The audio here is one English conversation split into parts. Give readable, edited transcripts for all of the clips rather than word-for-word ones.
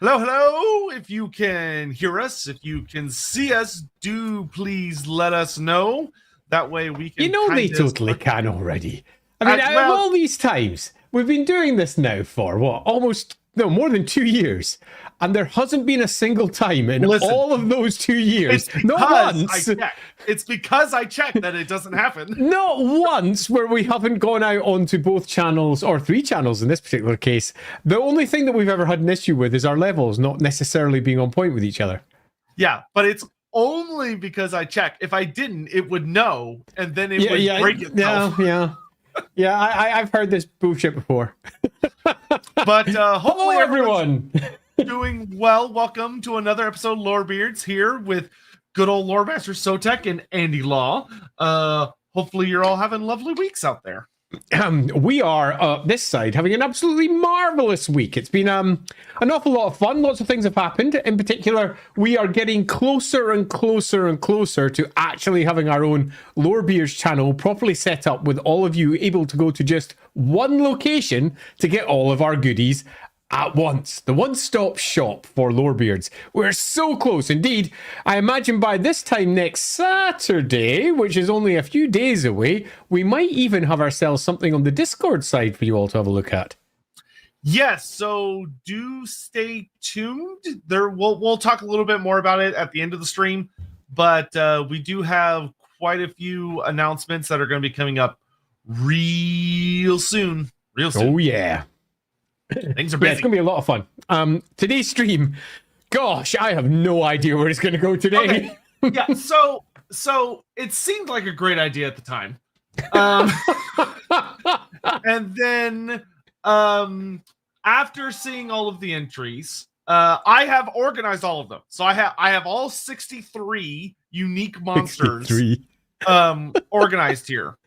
Hello, hello. If you can hear us, if you can see us, do please let us know. That way we can. You know they totally can already. I mean, out of all these times, we've been doing this now for what? More than 2 years. And there hasn't been a single time in all of those 2 years, not once. It's because I checked that it doesn't happen. Not once where we haven't gone out onto both channels, or 3 channels in this particular case. The only thing that we've ever had an issue with is our levels not necessarily being on point with each other. Yeah, but it's only because I checked. If I didn't, it would know, and then it would break itself. Yeah, I've heard this bullshit before. But hopefully everyone doing well. Welcome to another episode of Lorebeards here with good old Loremaster of Sotek and Andy Law. Hopefully you're all having lovely weeks out there. We are this side having an absolutely marvelous week. It's been an awful lot of fun. Lots of things have happened. In particular, we are getting closer and closer and closer to actually having our own Lorebeards channel properly set up, with all of you able to go to just one location to get all of our goodies at once. The one-stop shop for Lorebeards. We're so close. Indeed, I imagine by this time next Saturday, which is only a few days away, we might even have ourselves something on the Discord side for you all to have a look at. Yes, so do stay tuned. We'll talk a little bit more about it at the end of the stream, but we do have quite a few announcements that are going to be coming up real soon. Oh, yeah. Things are busy. Yeah, it's going to be a lot of fun. Today's stream, gosh, I have no idea where it's going to go today. Okay. Yeah, so it seemed like a great idea at the time. And then after seeing all of the entries, I have organized all of them. So I have all 63 unique monsters 63. Organized here.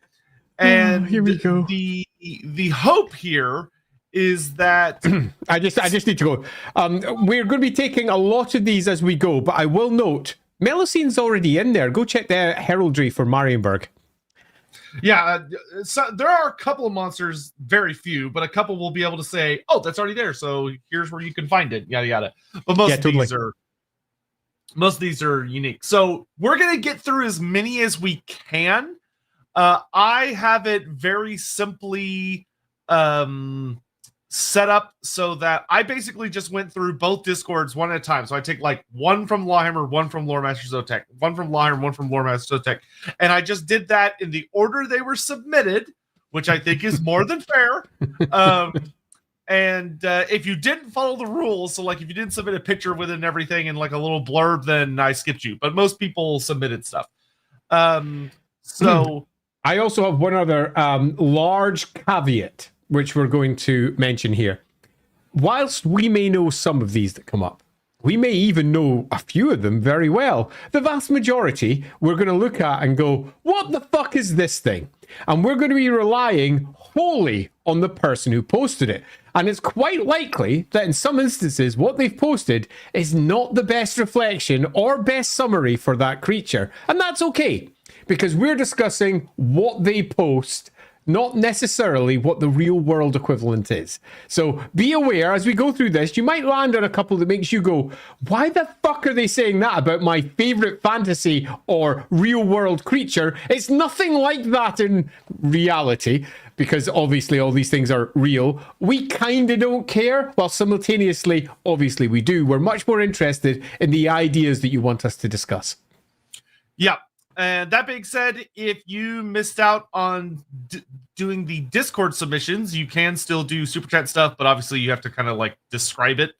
And here we go. The hope here is that I just need to go. We're going to be taking a lot of these as we go, but I will note Melusine's already in there. Go check the heraldry for Marienburg. Yeah, so there are a couple of monsters, very few, but a couple will be able to say, "Oh, that's already there, so here's where you can find it." Yada yada. But most of these are unique. So we're gonna get through as many as we can. I have it very simply set up so that I basically just went through both Discords one at a time. So I take like one from LAWhammer, one from Loremaster of Sotek, one from LAWhammer, one from Loremaster of Sotek, and I just did that in the order they were submitted, which I think is more than fair. And if you didn't follow the rules, so like if you didn't submit a picture with it and everything and like a little blurb, then I skipped you. But most people submitted stuff. So I also have one other large caveat, which we're going to mention here. Whilst we may know some of these that come up, we may even know a few of them very well. The vast majority we're going to look at and go, what the fuck is this thing? And we're going to be relying wholly on the person who posted it. And it's quite likely that in some instances, what they've posted is not the best reflection or best summary for that creature. And that's okay, because we're discussing what they post, not necessarily what the real world equivalent is. So be aware as we go through this, you might land on a couple that makes you go, why the fuck are they saying that about my favorite fantasy or real world creature? It's nothing like that in reality, because obviously all these things are real. We kind of don't care, while simultaneously, obviously we do. We're much more interested in the ideas that you want us to discuss. Yeah. And that being said, if you missed out on doing the Discord submissions, you can still do Super Chat stuff, but obviously you have to kind of like describe it,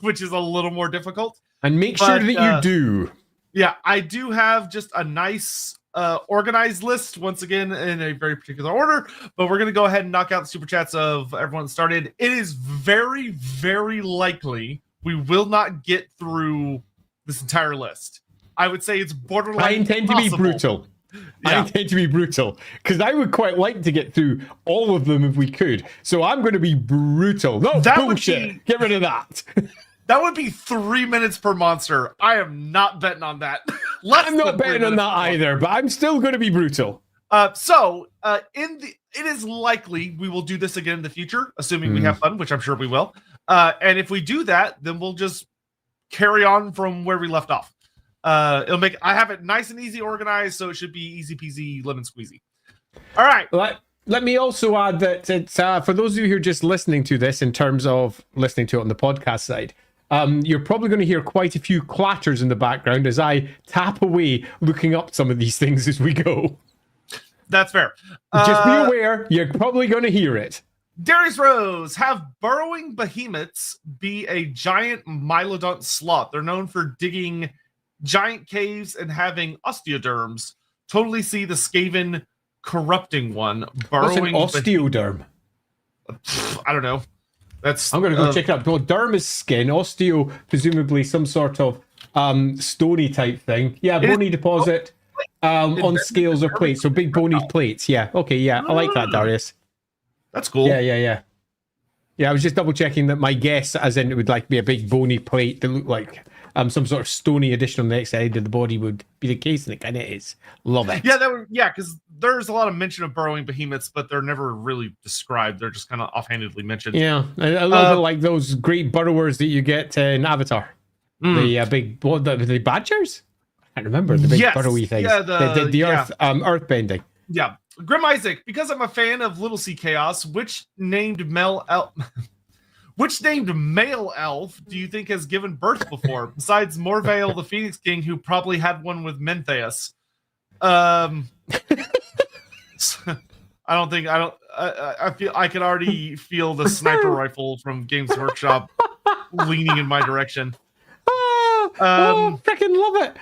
which is a little more difficult. And make sure that you do. Yeah, I do have just a nice organized list, once again, in a very particular order, but we're going to go ahead and knock out the Super Chats of everyone that started. It is very, very likely we will not get through this entire list. I would say it's borderline. I intend to be brutal. Yeah. I intend to be brutal, because I would quite like to get through all of them if we could. So I'm going to be brutal. No, that bullshit. Get rid of that. That would be 3 minutes per monster. I am not betting on that. I'm not betting on that either, but I'm still going to be brutal. It is likely we will do this again in the future, assuming we have fun, which I'm sure we will. And if we do that, then we'll just carry on from where we left off. I have it nice and easy organized, so it should be easy peasy lemon squeezy. All right. Let me also add that it's for those of you who are just listening to this in terms of listening to it on the podcast side, you're probably going to hear quite a few clatters in the background as I tap away looking up some of these things as we go. That's fair. Just be aware, you're probably going to hear it. Darius Rose, have burrowing behemoths be a giant mylodont sloth. They're known for digging giant caves and having osteoderms. Totally see the Skaven corrupting one. Burrowing. What's an osteoderm? I don't know. I'm going to go check it out. Well, derm is skin. Osteo, presumably some sort of stony type thing. Yeah, bony deposit on scales or plates. So big bony plates. Yeah. Okay. Yeah, I like that, Darius. That's cool. Yeah, I was just double checking that my guess, as in it would like be a big bony plate that looked like some sort of stony addition on the next side of the body would be the case, and it kind of is. Love it. Yeah, because there's a lot of mention of burrowing behemoths, but they're never really described. They're just kind of offhandedly mentioned. Yeah, a little bit like those great burrowers that you get in Avatar. The big, the badgers? I can't remember the big burrowy things. Yeah, the earth, earth bending. Yeah. Grim Isaac, because I'm a fan of Little Sea Chaos, which named male elf do you think has given birth before, besides Morvale, the Phoenix King, who probably had one with Mentheus? I feel I can already feel the sniper rifle from Games Workshop leaning in my direction. Freaking love it.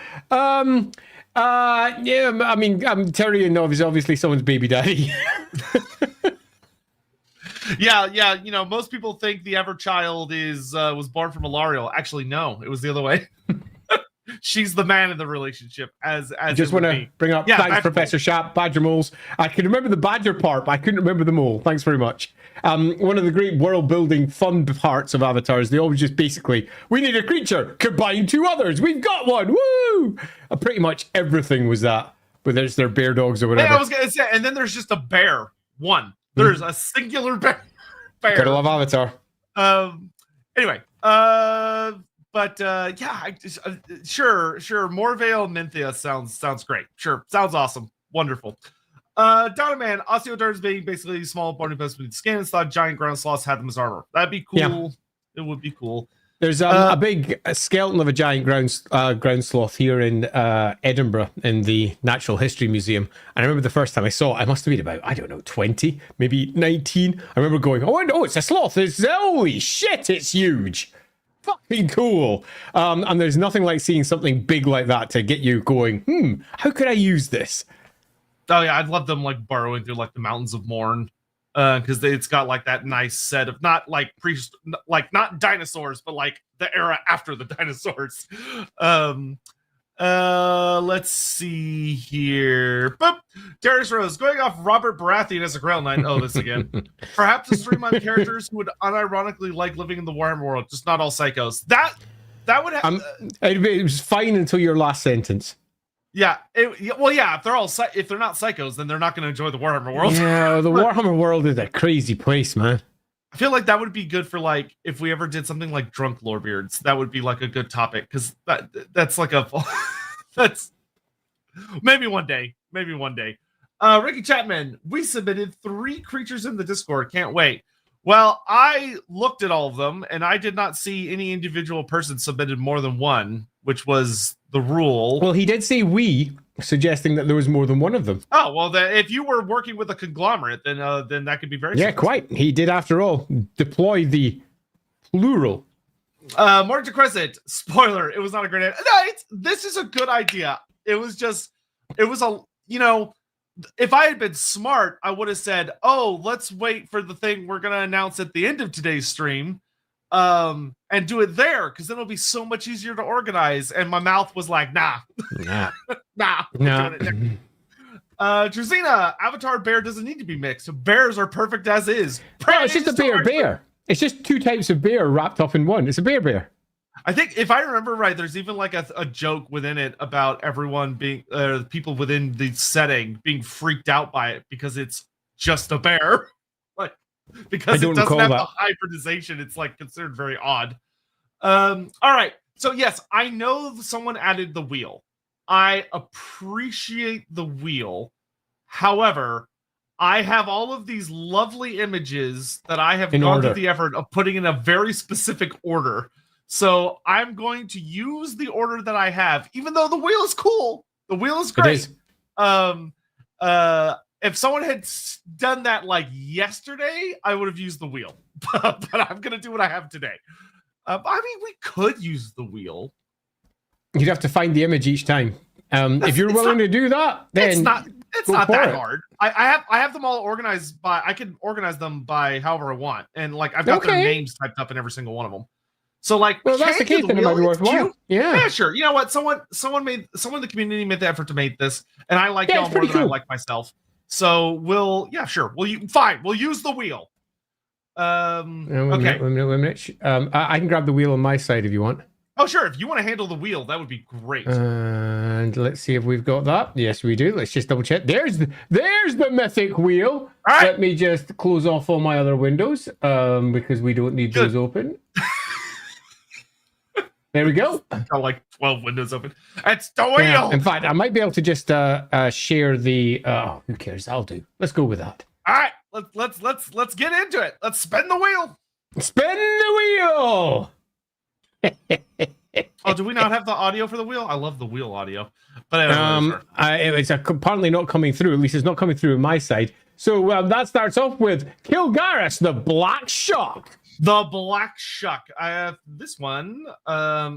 Yeah, I mean, Tyrion is obviously someone's baby daddy. Yeah. You know, most people think the Everchild was born from Alariel. Actually, no, it was the other way. She's the man in the relationship. As just want to bring up, thanks, Professor Sharp, Badger moles. I can remember the badger part, but I couldn't remember the mole. Thanks very much. One of the great world building fun parts of Avatar is they always just basically, we need a creature, combine two others, we've got one, woo! Pretty much everything was that, whether it's their bear dogs or whatever. Hey, I was gonna say, and then there's just a bear. There's a singular bear. Gotta love Avatar. Anyway, but yeah, sure. Morvale Menthea sounds great. Sure, sounds awesome. Wonderful. Donna Man, osteoderms being basically small bony pieces with skin. Thought giant ground sloths had them as armor. That'd be cool. Yeah. It would be cool. There's a big skeleton of a giant ground sloth here in Edinburgh in the Natural History Museum. And I remember the first time I saw it, I must have been about, I don't know, 20, maybe 19. I remember going, oh, it's a sloth. Holy shit, it's huge. Fucking cool. And there's nothing like seeing something big like that to get you going, how could I use this? Oh, yeah, I'd love them like burrowing through like the mountains of Morn. Because it's got like that nice set of not like not dinosaurs, but like the era after the dinosaurs. Let's see here. Boop. Darius Rose going off Robert Baratheon as a Grail Knight. Oh, this again. Perhaps a stream on characters who would unironically like living in the Warhammer world, just not all psychos. That would have. It was fine until your last sentence. Yeah, if they're not psychos, then they're not going to enjoy the Warhammer world. Yeah, the Warhammer world is a crazy place, man. I feel like that would be good for like if we ever did something like drunk Lorebeards. That would be like a good topic because that's like that's maybe one day. Ricky Chapman, we submitted 3 creatures in the Discord. Can't wait. Well, I looked at all of them and I did not see any individual person submitted more than one, which was the rule. Well, he did say we, suggesting that there was more than one of them. Oh, well, if you were working with a conglomerate, then that could be very quite. He did, after all, deploy the plural. Martin Crescent, spoiler, it was not a great idea. No, this is a good idea. It was if I had been smart, I would have said, oh, let's wait for the thing we're going to announce at the end of today's stream. And do it there, because then it'll be so much easier to organize. And my mouth was like, nah. Truzina, Avatar bear doesn't need to be mixed. Bears are perfect as is. No, it's just a bear. It's just 2 types of bear wrapped up in one. It's a bear. I think if I remember right, there's even like a joke within it about everyone being people within the setting being freaked out by it because it's just a bear. Like, because it doesn't have the hybridization. It's like considered very odd. All right. So yes, I know someone added the wheel. I appreciate the wheel. However, I have all of these lovely images that I have gone through the effort of putting in a very specific order. So I'm going to use the order that I have, even though the wheel is cool. The wheel is great. If someone had done that like yesterday, I would have used the wheel. But I'm going to do what I have today. I mean, we could use the wheel. You'd have to find the image each time. If you're willing to do that, then it's not that hard. I have them all organized by. I can organize them by however I want, and like I've got their names typed up in every single one of them. So like, well, that's the case. Then it might be worthwhile. Yeah, sure. You know what? Someone in the community made the effort to make this, and I like y'all more than I like myself. So we'll fine. We'll use the wheel. Okay. Wait a minute. I can grab the wheel on my side if you want. Oh, sure. If you want to handle the wheel, that would be great. And let's see if we've got that. Yes, we do. Let's just double check. There's the mythic wheel. All right. Let me just close off all my other windows because we don't need those open. There we go. I've got like 12 windows open. It's the wheel. Yeah, in fact, I might be able to just share the. Who cares? I'll do. Let's go with that. All right. Let's get into it. Let's spin the wheel. Spin the wheel. Oh, do we not have the audio for the wheel? I love the wheel audio, but it's apparently not coming through. At least it's not coming through on my side. So that starts off with Kilgaris, the Black Shock. The Black Shuck. This one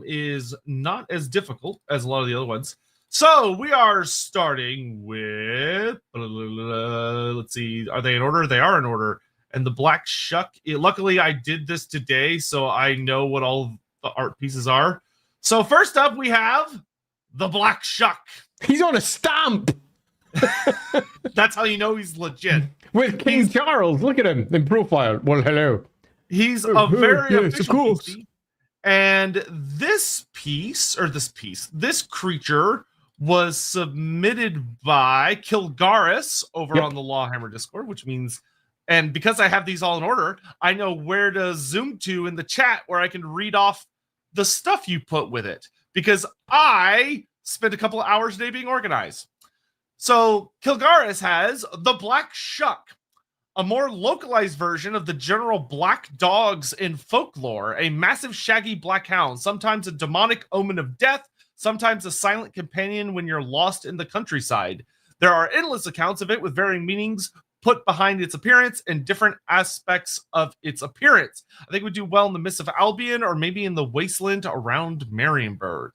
is not as difficult as a lot of the other ones. So we are starting with, let's see, are they in order? They are in order. And the Black Shuck, luckily I did this today, so I know what all the art pieces are. So first up we have the Black Shuck. He's on a stamp. That's how you know he's legit. With King Charles. Look at him in profile. Well, hello. He's a very official piece. And this creature was submitted by Kilgaris over on the LAWhammer Discord, which means, and because I have these all in order, I know where to zoom to in the chat where I can read off the stuff you put with it, because I spent a couple of hours today being organized. So Kilgaris has the Black Shuck, a more localized version of the general black dogs in folklore, a massive shaggy black hound, sometimes a demonic omen of death, sometimes a silent companion when you're lost in the countryside. There are endless accounts of it with varying meanings put behind its appearance and different aspects of its appearance. I think it would do well in the Mists of Albion or maybe in the wasteland around Marienburg.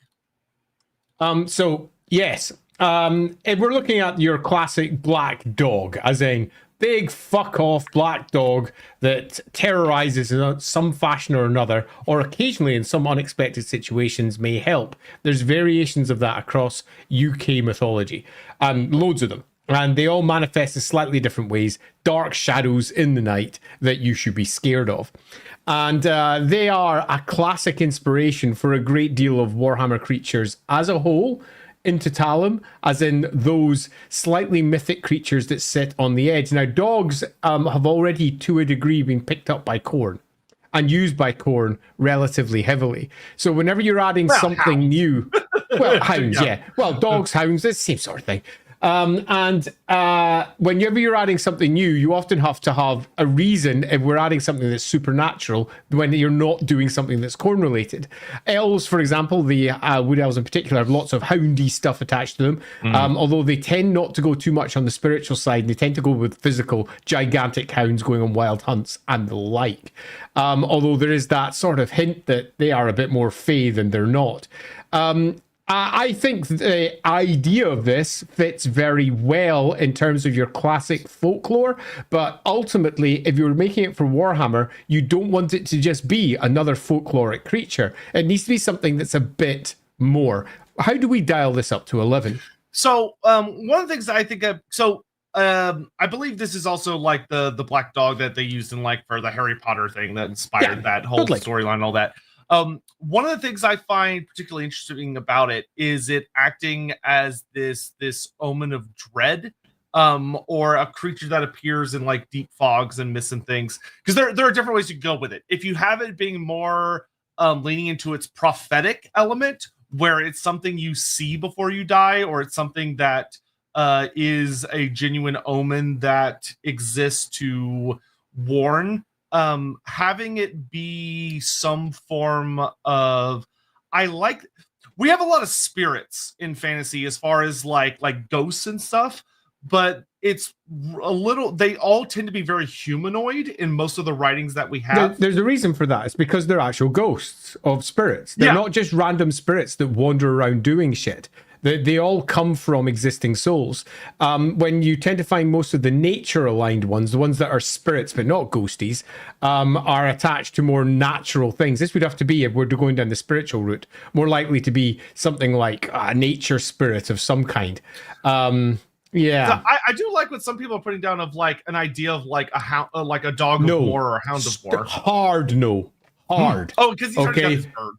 So, yes. If we're looking at your classic black dog, as in big fuck off black dog that terrorizes in some fashion or another, or occasionally in some unexpected situations may help. There's variations of that across UK mythology, loads of them, and they all manifest in slightly different ways. Dark shadows in the night that you should be scared of. And they are a classic inspiration for a great deal of Warhammer creatures as a whole, into Talum, as in those slightly mythic creatures that sit on the edge. Now, dogs have already, to a degree, been picked up by Khorne and used by Khorne relatively heavily. So whenever you're adding something new... Well, hounds, yeah. Well, dogs, hounds, it's the same sort of thing. Whenever you're adding something new, you often have to have a reason if we're adding something that's supernatural when you're not doing something that's Khorne related. Elves, for example, the wood elves in particular, have lots of houndy stuff attached to them, although they tend not to go too much on the spiritual side. They tend to go with physical, gigantic hounds going on wild hunts and the like. Although there is that sort of hint that they are a bit more fey than they're not. I think the idea of this fits very well in terms of your classic folklore, but ultimately, if you're making it for Warhammer, you don't want it to just be another folkloric creature. It needs to be something that's a bit more. How do we dial this up to 11? So, one of the things I think I believe this is also like the black dog that they used in like for the Harry Potter thing that inspired that whole storyline and all that. One of the things I find particularly interesting about it is it acting as this omen of dread or a creature that appears in like deep fogs and mists and things. Because there are different ways you can go with it. If you have it being more leaning into its prophetic element, where it's something you see before you die, or it's something that is a genuine omen that exists to warn, having it be some form of, we have a lot of spirits in fantasy as far as like ghosts and stuff, but it's a little, they all tend to be very humanoid in most of the writings that we have. There's a reason for that. It's because they're actual ghosts of spirits. They're not just random spirits that wander around doing shit. They all come from existing souls. When you tend to find most of the nature-aligned ones, the ones that are spirits but not ghosties, are attached to more natural things. This would have to be, if we're going down the spiritual route, more likely to be something like a nature spirit of some kind. Yeah, so I do like what some people are putting down of like an idea of like a dog of war or a hound of war. Hard. Oh, because he's okay. his bird.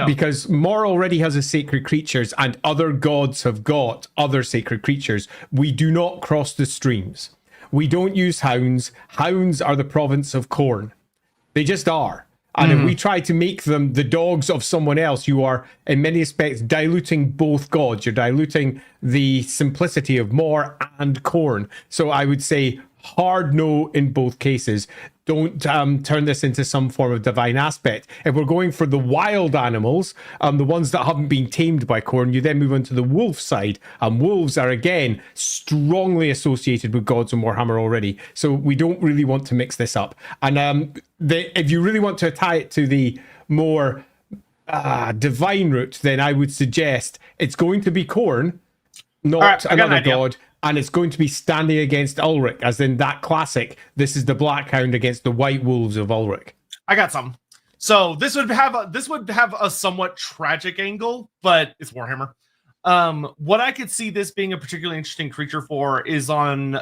Because Mor already has a sacred creatures and other gods have got other sacred creatures. We do not cross the streams. We don't use hounds. Hounds are the province of Khorne. They just are. And if we try to make them the dogs of someone else, you are, in many aspects, diluting both gods. You're diluting the simplicity of Mor and Khorne. So I would say hard no in both cases. Don't turn this into some form of divine aspect. If we're going for the wild animals, the ones that haven't been tamed by Khorne, you then move on to the wolf side. Wolves are, again, strongly associated with gods in Warhammer already. So we don't really want to mix this up. And if you really want to tie it to the more divine route, then I would suggest it's going to be Khorne, not another god. And it's going to be standing against Ulrich, as in that classic. This is the Black Hound against the White Wolves of Ulrich. I got some. So this would have a somewhat tragic angle, but it's Warhammer. What I could see this being a particularly interesting creature for is on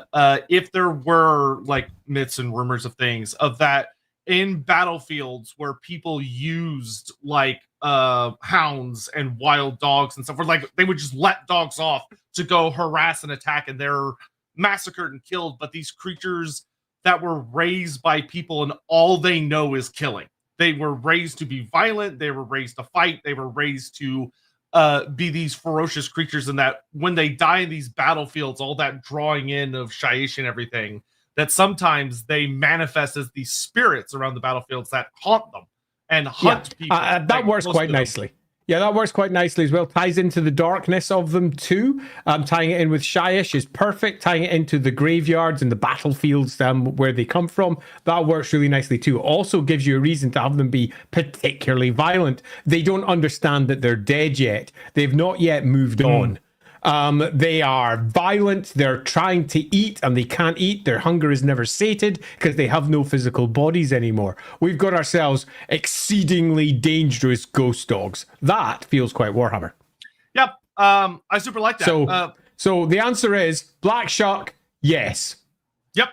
if there were like myths and rumors of things of that in battlefields where people used like hounds and wild dogs and stuff, where like they would just let dogs off to go harass and attack, and they're massacred and killed. But these creatures that were raised by people and all they know is killing. They were raised to be violent. They were raised to fight. They were raised to be these ferocious creatures, and that when they die in these battlefields, all that drawing in of Shyish and everything, that sometimes they manifest as these spirits around the battlefields that haunt them and hunt people. That works quite nicely. Yeah, that works quite nicely as well. Ties into the darkness of them too. Tying it in with Shyish is perfect. Tying it into the graveyards and the battlefields where they come from, that works really nicely too. Also gives you a reason to have them be particularly violent. They don't understand that they're dead yet. They've not yet moved on. They are violent, they're trying to eat and they can't eat, their hunger is never sated because they have no physical bodies anymore. We've got ourselves exceedingly dangerous ghost dogs. That feels quite Warhammer. Yep, I super like that. So the answer is Black Shuck, yes. Yep.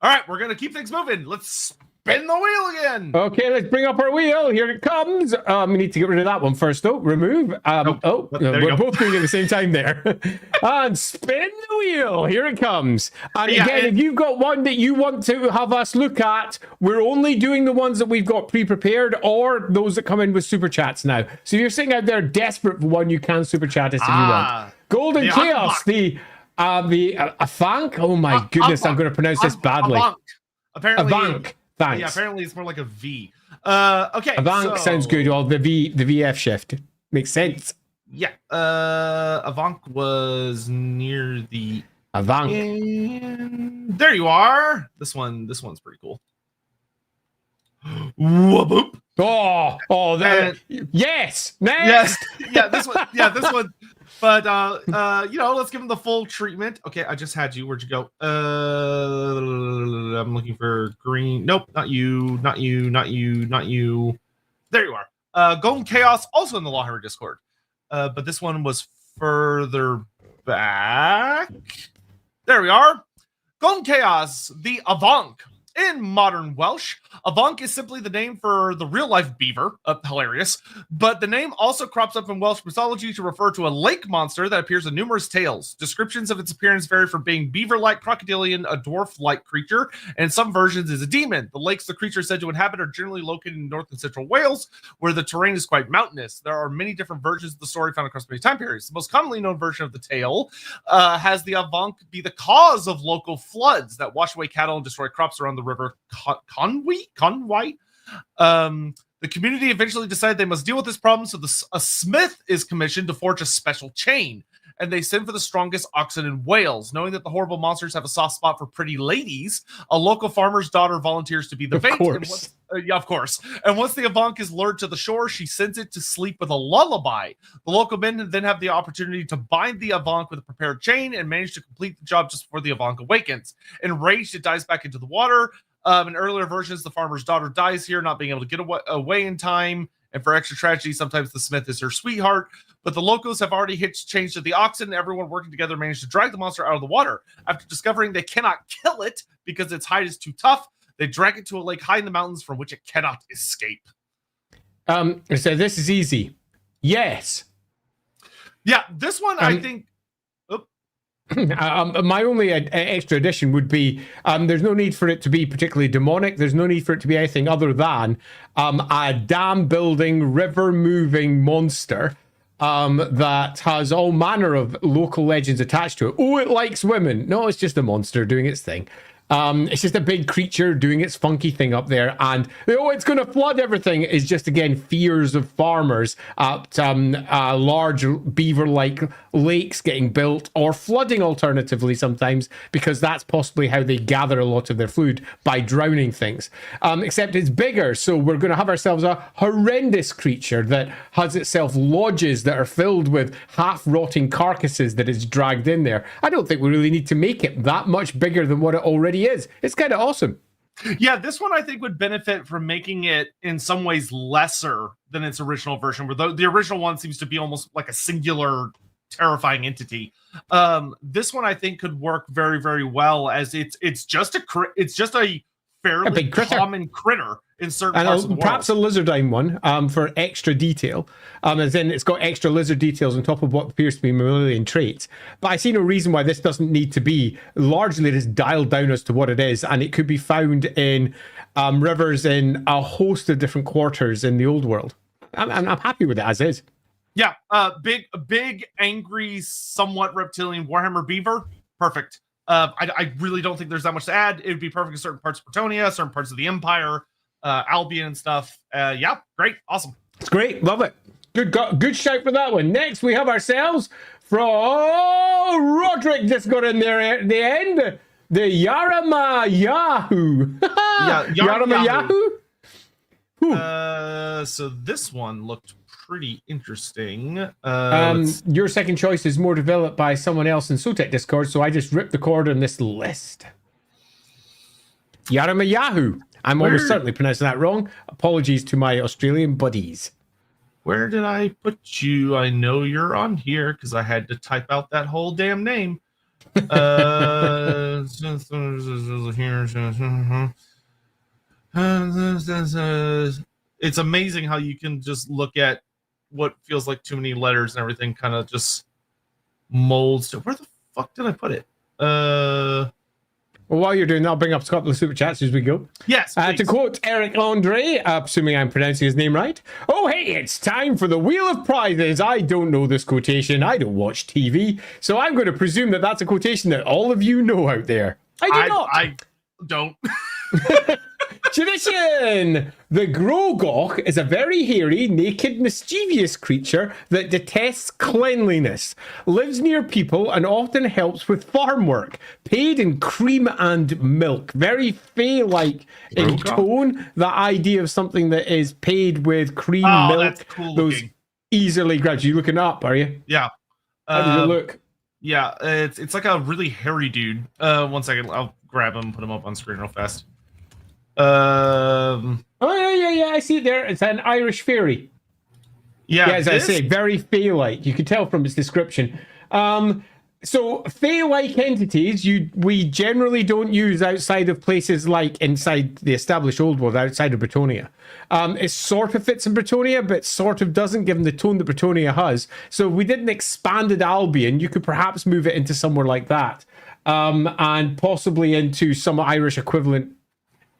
All right, we're going to keep things moving. Let's spin the wheel again. Okay, let's bring up our wheel. Here it comes. We need to get rid of that one first, though. Remove. We're both doing it at the same time there. And spin the wheel. Here it comes. And again, if you've got one that you want to have us look at, we're only doing the ones that we've got pre-prepared or those that come in with super chats now. So if you're sitting out there desperate for one, you can super chat us if you want. Golden Chaos, the Avank. Oh my goodness, I'm going to pronounce this badly. Apparently. Avank. Thanks. Yeah, apparently it's more like a V. Okay. Avank sounds good. Well, the VF shift makes sense. Yeah. Avank was near the Avank. There you are. This one's pretty cool. Whoop. Yes. Next. Yeah, this one. Yeah, this one. But let's give him the full treatment. Okay, I just had you. Where'd you go? I'm looking for green. Nope, not you. There you are. Golden Chaos, also in the LAWhammer Discord. But this one was further back. There we are. Golden Chaos, the Avank. In modern Welsh, Avonk is simply the name for the real-life beaver. Hilarious. But the name also crops up in Welsh mythology to refer to a lake monster that appears in numerous tales. Descriptions of its appearance vary from being beaver-like, crocodilian, a dwarf-like creature, and in some versions is a demon. The lakes the creature is said to inhabit are generally located in north and central Wales, where the terrain is quite mountainous. There are many different versions of the story found across many time periods. The most commonly known version of the tale has the Avonk be the cause of local floods that wash away cattle and destroy crops around the river Conwy. The community eventually decided they must deal with this problem, so a smith is commissioned to forge a special chain, and they send for the strongest oxen in Wales. Knowing that the horrible monsters have a soft spot for pretty ladies, a local farmer's daughter volunteers to be the bait. Of course. And once the Avonk is lured to the shore, she sends it to sleep with a lullaby. The local men then have the opportunity to bind the Avonk with a prepared chain and manage to complete the job just before the Avonk awakens. Enraged, it dives back into the water. In earlier versions, the farmer's daughter dies here, not being able to get away in time. And for extra tragedy, sometimes the smith is her sweetheart. But the locals have already hitched change to the oxen. Everyone working together managed to drag the monster out of the water. After discovering they cannot kill it because its hide is too tough, they drag it to a lake high in the mountains from which it cannot escape. So this is easy. Yes. Yeah, this one I think... my only extra addition would be there's no need for it to be particularly demonic. There's no need for it to be anything other than a dam building, river moving monster that has all manner of local legends attached to it. Oh, it likes women. No, it's just a monster doing its thing. It's just a big creature doing its funky thing up there, and it's going to flood everything is just, again, fears of farmers at large beaver-like lakes getting built, or flooding alternatively sometimes, because that's possibly how they gather a lot of their food, by drowning things. Except it's bigger, so we're going to have ourselves a horrendous creature that has itself lodges that are filled with half-rotting carcasses that is dragged in there. I don't think we really need to make it that much bigger than what it already is. It's kind of awesome. Yeah, this one I think would benefit from making it in some ways lesser than its original version, where the original one seems to be almost like a singular terrifying entity. This one I think could work very, very well, as it's just a fairly common critter in certain parts of the world. Perhaps a lizardine one for extra detail. As in, it's got extra lizard details on top of what appears to be mammalian traits. But I see no reason why this doesn't need to be largely just dialed down as to what it is, and it could be found in rivers in a host of different quarters in the old world. I'm happy with it as is. Yeah, big, angry, somewhat reptilian Warhammer beaver. Perfect. I really don't think there's that much to add. It would be perfect in certain parts of Bretonnia, certain parts of the Empire, Albion and stuff. Yeah, great, awesome. It's great, love it. Good shout for that one. Next, we have ourselves from Roderick just got in there at the end. The Yarama Yahoo. Yarama Yahoo. So this one looked pretty interesting. Your second choice is more developed by someone else in Sotek Discord, so I just ripped the cord on this list. Yarama Yahoo. I'm almost certainly pronouncing that wrong. Apologies to my Australian buddies. Where did I put you? I know you're on here because I had to type out that whole damn name. It's amazing how you can just look at what feels like too many letters and everything kind of just molds to... Where the fuck did I put it? Well, while you're doing that, I'll bring up a couple of super chats as we go. Yes, to quote Eric Andre, assuming I'm pronouncing his name right, "Oh, hey, it's time for the Wheel of Prizes." I don't know this quotation. I don't watch TV. So I'm going to presume that that's a quotation that all of you know out there. I don't. Tradition! The Grogok is a very hairy, naked, mischievous creature that detests cleanliness, lives near people, and often helps with farm work, paid in cream and milk. Very Fey-like in tone, the idea of something that is paid with cream, milk, that's cool those looking. Easily grabs. You looking up, are you? Yeah. How does it look? Yeah, it's like a really hairy dude. 1 second, I'll grab him, put him up on screen real fast. Oh yeah, I see it there. It's an Irish fairy. Yeah, as I say, very fey-like. You can tell from its description. So Fey-like entities, we generally don't use outside of places like inside the established old world, outside of Bretonia. It sort of fits in Bretonia, but sort of doesn't, given the tone that Bretonia has. So if we did an expanded Albion, you could perhaps move it into somewhere like that, and possibly into some Irish equivalent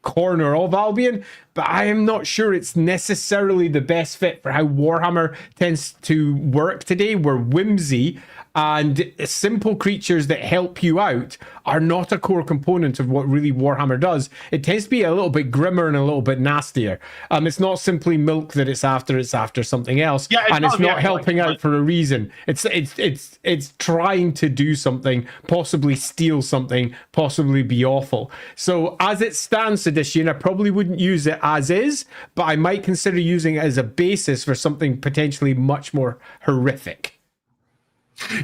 corner of Albion, but I am not sure it's necessarily the best fit for how Warhammer tends to work today, where whimsy and simple creatures that help you out are not a core component of what really Warhammer does. It tends to be a little bit grimmer and a little bit nastier. It's not simply milk that it's after something else, and it's not helping out for a reason. It's trying to do something, possibly steal something, possibly be awful. So as it stands, Sedition, I probably wouldn't use it as is, but I might consider using it as a basis for something potentially much more horrific.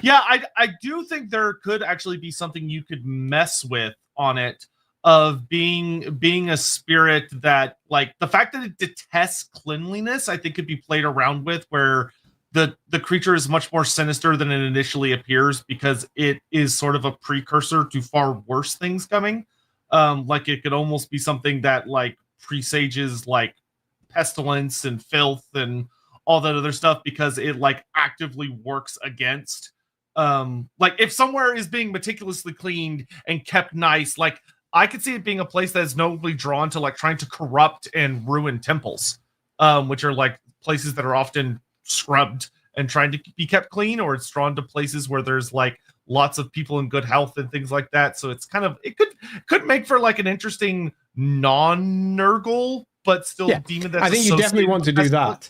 Yeah, I do think there could actually be something you could mess with on it, of being a spirit that, like, the fact that it detests cleanliness, I think could be played around with, where the creature is much more sinister than it initially appears, because it is sort of a precursor to far worse things coming. Like, it could almost be something that, like, presages, like, pestilence and filth and all that other stuff, because it, like, actively works against, like, if somewhere is being meticulously cleaned and kept nice, like, I could see it being a place that is notably drawn to, like, trying to corrupt and ruin temples, which are, like, places that are often scrubbed and trying to be kept clean, or it's drawn to places where there's, like, lots of people in good health and things like that. So it's kind of, it could make for, like, an interesting non-Nurgle, but still demon that's, I think you definitely want to do that.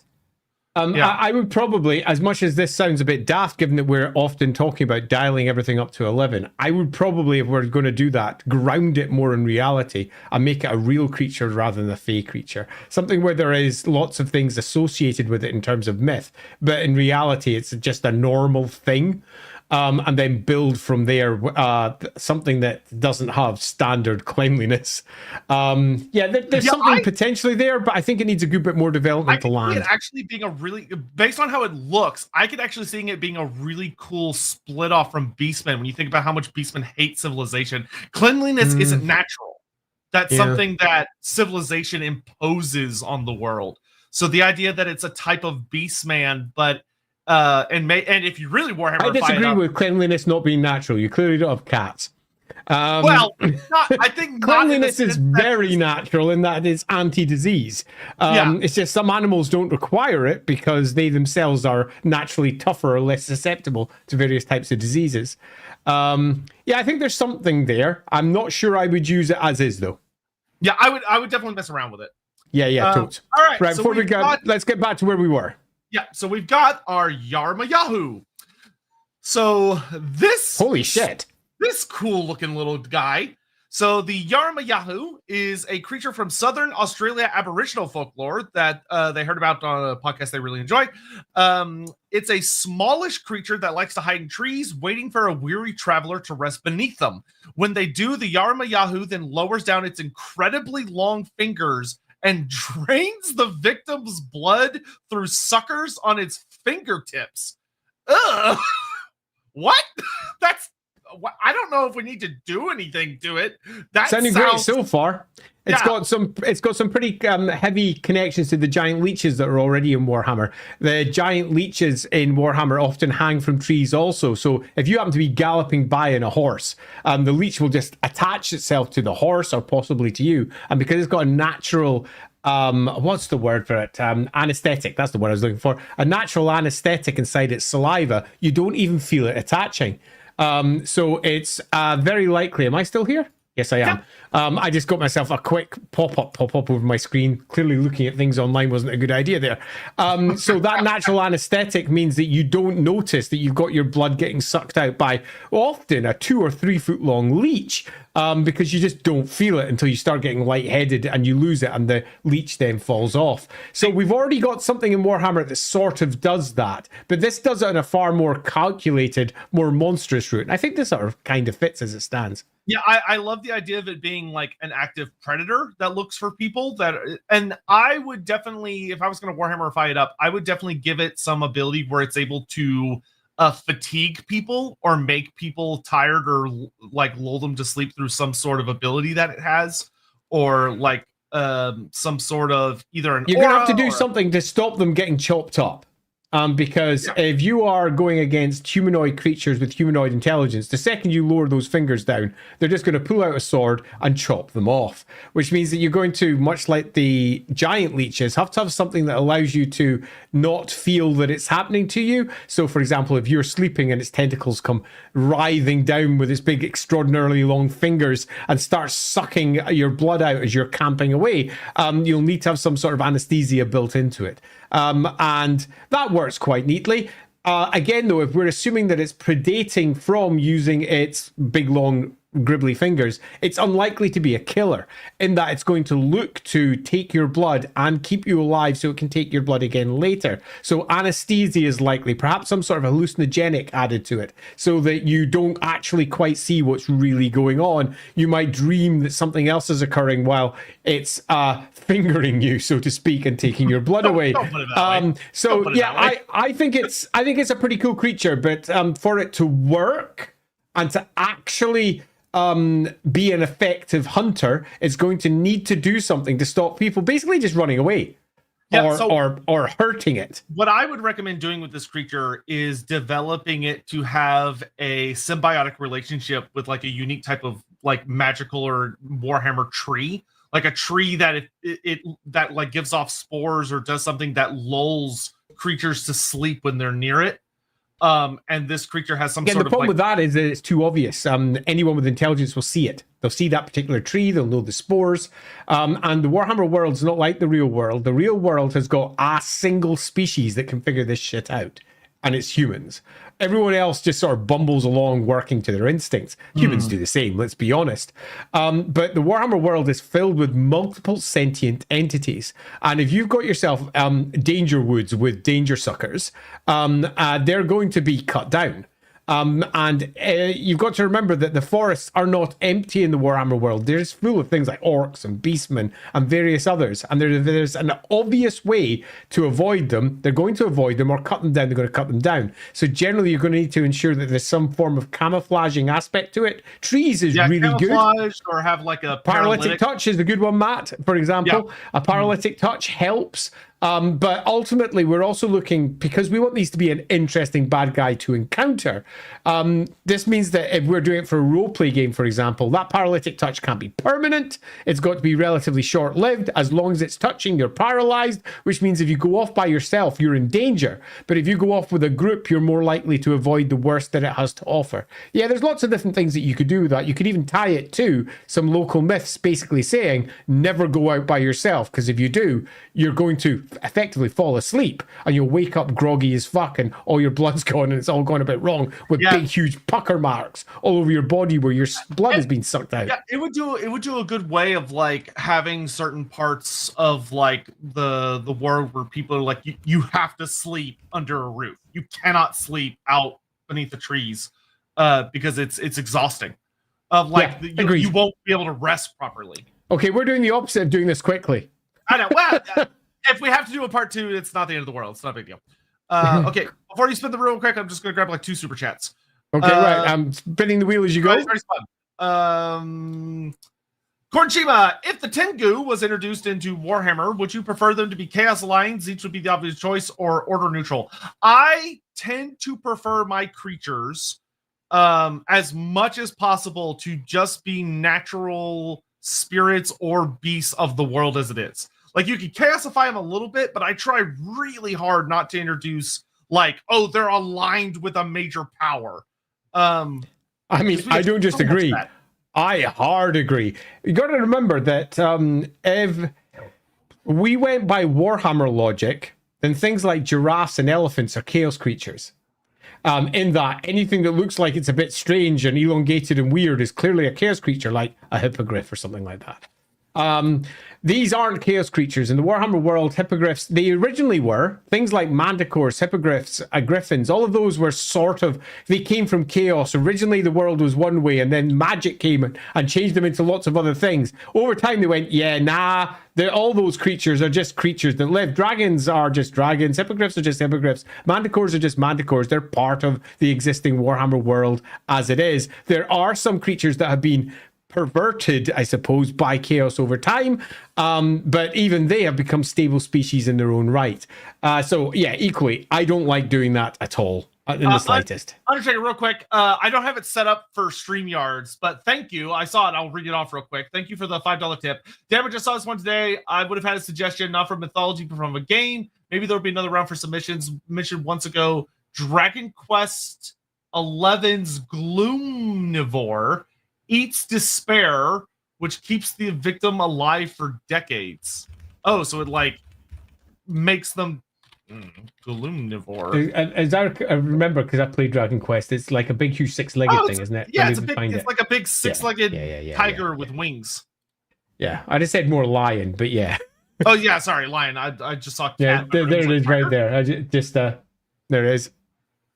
I would probably, as much as this sounds a bit daft, given that we're often talking about dialing everything up to 11, I would probably, if we're going to do that, ground it more in reality and make it a real creature rather than a fey creature. Something where there is lots of things associated with it in terms of myth, but in reality, it's just a normal thing. And then build from there something that doesn't have standard cleanliness. There's something potentially there, but I think it needs a good bit more development to land. It actually being a really, based on how it looks, I could actually seeing it being a really cool split off from Beastmen. When you think about how much Beastmen hate civilization, cleanliness isn't natural. That's something that civilization imposes on the world. So the idea that it's a type of Beastman, but and if you really Warhammer, I disagree with cleanliness not being natural. You clearly don't have cats. I think cleanliness is very natural in that it's anti-disease. It's just some animals don't require it because they themselves are naturally tougher or less susceptible to various types of diseases. I think there's something there. I'm not sure I would use it as is, though. Yeah, I would definitely mess around with it. Totes. All right, so before we go, let's get back to where we were. Yeah, so we've got our Yarmayahu. So this... Holy shit. This cool-looking little guy. So the Yarmayahu is a creature from Southern Australia Aboriginal folklore that they heard about on a podcast they really enjoy. It's a smallish creature that likes to hide in trees, waiting for a weary traveler to rest beneath them. When they do, the Yarmayahu then lowers down its incredibly long fingers and drains the victim's blood through suckers on its fingertips. Ugh! What? I don't know if we need to do anything to it. That sounding great so far. It's got some pretty heavy connections to the giant leeches that are already in Warhammer. The giant leeches in Warhammer often hang from trees also. So if you happen to be galloping by in a horse, the leech will just attach itself to the horse or possibly to you. And because it's got a natural, what's the word for it? Anesthetic. That's the word I was looking for. A natural anesthetic inside its saliva. You don't even feel it attaching. So it's very likely. Am I still here? Yes, I am. I just got myself a quick pop-up over my screen. Clearly looking at things online wasn't a good idea there. So that natural anesthetic means that you don't notice that you've got your blood getting sucked out by often a 2 or 3 foot long leech, because you just don't feel it until you start getting lightheaded and you lose it and the leech then falls off. So we've already got something in Warhammer that sort of does that, but this does it in a far more calculated, more monstrous route. And I think this sort of kind of fits as it stands. Yeah, I love the idea of it being like an active predator that looks for people and I would definitely, if I was going to Warhammerify it up, I would definitely give it some ability where it's able to fatigue people or make people tired or like lull them to sleep through some sort of ability that it has, or like some sort of either an You're going to have to do something to stop them getting chopped up. Because if you are going against humanoid creatures with humanoid intelligence, the second you lower those fingers down, they're just going to pull out a sword and chop them off. Which means that you're going to, much like the giant leeches, have to have something that allows you to not feel that it's happening to you. So, for example, if you're sleeping and its tentacles come writhing down with its big, extraordinarily long fingers and start sucking your blood out as you're camping away, you'll need to have some sort of anesthesia built into it. And that works quite neatly. Again, though, if we're assuming that it's predating from using its big, long, gribbly fingers, it's unlikely to be a killer in that it's going to look to take your blood and keep you alive so it can take your blood again later. So anesthesia is likely, perhaps some sort of hallucinogenic added to it so that you don't actually quite see what's really going on. You might dream that something else is occurring while it's fingering you, so to speak, and taking your blood away. So yeah, I think it's a pretty cool creature, but for it to work and to actually be an effective hunter, it's going to need to do something to stop people basically just running away or hurting it. What I would recommend doing with this creature is developing it to have a symbiotic relationship with like a unique type of like magical or Warhammer tree, like a tree that that like gives off spores or does something that lulls creatures to sleep when they're near it. And this creature has some sort of... The problem with that is that it's too obvious. Anyone with intelligence will see it. They'll see that particular tree. They'll know the spores. And the Warhammer world's not like the real world. The real world has got a single species that can figure this shit out. And it's humans. Everyone else just sort of bumbles along working to their instincts. Humans do the same, let's be honest. But the Warhammer world is filled with multiple sentient entities. And if you've got yourself danger woods with danger suckers, they're going to be cut down. And you've got to remember that the forests are not empty in the Warhammer world. They're just full of things like orcs and beastmen and various others. And there's an obvious way to avoid them. They're going to avoid them or cut them down. They're going to cut them down. So generally, you're going to need to ensure that there's some form of camouflaging aspect to it. Trees is really good. Or have like a paralytic touch is a good one, Matt, for example. Yeah. A paralytic touch helps. But ultimately, we're also looking, because we want these to be an interesting bad guy to encounter. This means that if we're doing it for a role-play game, for example, that paralytic touch can't be permanent. It's got to be relatively short-lived. As long as it's touching, you're paralyzed, which means if you go off by yourself, you're in danger. But if you go off with a group, you're more likely to avoid the worst that it has to offer. Yeah, there's lots of different things that you could do with that. You could even tie it to some local myths basically saying, never go out by yourself, because if you do, you're going to effectively fall asleep and you'll wake up groggy as fuck and all your blood's gone and it's all gone a bit wrong with big huge pucker marks all over your body where your blood has been sucked out. Yeah, it would do a good way of like having certain parts of like the world where people are like you have to sleep under a roof. You cannot sleep out beneath the trees because it's exhausting. Of like you won't be able to rest properly. Okay, we're doing the opposite of doing this quickly. I know. Well, if we have to do a part 2, it's not the end of the world. It's not a big deal. Okay, before you spin the real quick, I'm just going to grab like 2 super chats. Okay, right. I'm spinning the wheel as you go. Very fun. Kornshima, if the Tengu was introduced into Warhammer, would you prefer them to be Chaos Alliance? Each would be the obvious choice, or Order Neutral? I tend to prefer my creatures as much as possible to just be natural spirits or beasts of the world as it is. Like, you can chaosify them a little bit, but I try really hard not to introduce, like, oh, they're aligned with a major power. I mean, I don't just agree. I hard agree. You got to remember that if we went by Warhammer logic, then things like giraffes and elephants are chaos creatures. In that anything that looks like it's a bit strange and elongated and weird is clearly a chaos creature, like a hippogriff or something like that. These aren't chaos creatures. In the Warhammer world, hippogriffs, they originally were. Things like manticores, hippogriffs, griffins, all of those were they came from chaos. Originally, the world was one way, and then magic came and changed them into lots of other things. Over time, they went, all those creatures are just creatures that live. Dragons are just dragons. Hippogriffs are just hippogriffs. Manticores are just manticores. They're part of the existing Warhammer world as it is. There are some creatures that have been perverted, I suppose, by chaos over time, but even they have become stable species in their own right. Equally, I don't like doing that at all, in the slightest. Undertaker, real quick, I don't have it set up for StreamYards, but thank you. I saw it. I'll read it off real quick. Thank you for the $5 tip. Damn, I just saw this one today. I would have had a suggestion, not from mythology, but from a game. Maybe there'll be another round for submissions. Mentioned once ago, Dragon Quest XI's Gloomnivore eats despair, which keeps the victim alive for decades. Oh, so it like makes them Gloomnivore. As I remember, because I played Dragon Quest, it's like a big, huge six-legged thing, isn't it? Yeah, it's like a big six-legged tiger with wings. Yeah, I just said more lion, but yeah. Oh yeah, sorry, lion. I just saw cat. Yeah, there it is, right there. I just there it is.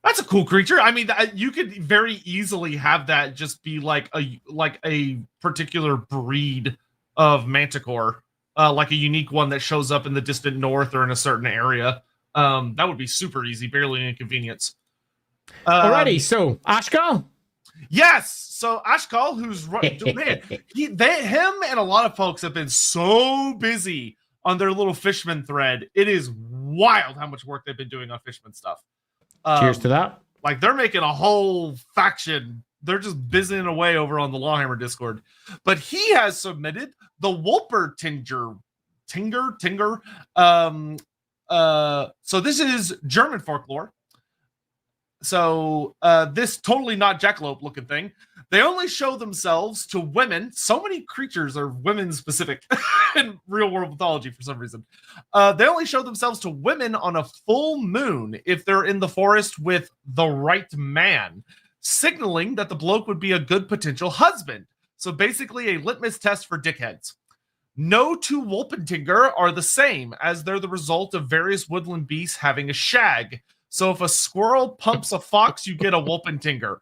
That's a cool creature. I mean, you could very easily have that just be like a particular breed of manticore, like a unique one that shows up in the distant north or in a certain area. That would be super easy, barely an inconvenience. Alrighty, so Ashkal? Yes. So Ashkal, who's man, him and a lot of folks have been so busy on their little Fishman thread. It is wild how much work they've been doing on Fishman stuff. Cheers to that. Like they're making a whole faction. They're just busying away over on the LAWhammer Discord. But he has submitted the Wolpertinger. Tinger. So this is German folklore. So this totally not jackalope looking thing. They only show themselves to women. So many creatures are women specific in real world mythology for some reason. They only show themselves to women on a full moon if they're in the forest with the right man, signaling that the bloke would be a good potential husband. So basically a litmus test for dickheads. No two Wolpertinger are the same, as they're the result of various woodland beasts having a shag. So if a squirrel pumps a fox, you get a Wolpertinger.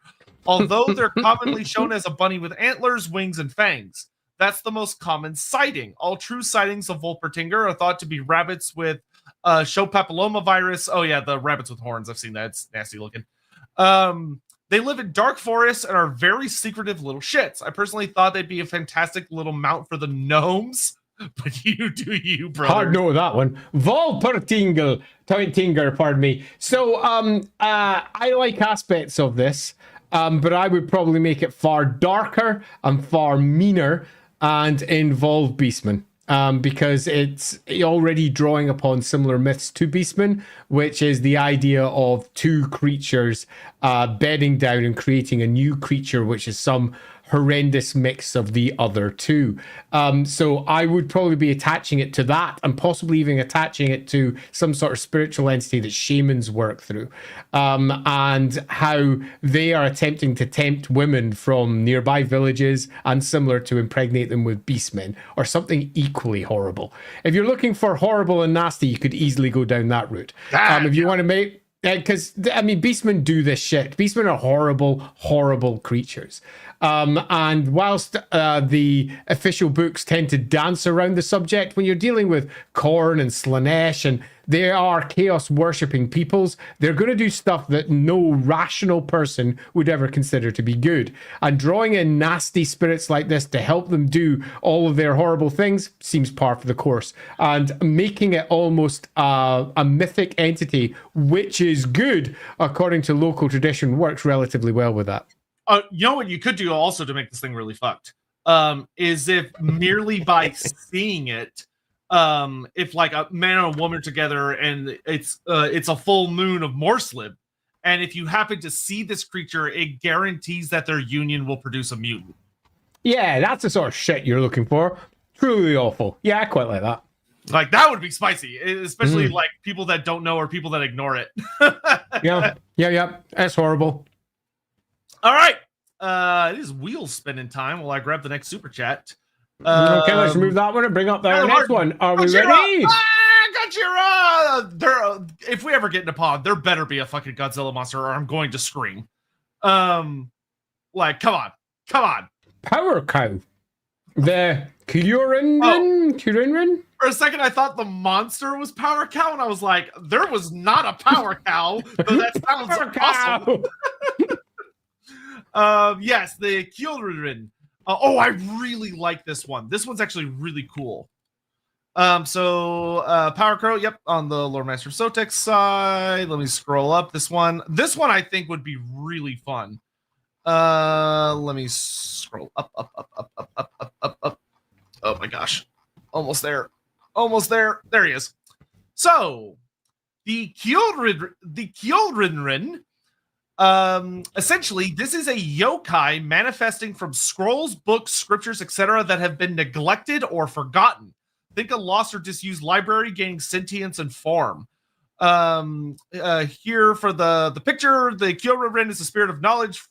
Although they're commonly shown as a bunny with antlers, wings, and fangs. That's the most common sighting. All true sightings of Wolpertinger are thought to be rabbits with show papillomavirus. Oh yeah, the rabbits with horns. I've seen that. It's nasty looking. They live in dark forests and are very secretive little shits. I personally thought they'd be a fantastic little mount for the gnomes. But you do you, brother. Hard no that one. Tinger, pardon me. So I like aspects of this. But I would probably make it far darker and far meaner and involve Beastmen. Because it's already drawing upon similar myths to Beastmen, which is the idea of two creatures bedding down and creating a new creature, which is some horrendous mix of the other two. So I would probably be attaching it to that, and possibly even attaching it to some sort of spiritual entity that shamans work through, and how they are attempting to tempt women from nearby villages and similar to impregnate them with beastmen or something equally horrible. If you're looking for horrible and nasty, you could easily go down that route. If you want to make, because I mean, beastmen do this shit. Beastmen are horrible, horrible creatures. And whilst the official books tend to dance around the subject, when you're dealing with Khorne and Slanesh, and they are chaos worshipping peoples, they're going to do stuff that no rational person would ever consider to be good. And drawing in nasty spirits like this to help them do all of their horrible things seems par for the course. And making it almost a mythic entity, which is good according to local tradition, works relatively well with that. You know what you could do also to make this thing really fucked, is if merely by seeing it, if like a man and a woman are together and it's a full moon of Morslib, and if you happen to see this creature, it guarantees that their union will produce a mutant. Yeah, that's the sort of shit you're looking for. Truly awful. Yeah, I quite like that. Like, that would be spicy, especially like people that don't know or people that ignore it. Yeah. That's horrible. All right. It is wheel spinning time while I grab the next super chat. Okay, let's move that one and bring up the next one. Are we ready? Gojira! If we ever get into pod, there better be a fucking Godzilla monster, or I'm going to scream. Like, come on. Power cow. The Kyurinrin? For a second, I thought the monster was Power Cow, and I was like, there was not a Power Cow, though that sounds awesome. Yes, the Kyurinrin. I really like this one. This one's actually really cool. Power Crow, yep, on the Loremaster of Sotek side. Let me scroll up. This one I think would be really fun. Let me scroll up. Oh my gosh. Almost there. There he is. So, the Kyurinrin, essentially, this is a yokai manifesting from scrolls, books, scriptures, etc. that have been neglected or forgotten. Think a lost or disused library gaining sentience and form. Here for the picture, the Kyurinrin is a spirit of knowledge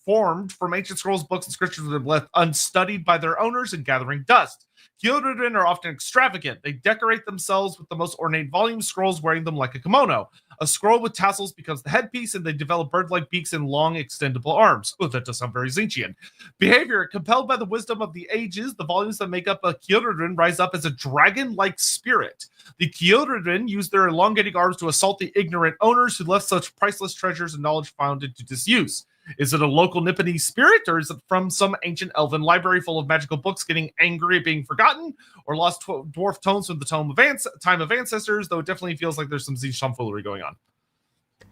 formed from ancient scrolls, books, and scriptures that have left unstudied by their owners and gathering dust. Kyurinrin are often extravagant. They decorate themselves with the most ornate volume scrolls, wearing them like a kimono. A scroll with tassels becomes the headpiece, and they develop bird-like beaks and long, extendable arms. Oh, that does sound very Zinchian. Behavior: compelled by the wisdom of the ages, the volumes that make up a Kyurinrin rise up as a dragon-like spirit. The Kyurinrin use their elongating arms to assault the ignorant owners who left such priceless treasures and knowledge found into disuse. Is it a local Nipponese spirit, or is it from some ancient elven library full of magical books getting angry at being forgotten, or lost dwarf tomes from the time of ancestors, though it definitely feels like there's some Zinch tomfoolery going on.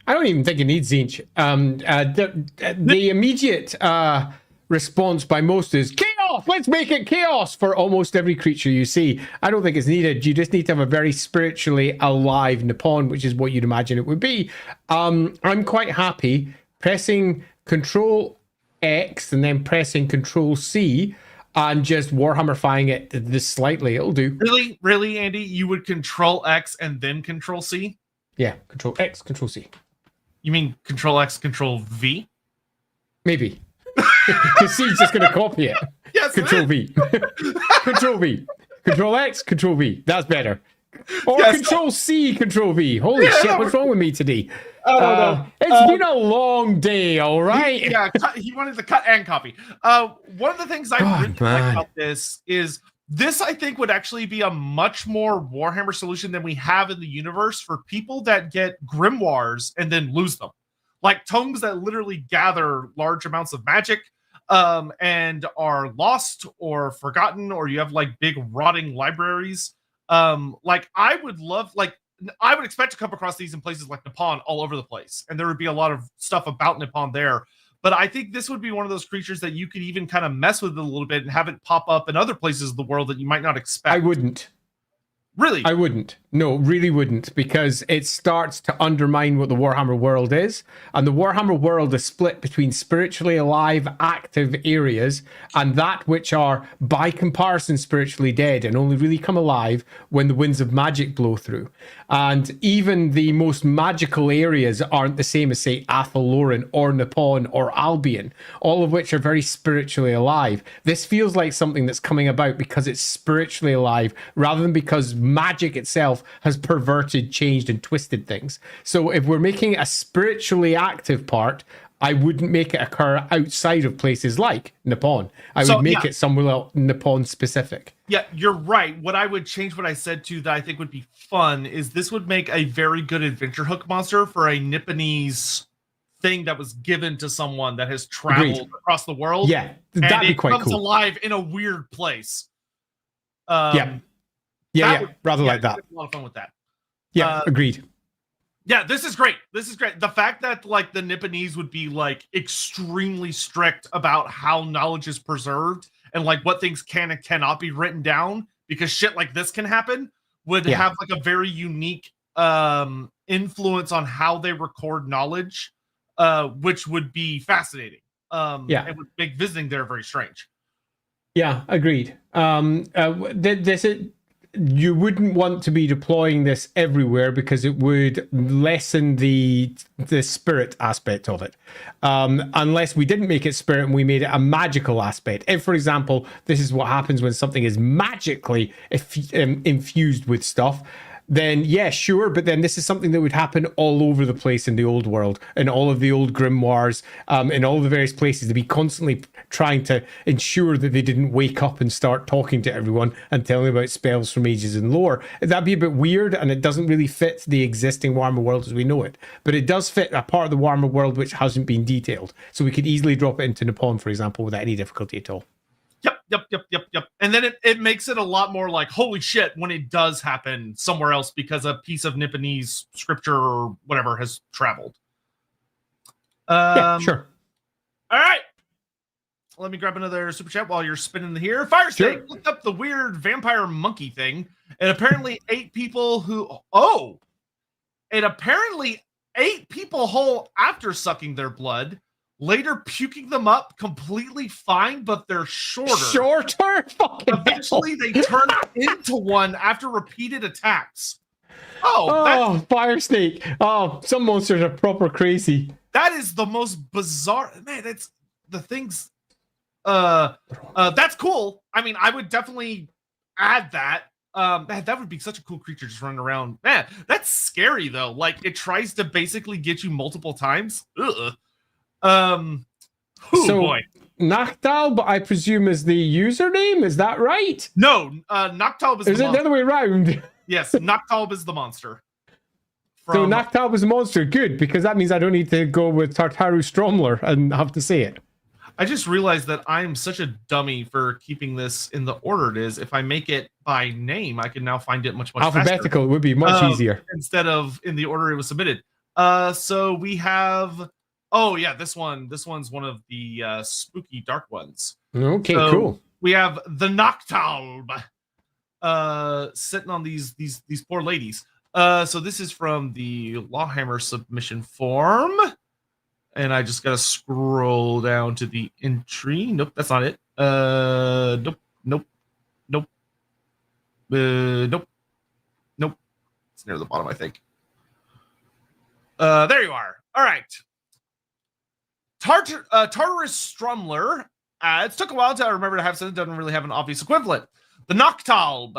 I don't even think it needs Zinch. The immediate response by most is chaos! Let's make it chaos for almost every creature you see. I don't think it's needed. You just need to have a very spiritually alive Nippon, which is what you'd imagine it would be. I'm quite happy pressing Control X and then pressing Control C and just Warhammerifying it this slightly. It'll do. Really, Andy? You would Control X and then Control C? Yeah, Control X, Control C. You mean Control X, Control V? Maybe. Because C's just going to copy it. Yes, Control V. Control V. Control X, Control V. That's better. Or yes, Control C, Control V. Holy shit, what's wrong with me today? It's been a long day, all right? He wanted to cut and copy. One of the things I really like about this is this, I think, would actually be a much more Warhammer solution than we have in the universe for people that get grimoires and then lose them. Like tomes that literally gather large amounts of magic and are lost or forgotten, or you have like big rotting libraries. Like I would expect to come across these in places like Nippon all over the place, and there would be a lot of stuff about Nippon there. But I think this would be one of those creatures that you could even kind of mess with it a little bit and have it pop up in other places of the world that you might not expect. I wouldn't. Really? I wouldn't. No, really wouldn't, because it starts to undermine what the Warhammer world is. And the Warhammer world is split between spiritually alive, active areas and that which are, by comparison, spiritually dead and only really come alive when the winds of magic blow through. And even the most magical areas aren't the same as, say, Athaloran or Nippon or Albion, all of which are very spiritually alive. This feels like something that's coming about because it's spiritually alive rather than because magic itself has perverted, changed, and twisted things. So if we're making a spiritually active part, I wouldn't make it occur outside of places like Nippon. I would make it somewhere else, Nippon specific. Yeah, you're right. What I would change what I said to that I think would be fun is this would make a very good adventure hook monster for a Nipponese thing that was given to someone that has traveled across the world. Yeah, that'd be quite cool. And it comes alive in a weird place. Rather like that. A lot of fun with that. Yeah, agreed. Yeah, this is great. The fact that like the Nipponese would be like extremely strict about how knowledge is preserved and like what things can and cannot be written down because shit like this can happen would have like a very unique influence on how they record knowledge, which would be fascinating. It would make visiting there very strange. Yeah, agreed. you wouldn't want to be deploying this everywhere because it would lessen the spirit aspect of it. Unless we didn't make it spirit and we made it a magical aspect. If, for example, this is what happens when something is magically infused with stuff, then yeah, sure, but then this is something that would happen all over the place in the old world, in all of the old grimoires, in all the various places. To be constantly trying to ensure that they didn't wake up and start talking to everyone and telling about spells from ages and lore. That'd be a bit weird, and it doesn't really fit the existing Warhammer world as we know it. But it does fit a part of the Warhammer world which hasn't been detailed, so we could easily drop it into Nippon, for example, without any difficulty at all. Yep. And then it makes it a lot more like, holy shit, when it does happen somewhere else because a piece of Nipponese scripture or whatever has traveled. Yeah, sure. All right. Let me grab another super chat while you're spinning here. Fire Snake looked up the weird vampire monkey thing, and apparently 8 people whole after sucking their blood, later puking them up completely fine, but they're shorter. Eventually, they turn into one after repeated attacks. Fire Snake. Oh, some monsters are proper crazy. That is the most bizarre. Man, that's the things. That's cool. I mean, I would definitely add that. Man, that would be such a cool creature just running around. Man, that's scary though. Like, it tries to basically get you multiple times. Ugh. Boy. Nachtalb, I presume, is the username. Is that right? No, Nachtalb is. Is it the other way around? Yes, Nachtalb is the monster. So Nachtalb is a monster. Good, because that means I don't need to go with Tartaru Stromler and have to say it. I just realized that I'm such a dummy for keeping this in the order it is. If I make it by name, I can now find it much alphabetical. Faster. Would be much easier instead of in the order it was submitted. So we have. Oh yeah, this one's one of the spooky dark ones. Okay, so cool. We have the Nachtalb sitting on these poor ladies. So this is from the LAWhammer submission form. And I just gotta scroll down to the entry. Nope, that's not it. Nope. It's near the bottom, I think. There you are. All right. Tartarus Stromler adds, took a while to remember to have said it doesn't really have an obvious equivalent. The Nachtalb,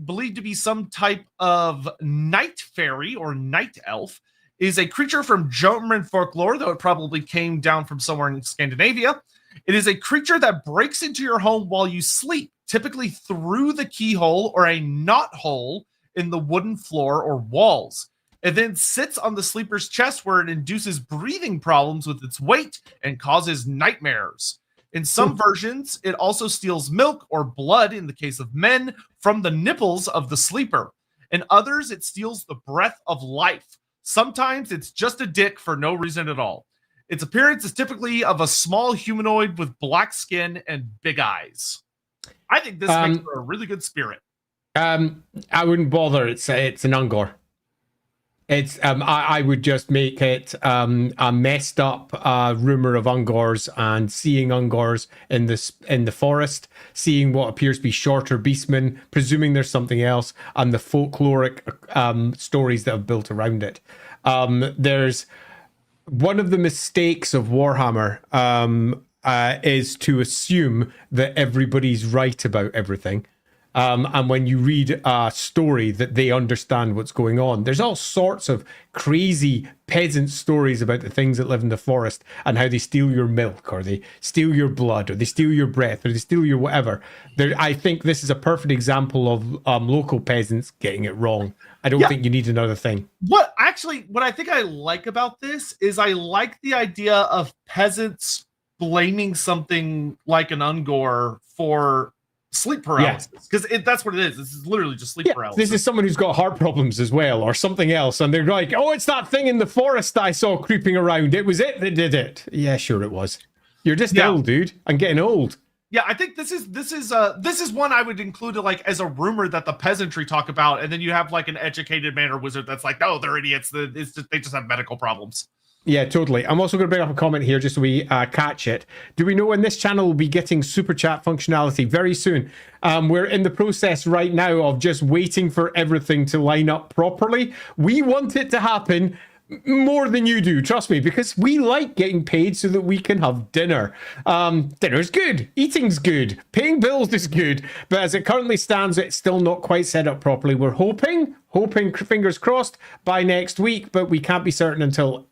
believed to be some type of night fairy or night elf, is a creature from German folklore, though it probably came down from somewhere in Scandinavia. It is a creature that breaks into your home while you sleep, typically through the keyhole or a knot hole in the wooden floor or walls. It then sits on the sleeper's chest where it induces breathing problems with its weight and causes nightmares. In some versions, it also steals milk or blood, in the case of men, from the nipples of the sleeper. In others, it steals the breath of life. Sometimes it's just a dick for no reason at all. Its appearance is typically of a small humanoid with black skin and big eyes. I think this makes for a really good spirit. I wouldn't bother. It's an Ungor. It's I would just make it a messed up rumor of Ungors, and seeing Ungors in the forest, seeing what appears to be shorter beastmen, presuming there's something else, and the folkloric stories that have built around it. There's one of the mistakes of Warhammer is to assume that everybody's right about everything. And when you read a story that they understand what's going on, there's all sorts of crazy peasant stories about the things that live in the forest and how they steal your milk, or they steal your blood, or they steal your breath, or they steal your whatever. I think this is a perfect example of local peasants getting it wrong. I don't think you need another thing. What I think I like about this is I like the idea of peasants blaming something like an Ungor for sleep paralysis, because that's what it is. This is literally just sleep paralysis. This is someone who's got heart problems as well, or something else, and they're like, oh, it's that thing in the forest I saw creeping around. It was it that did it. Yeah, sure it was. You're just ill, dude. I'm getting old. Yeah, I think this is one I would include like as a rumor that the peasantry talk about, and then you have like an educated man or wizard that's like, no, they're idiots. They just have medical problems. Yeah, totally. I'm also going to bring up a comment here just so we catch it. Do we know when this channel will be getting super chat functionality? Very soon. We're in the process right now of just waiting for everything to line up properly. We want it to happen more than you do, trust me, because we like getting paid so that we can have dinner. Dinner's good, eating's good, paying bills is good, but as it currently stands, it's still not quite set up properly. We're hoping, fingers crossed, by next week, but we can't be certain until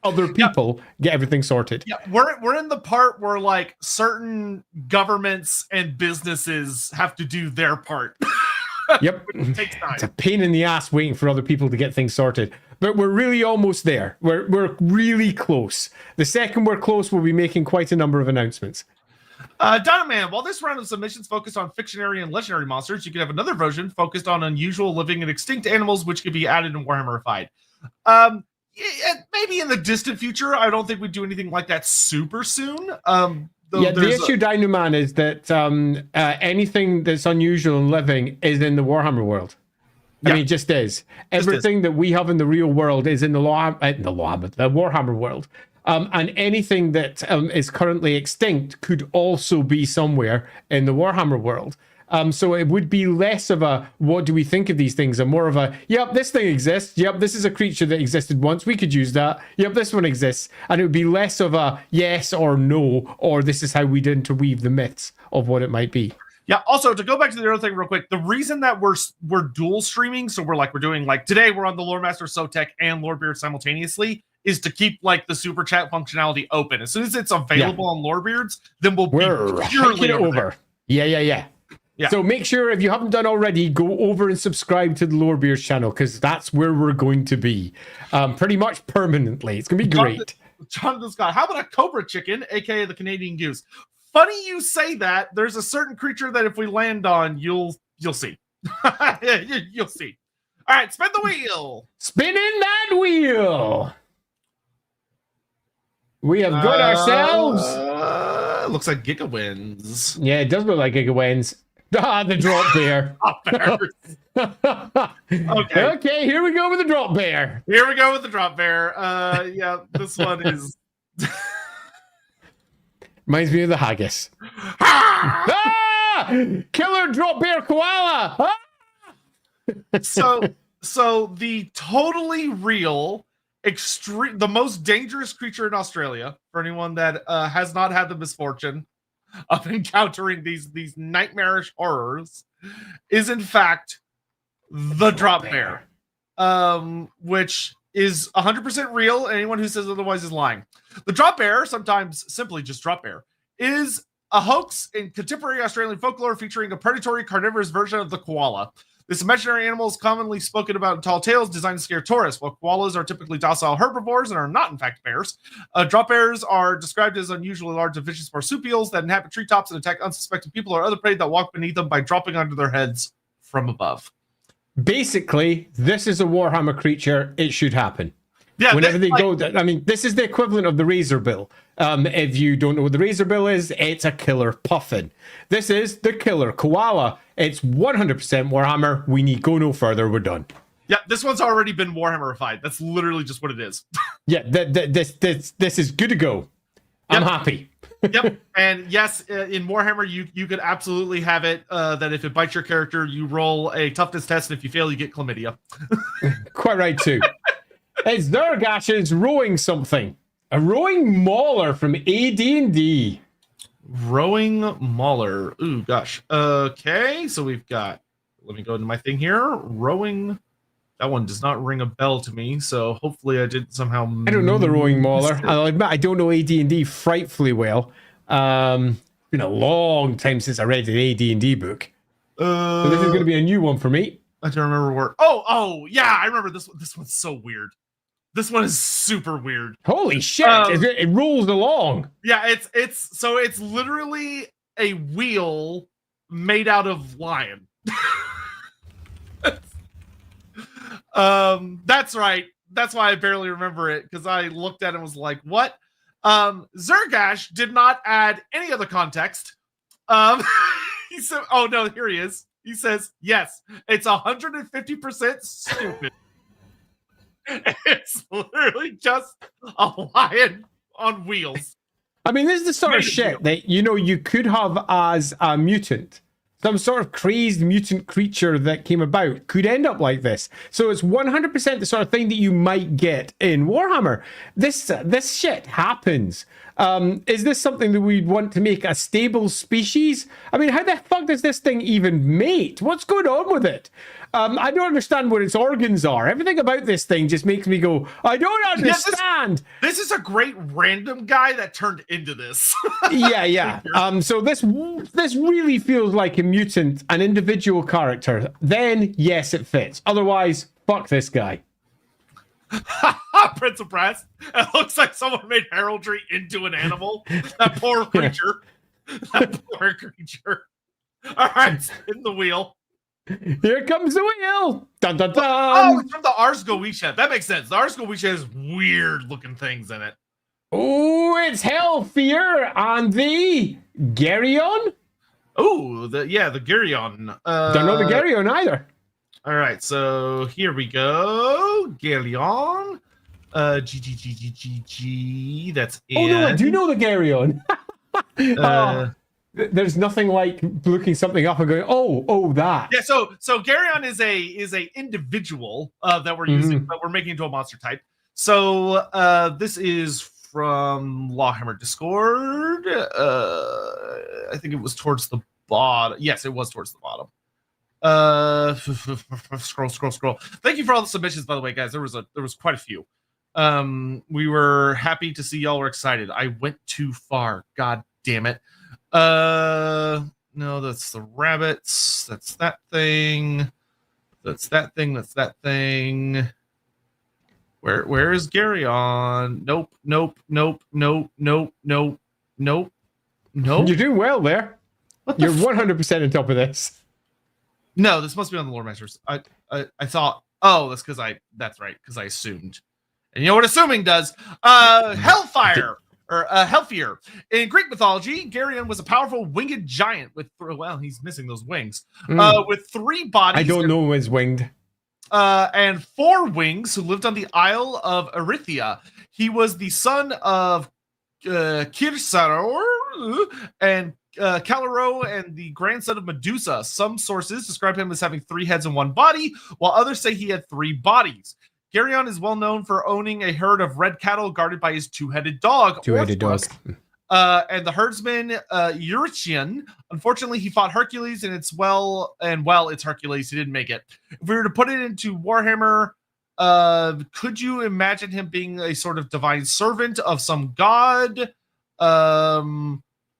other people get everything sorted. Yeah, we're in the part where like certain governments and businesses have to do their part. Yep. It takes time. It's a pain in the ass waiting for other people to get things sorted. But we're really almost there. We're really close. The second we're close, we'll be making quite a number of announcements. Dynaman, while this round of submissions focused on fictionary and legendary monsters, you could have another version focused on unusual, living, and extinct animals, which could be added in Warhammerified. Maybe in the distant future. I don't think we'd do anything like that super soon. The issue, Dynaman, is that anything that's unusual and living is in the Warhammer world. I mean, it just is. Everything that we have in the real world is in the Warhammer world. And anything that is currently extinct could also be somewhere in the Warhammer world. So it would be less of a, what do we think of these things? And more of a, yep, this thing exists. Yep, this is a creature that existed once. We could use that. Yep, this one exists. And it would be less of a yes or no, or this is how we'd interweave the myths of what it might be. Yeah, also, to go back to the other thing real quick, the reason that we're dual streaming, so we're doing, today we're on the Loremaster of Sotek and Lorebeards simultaneously, is to keep, the super chat functionality open. As soon as it's available on Lorebeards, then we're purely over. Yeah. So make sure, if you haven't done already, go over and subscribe to the Lorebeards channel, because that's where we're going to be. Pretty much permanently. It's going to be great. Jonathan Scott, how about a cobra chicken, aka the Canadian goose? Funny you say that. There's a certain creature that if we land on, you'll see. You'll see. All right, spin the wheel. Spinning that wheel. We have got ourselves. Looks like Giga wins. Yeah, it does look like Giga wins. The drop bear. Okay, here we go with the drop bear. Yeah, this one is. Reminds me of the haggis. Killer drop bear koala. So the totally real, the most dangerous creature in Australia, for anyone that has not had the misfortune of encountering these nightmarish horrors, is in fact the drop bear, which is 100% real. Anyone who says otherwise is lying. The drop bear, sometimes simply just drop bear, is a hoax in contemporary Australian folklore featuring a predatory carnivorous version of the koala. This imaginary animal is commonly spoken about in tall tales designed to scare tourists. While koalas are typically docile herbivores and are not, in fact, bears, drop bears are described as unusually large and vicious marsupials that inhabit treetops and attack unsuspecting people or other prey that walk beneath them by dropping onto their heads from above. Basically, this is a Warhammer creature. It should happen. Yeah, whenever they go, I mean, this is the equivalent of the Razor Bill. If you don't know what the Razor Bill is, it's a killer puffin. This is the killer koala. It's 100% Warhammer. We need go no further. We're done. Yeah, this one's already been Warhammerified. That's literally just what it is. Yeah, this is good to go. I'm happy. Yep, and yes, in Warhammer, you could absolutely have it that if it bites your character, you roll a toughness test, and if you fail, you get chlamydia. Quite right, too. It's Durgash is rowing something. A rowing mauler from AD&D. Rowing mauler. Ooh, gosh. Okay, so we've got... Let me go into my thing here. Rowing... That one does not ring a bell to me, so hopefully I did somehow... I don't know the rowing mauler. I'll admit I don't know AD&D frightfully well. Been a long time since I read an AD&D book. So this is going to be a new one for me. I don't remember where... Oh, yeah, I remember this one. This one's so weird. This one is super weird. Holy shit! It rolls along. Yeah, it's literally a wheel made out of lion. That's right. That's why I barely remember it, because I looked at it and was like, "What?" Zergash did not add any other context. He said, "Oh no, here he is." He says, "Yes, it's 150% stupid." It's literally just a lion on wheels. I mean, this is the sort of shit that, you could have as a mutant. Some sort of crazed mutant creature that came about could end up like this. So it's 100% the sort of thing that you might get in Warhammer. This shit happens. Is this something that we'd want to make a stable species? I mean, how the fuck does this thing even mate? What's going on with it? I don't understand what its organs are. Everything about this thing just makes me go, I don't understand. This is a great random guy that turned into this. yeah. So this really feels like a mutant, an individual character. Then, yes, it fits. Otherwise, fuck this guy. Prince of Brass. It looks like someone made heraldry into an animal. That poor creature. That poor creature. All right, spin the wheel. Here comes the wheel. Dun, dun, dun. Oh, it's from the Ars Goetia. That makes sense. The Ars Goetia has weird looking things in it. Oh, it's Hellfear on the Geryon. Oh, the Geryon. Don't know the Geryon either. All right, so here we go. Geryon. G. That's in. Oh no, I do know the Geryon. There's nothing like looking something up and going, oh, that. Yeah, so Geryon is a individual that we're using, but we're making into a monster type. So this is from LAWhammer Discord. I think it was towards the bottom. Yes, it was towards the bottom. Scroll. Thank you for all the submissions, by the way, guys. There was quite a few. We were happy to see y'all were excited. I went too far. God damn it. No, that's the rabbits. That's that thing. That's that thing. That's that thing. Where is Geryon? Nope. You're doing well there. You're 100% on top of this. No, this must be on the Loremasters. I thought, that's right, because I assumed. And you know what assuming does? Hellfire. Or Hellfear. In Greek mythology, Geryon was a powerful winged giant with, he's missing those wings. With 3 bodies. I don't know his winged. And 4 wings who lived on the Isle of Erythea. He was the son of Kirsaror and Calero and the grandson of Medusa. Some sources describe him as having 3 heads and 1 body, while others say he had 3 bodies. Geryon is well known for owning a herd of red cattle guarded by his 2-headed dog. Two-headed dog. And the herdsman Eurytion. Unfortunately, he fought Hercules, and it's Hercules. He didn't make it. If we were to put it into Warhammer, could you imagine him being a sort of divine servant of some god? Perhaps.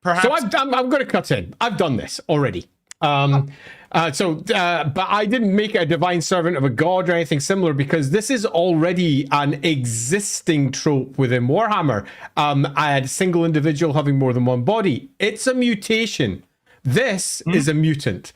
So I'm going to cut in. I've done this already. But I didn't make it a divine servant of a god or anything similar, because this is already an existing trope within Warhammer. A single individual having more than 1 body. It's a mutation. This is a mutant.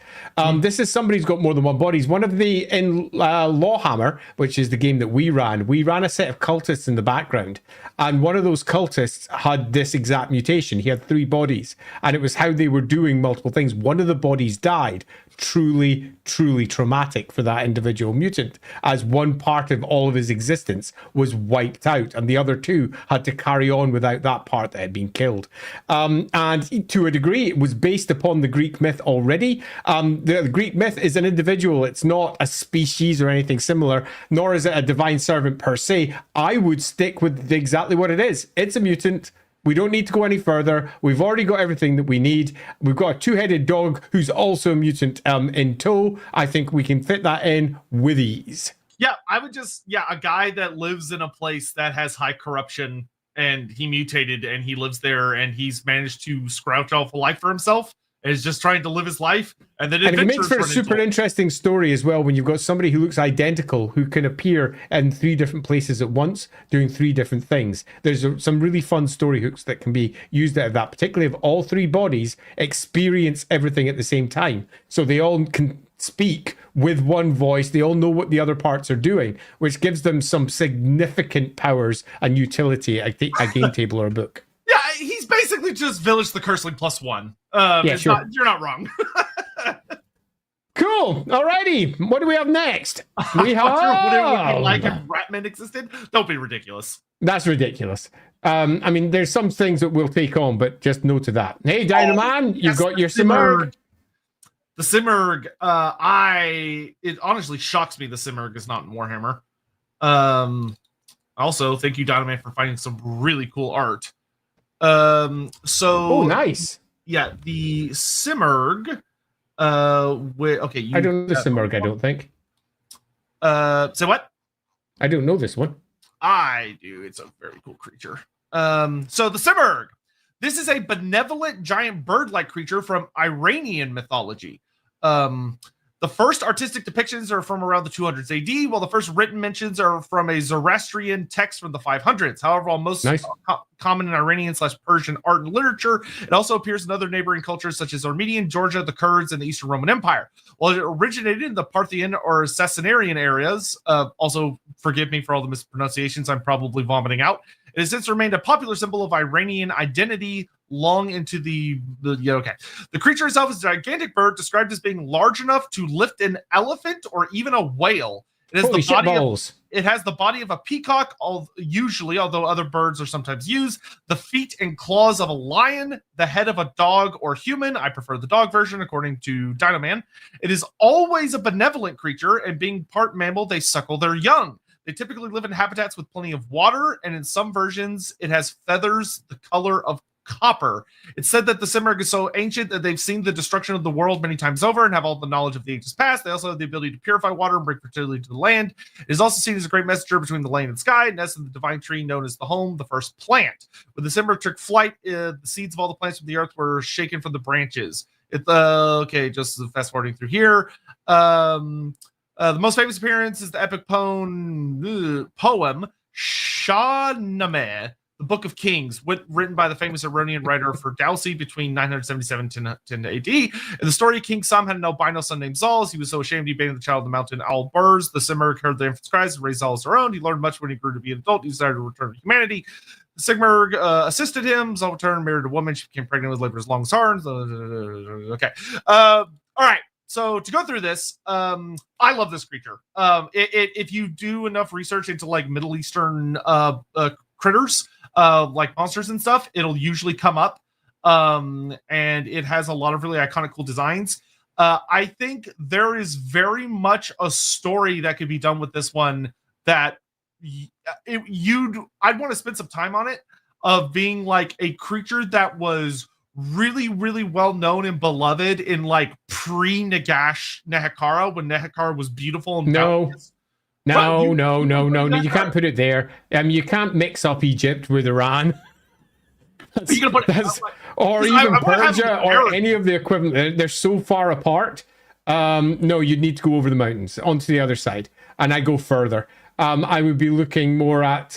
This is somebody who's got more than 1 body. In LAWhammer, which is the game that we ran a set of cultists in the background. And one of those cultists had this exact mutation. He had 3 bodies. And it was how they were doing multiple things. One of the bodies died. Truly, truly traumatic for that individual mutant, as one part of all of his existence was wiped out, and the other 2 had to carry on without that part that had been killed. And to a degree, it was based upon the Greek myth already. The Greek myth is an individual. It's not a species or anything similar, nor is it a divine servant per se. I would stick with exactly what it is. It's a mutant. We don't need to go any further. We've already got everything that we need. We've got a 2-headed dog who's also a mutant in tow. I think we can fit that in with ease. Yeah, I would a guy that lives in a place that has high corruption, and he mutated and he lives there, and he's managed to scrouch off a life for himself. Is just trying to live his life, and then it makes for a super interesting story as well when you've got somebody who looks identical who can appear in 3 different places at once doing 3 different things. There's some really fun story hooks that can be used out of that, particularly if all 3 bodies experience everything at the same time, so they all can speak with one voice. They all know what the other parts are doing, which gives them some significant powers and utility at a game table or a book. Yeah, he's basically just Village the Curseling +1. Sure. You're not wrong. Cool. Alrighty. What do we have next? We have. What it would be like if Ratman existed. Don't be ridiculous. That's ridiculous. I mean, there's some things that we'll take on, but just note to that. Hey, Dynaman, you've got your Simurgh. The Simurgh, it honestly shocks me the Simurgh is not in Warhammer. Also, thank you, Dynaman, for finding some really cool art. Oh, nice. Yeah, the Simurgh. Okay, I don't know the Simurgh, I don't think. Say what? I don't know this one. I do. It's a very cool creature. So the Simurgh. This is a benevolent giant bird-like creature from Iranian mythology. The first artistic depictions are from around the 200s AD, while the first written mentions are from a Zoroastrian text from the 500s. However, while most common in Iranian/Persian art and literature, it also appears in other neighboring cultures such as Armenian, Georgia, the Kurds, and the Eastern Roman Empire. While it originated in the Parthian or Sasanian areas, also forgive me for all the mispronunciations I'm probably vomiting out, it has since remained a popular symbol of Iranian identity long into the creature itself is a gigantic bird described as being large enough to lift an elephant or even a whale. It has the body of a peacock, usually, although other birds are sometimes used, the feet and claws of a lion, the head of a dog or human. I prefer the dog version, according to Dynaman. It is always a benevolent creature, and being part mammal, they suckle their young. They typically live in habitats with plenty of water, and in some versions, it has feathers the color of copper. It's said that the Simurgh is so ancient that they've seen the destruction of the world many times over and have all the knowledge of the ages past. They also have the ability to purify water and bring fertility to the land. It is also seen as a great messenger between the land and sky, and as the divine tree known as the home, the first plant. When the Simurgh took flight, the seeds of all the plants from the earth were shaken from the branches. Just fast forwarding through here. The most famous appearance is the epic poem Shahnameh, the Book of Kings, written by the famous Iranian writer for Dowsey between 977 and 10 AD. In the story, King Sam had an albino son named Zal. He was so ashamed he abandoned the child in the mountain Al-Burz. The Simurgh heard the infant's cries and raised Zal as her own. He learned much when he grew to be an adult. He decided to return to humanity. The Simurgh assisted him. Zal returned, married a woman. She became pregnant with labor as long as hers. Okay. All right. So to go through this, I love this creature. If you do enough research into like Middle Eastern critters, like monsters and stuff, it'll usually come up. And it has a lot of really iconic, cool designs. I think there is very much a story that could be done with this one that I'd want to spend some time on it, of being like a creature that was really, really well known and beloved in like pre-Nagash Nehekara, when Nehekara was beautiful and boundless. No, you can't put it there. You can't mix up Egypt with Iran. Or even Persia or any of the equivalent. They're so far apart. No, you'd need to go over the mountains onto the other side. And I go further. I would be looking more at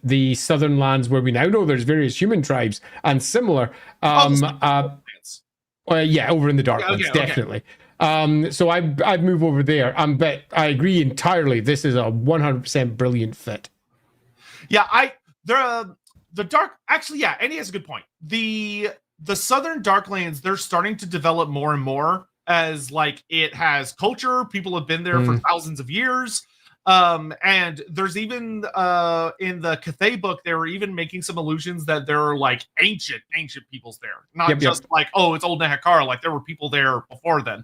the southern lands where we now know there's various human tribes and similar. Over in the Darklands, definitely. So I'd move over there. But I agree entirely. This is a 100% brilliant fit. Yeah, the dark. Actually, yeah, and he has a good point. The southern Darklands, they're starting to develop more and more as like it has culture. People have been there for thousands of years. And there's even in the Cathay book, they were even making some allusions that there are like ancient peoples there, not just like, oh, it's old Nehekara. Like there were people there before then.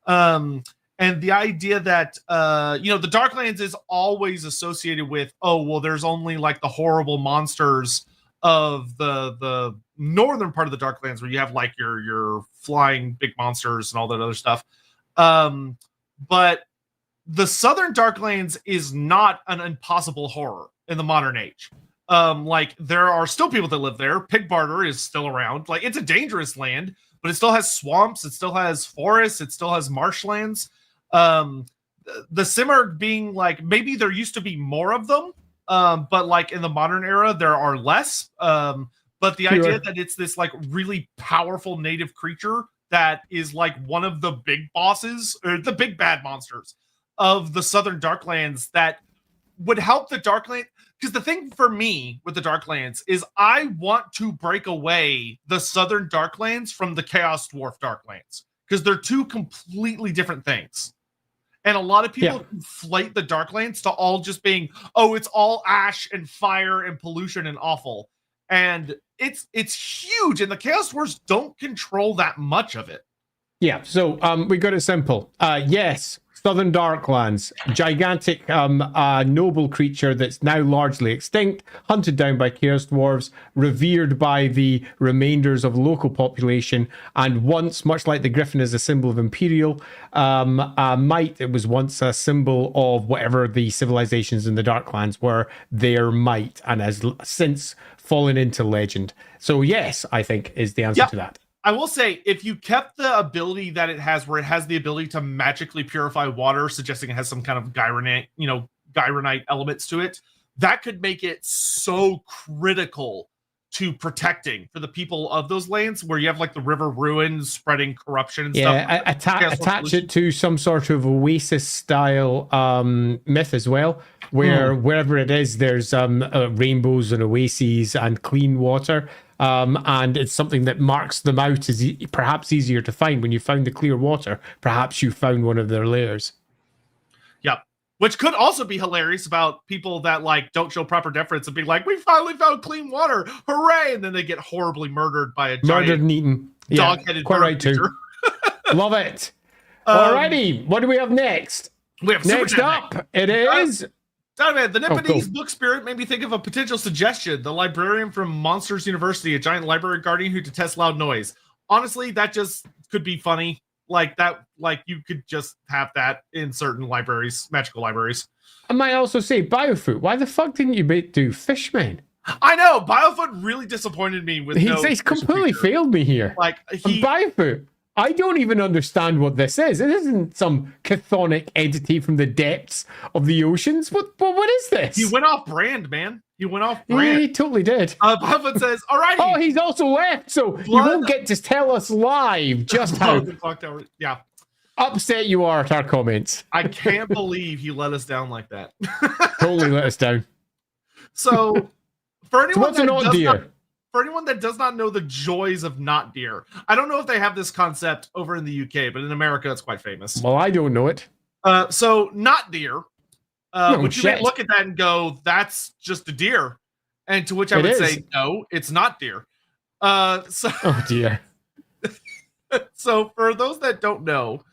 And the idea that the Darklands is always associated with, oh, well, there's only like the horrible monsters of the northern part of the Darklands where you have like your flying big monsters and all that other stuff. But the southern Darklands is not an impossible horror in the modern age. Like there are still people that live there. Pig barter is still around. Like it's a dangerous land, but it still has swamps. It still has forests. It still has marshlands. The Simurgh being like, maybe there used to be more of them, but like in the modern era, there are less. But the idea that it's this like really powerful native creature that is like one of the big bosses or the big bad monsters of the southern Darklands that would help the Darklands. Because the thing for me with the Darklands is I want to break away the southern Darklands from the Chaos Dwarf Darklands. because they're two completely different things. And a lot of people conflate the Darklands to all just being, oh, it's all ash and fire and pollution and awful. And it's huge, and the Chaos Dwarves don't control that much of it. Yeah, so we got it simple. Yes, Southern Darklands, gigantic noble creature that's now largely extinct, hunted down by Chaos Dwarves, revered by the remainders of local population, and once, much like the Griffin is a symbol of Imperial might, it was once a symbol of whatever the civilizations in the Darklands were, their might, and has since fallen into legend. So yes, I think is the answer to that. I will say, if you kept the ability that it has, where it has the ability to magically purify water, suggesting it has some kind of gyronite elements to it, that could make it so critical to protecting for the people of those lands, where you have like the river ruins spreading corruption and stuff. Yeah, attach it to some sort of Oasis style myth as well, where wherever it is, there's rainbows and oases and clean water. And it's something that marks them out as perhaps easier to find. When you found the clear water, perhaps you found one of their lairs. Yep. Which could also be hilarious about people that like don't show proper deference and be like, we finally found clean water, hooray! And then they get horribly murdered by a giant and eaten. dog-headed quite right too. Love it. Alrighty, what do we have next? We have next up. It is. The Nipponese book spirit made me think of a potential suggestion. The librarian from Monsters University, a giant library guardian who detests loud noise. Honestly, that just could be funny. Like that, like you could just have that in certain libraries, magical libraries. I might also say Biofoot. Why the fuck didn't you do Fishman? I know Biofoot really disappointed me with. He's completely failed me here. Like Biofoot. I don't even understand what this is. It isn't some chthonic entity from the depths of the oceans. What is this? He went off brand, man. He went off brand. Yeah, he totally did. Buffett says, all right. Oh, he's also left, so you won't get to tell us live just how upset you are at our comments. I can't believe he let us down like that. Totally let us down. So, for anyone for anyone that does not know the joys of not deer, I don't know if they have this concept over in the UK, but in America, it's quite famous. Well, I don't know it. So not deer, which you may look at that and go, that's just a deer. And to which I would say, no, it's not deer. Oh dear. So for those that don't know,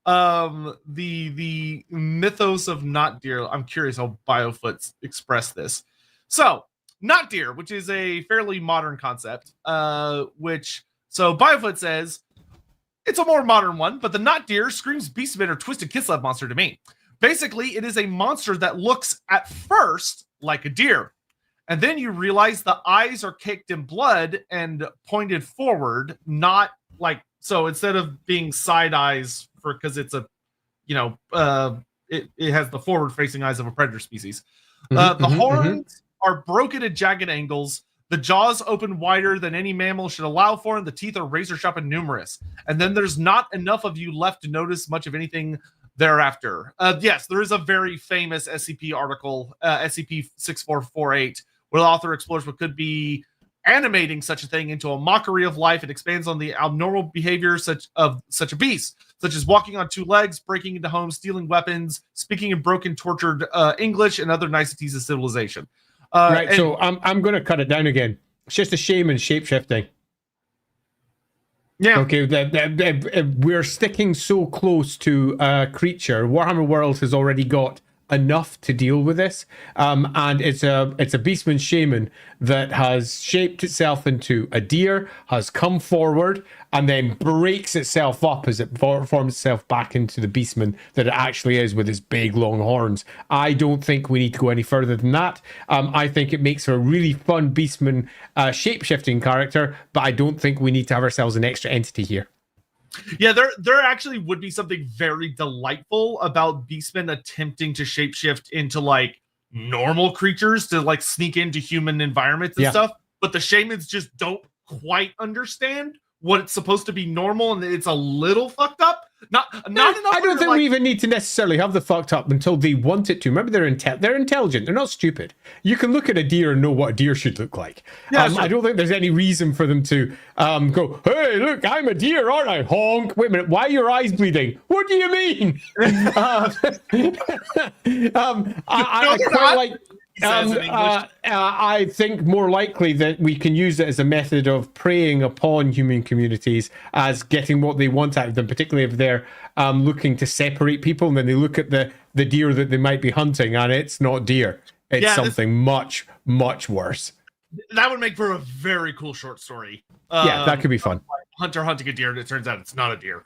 the mythos of not deer, I'm curious how Biofoot expressed this. So not deer, which is a fairly modern concept, so Biofoot says, it's a more modern one, but the not deer screams Beastman or Twisted Kislev monster to me. Basically, it is a monster that looks at first like a deer, and then you realize the eyes are caked in blood and pointed forward, not like, so instead of being side eyes because it's a, it has the forward facing eyes of a predator species. The horns are broken at jagged angles. The jaws open wider than any mammal should allow for, and the teeth are razor sharp and numerous. And then there's not enough of you left to notice much of anything thereafter. Yes, there is a very famous SCP article, SCP-6448, where the author explores what could be animating such a thing into a mockery of life. It expands on the abnormal behavior such a beast, such as walking on two legs, breaking into homes, stealing weapons, speaking in broken, tortured English, and other niceties of civilization. Right, so I'm going to cut it down again. It's just a shame in shapeshifting. Yeah. Okay, we're sticking so close to a creature. Warhammer World has already got enough to deal with this, and it's a beastman shaman that has shaped itself into a deer, has come forward, and then breaks itself up as it forms itself back into the beastman that it actually is with its big long horns. I don't think we need to go any further than that. I think it makes for a really fun beastman shape-shifting character, but I don't think we need to have ourselves an extra entity here. Yeah, there actually would be something very delightful about beastmen attempting to shapeshift into like normal creatures to like sneak into human environments and stuff, but the shamans just don't quite understand what it's supposed to be normal, and it's a little fucked up. Not enough. I don't think we even need to necessarily have the fucked up until they want it to. Remember, they're intelligent. They're not stupid. You can look at a deer and know what a deer should look like. Yeah, I don't think there's any reason for them to go, hey, look, I'm a deer, aren't I? Honk. Wait a minute. Why are your eyes bleeding? What do you mean? I think more likely that we can use it as a method of preying upon human communities as getting what they want out of them, particularly if they're looking to separate people, and then they look at the deer that they might be hunting and it's not deer. It's something much, much worse. That would make for a very cool short story. Yeah, that could be fun. Hunter hunting a deer, and it turns out it's not a deer.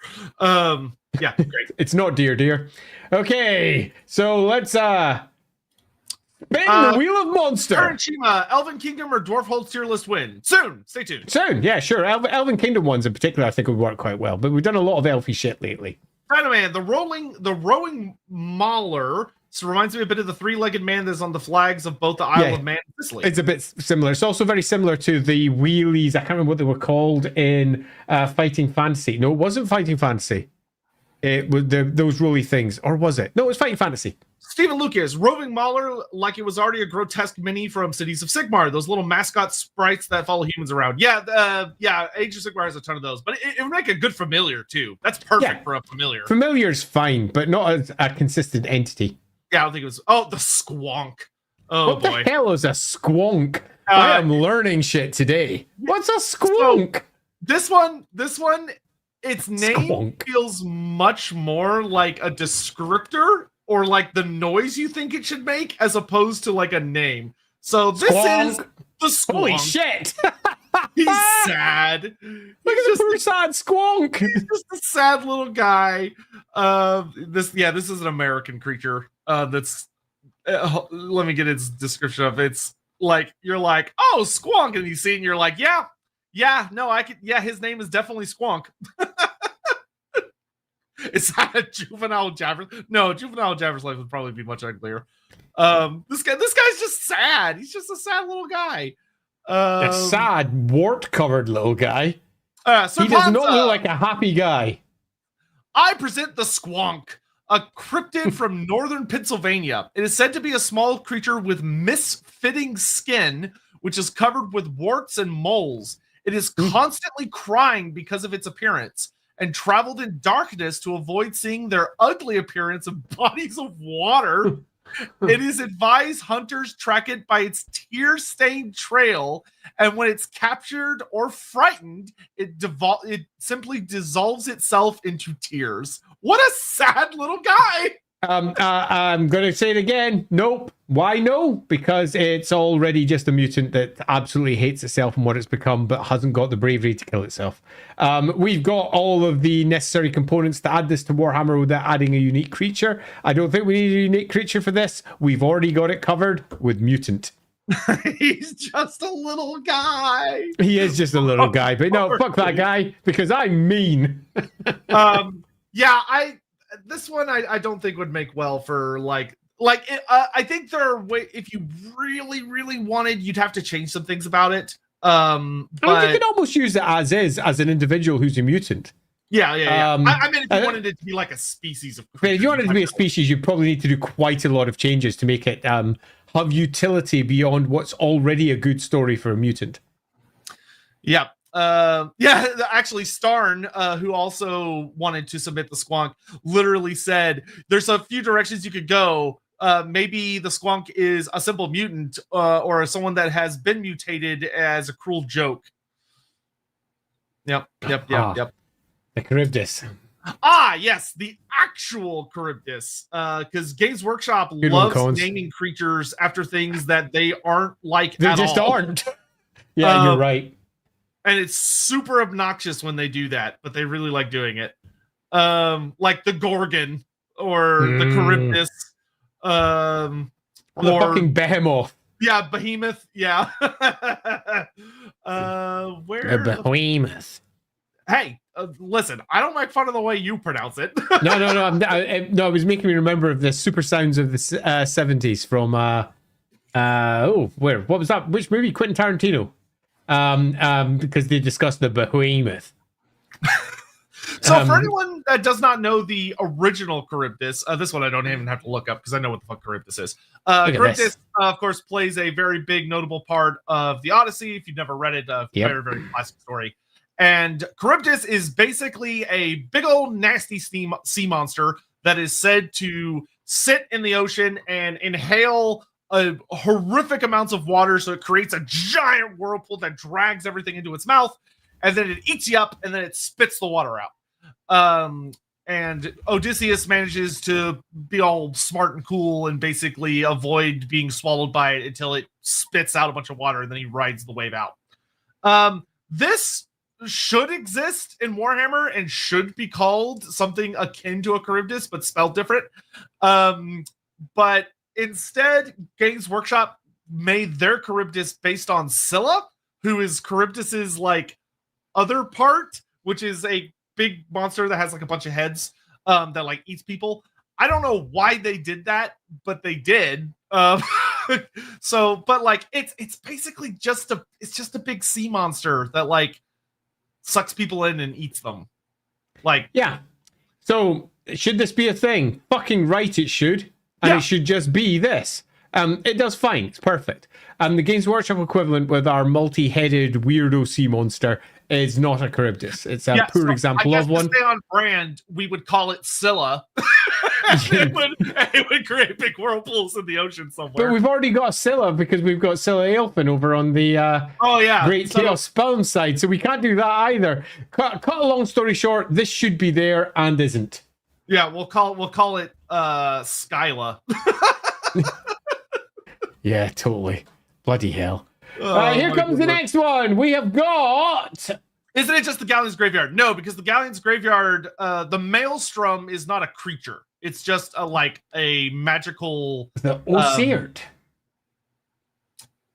Yeah, great. It's not deer. Okay, so let's spin the Wheel of Monster. Chima, Elven Kingdom or Dwarf Holds tier list win? Soon. Stay tuned. Soon, yeah, sure. Elven Kingdom ones in particular I think would work quite well, but we've done a lot of elfy shit lately. Spider-Man, the rowing mauler. So it reminds me a bit of the three-legged man that's on the flags of both the Isle of Man and Sicily. It's a bit similar. It's also very similar to the wheelies. I can't remember what they were called in Fighting Fantasy. No, it wasn't Fighting Fantasy. It was those rolly things. Or was it? No, it was Fighting Fantasy. Stephen Lucas, roving mauler like it was already a grotesque mini from Cities of Sigmar. Those little mascot sprites that follow humans around. Yeah, Age of Sigmar has a ton of those. But it would make a good familiar, too. That's perfect for a familiar. Familiar's fine, but not as a consistent entity. Yeah, I don't think it was... Oh, the squonk. Oh, what boy. What the hell is a squonk? I am learning shit today. What's a squonk? So, this one, its name feels much more like a descriptor or like the noise you think it should make as opposed to like a name. So this is the squonk. Holy shit. He's sad. Look at the poor sad squonk. He's just a sad little guy. This is an American creature. That's let me get its description of it. It's like you're like, oh, Squonk, and you see it and you're like, his name is definitely Squonk. Is that a juvenile Javers? No, juvenile Javers life would probably be much uglier. This guy's just sad. He's just a sad little guy. A sad, wart-covered little guy. So he does not look like a happy guy. I present the Squonk, a cryptid from northern Pennsylvania. It is said to be a small creature with misfitting skin, which is covered with warts and moles. It is constantly crying because of its appearance and traveled in darkness to avoid seeing their ugly appearance in bodies of water. It is advised hunters track it by its tear-stained trail, and when it's captured or frightened, it simply dissolves itself into tears. What a sad little guy! I'm going to say it again. Nope. Why no? Because it's already just a mutant that absolutely hates itself and what it's become, but hasn't got the bravery to kill itself. We've got all of the necessary components to add this to Warhammer without adding a unique creature. I don't think we need a unique creature for this. We've already got it covered with mutant. He's just a little guy. He is just a little guy, but no, fuck that guy because I'm mean. This one I don't think would make well for I think there are if you really wanted, you'd have to change some things about it. But you could almost use it as is, as an individual who's a mutant. Yeah. I mean, if you wanted it to be like a species of creature, if you wanted it to be a species, you'd probably need to do quite a lot of changes to make it have utility beyond what's already a good story for a mutant. Yeah. Actually, Starn, who also wanted to submit the Squonk, literally said there's a few directions you could go. Maybe the Squonk is a simple mutant or someone that has been mutated as a cruel joke. Yep. The Charybdis. Yes, the actual Charybdis. Because Games Workshop loves naming creatures after things that they aren't like they just aren't. Yeah, you're right. And it's super obnoxious when they do that, but they really like doing it. Like the Gorgon or the Charybdis. The fucking Behemoth. Yeah, Behemoth. Yeah. Where? The Behemoth. Hey, listen, I don't make fun of the way you pronounce it. No. It was making me remember of the super sounds of the 70s from, where? What was that? Which movie? Quentin Tarantino. Because they discussed the Behemoth. So for anyone that does not know the original Charybdis, this one I don't even have to look up because I know what the fuck Charybdis is. Charybdis, of course, plays a very big, notable part of the Odyssey. If you've never read it, very, very classic story. And Charybdis is basically a big old nasty sea monster that is said to sit in the ocean and inhale horrific amounts of water, so it creates a giant whirlpool that drags everything into its mouth, and then it eats you up, and then it spits the water out. And Odysseus manages to be all smart and cool and basically avoid being swallowed by it until it spits out a bunch of water, and then he rides the wave out. This should exist in Warhammer and should be called something akin to a Charybdis, but spelled different. But instead, Games Workshop made their Charybdis based on Scylla, who is Charybdis's like other part, which is a big monster that has like a bunch of heads that like eats people. I don't know why they did that, but they did. So, but like it's basically just a big sea monster that like sucks people in and eats them. Like, yeah. So should this be a thing? Fucking right, it should. And it should just be this. It does fine. It's perfect. The Games Workshop equivalent with our multi-headed weirdo sea monster is not a Charybdis. It's a poor example of one. To stay on brand, we would call it Scylla. it would create big whirlpools in the ocean somewhere. But we've already got Scylla because we've got Scylla Aelfin over on the Great Chaos Spawn side, so we can't do that either. Cut a long story short, this should be there and isn't. Yeah, we'll call it Skyla. Yeah, totally. Bloody hell. Here comes the next one. We have got... Isn't it just the Galleon's Graveyard? No, because the Galleon's Graveyard, the Maelstrom is not a creature. It's just a magical... The Osert.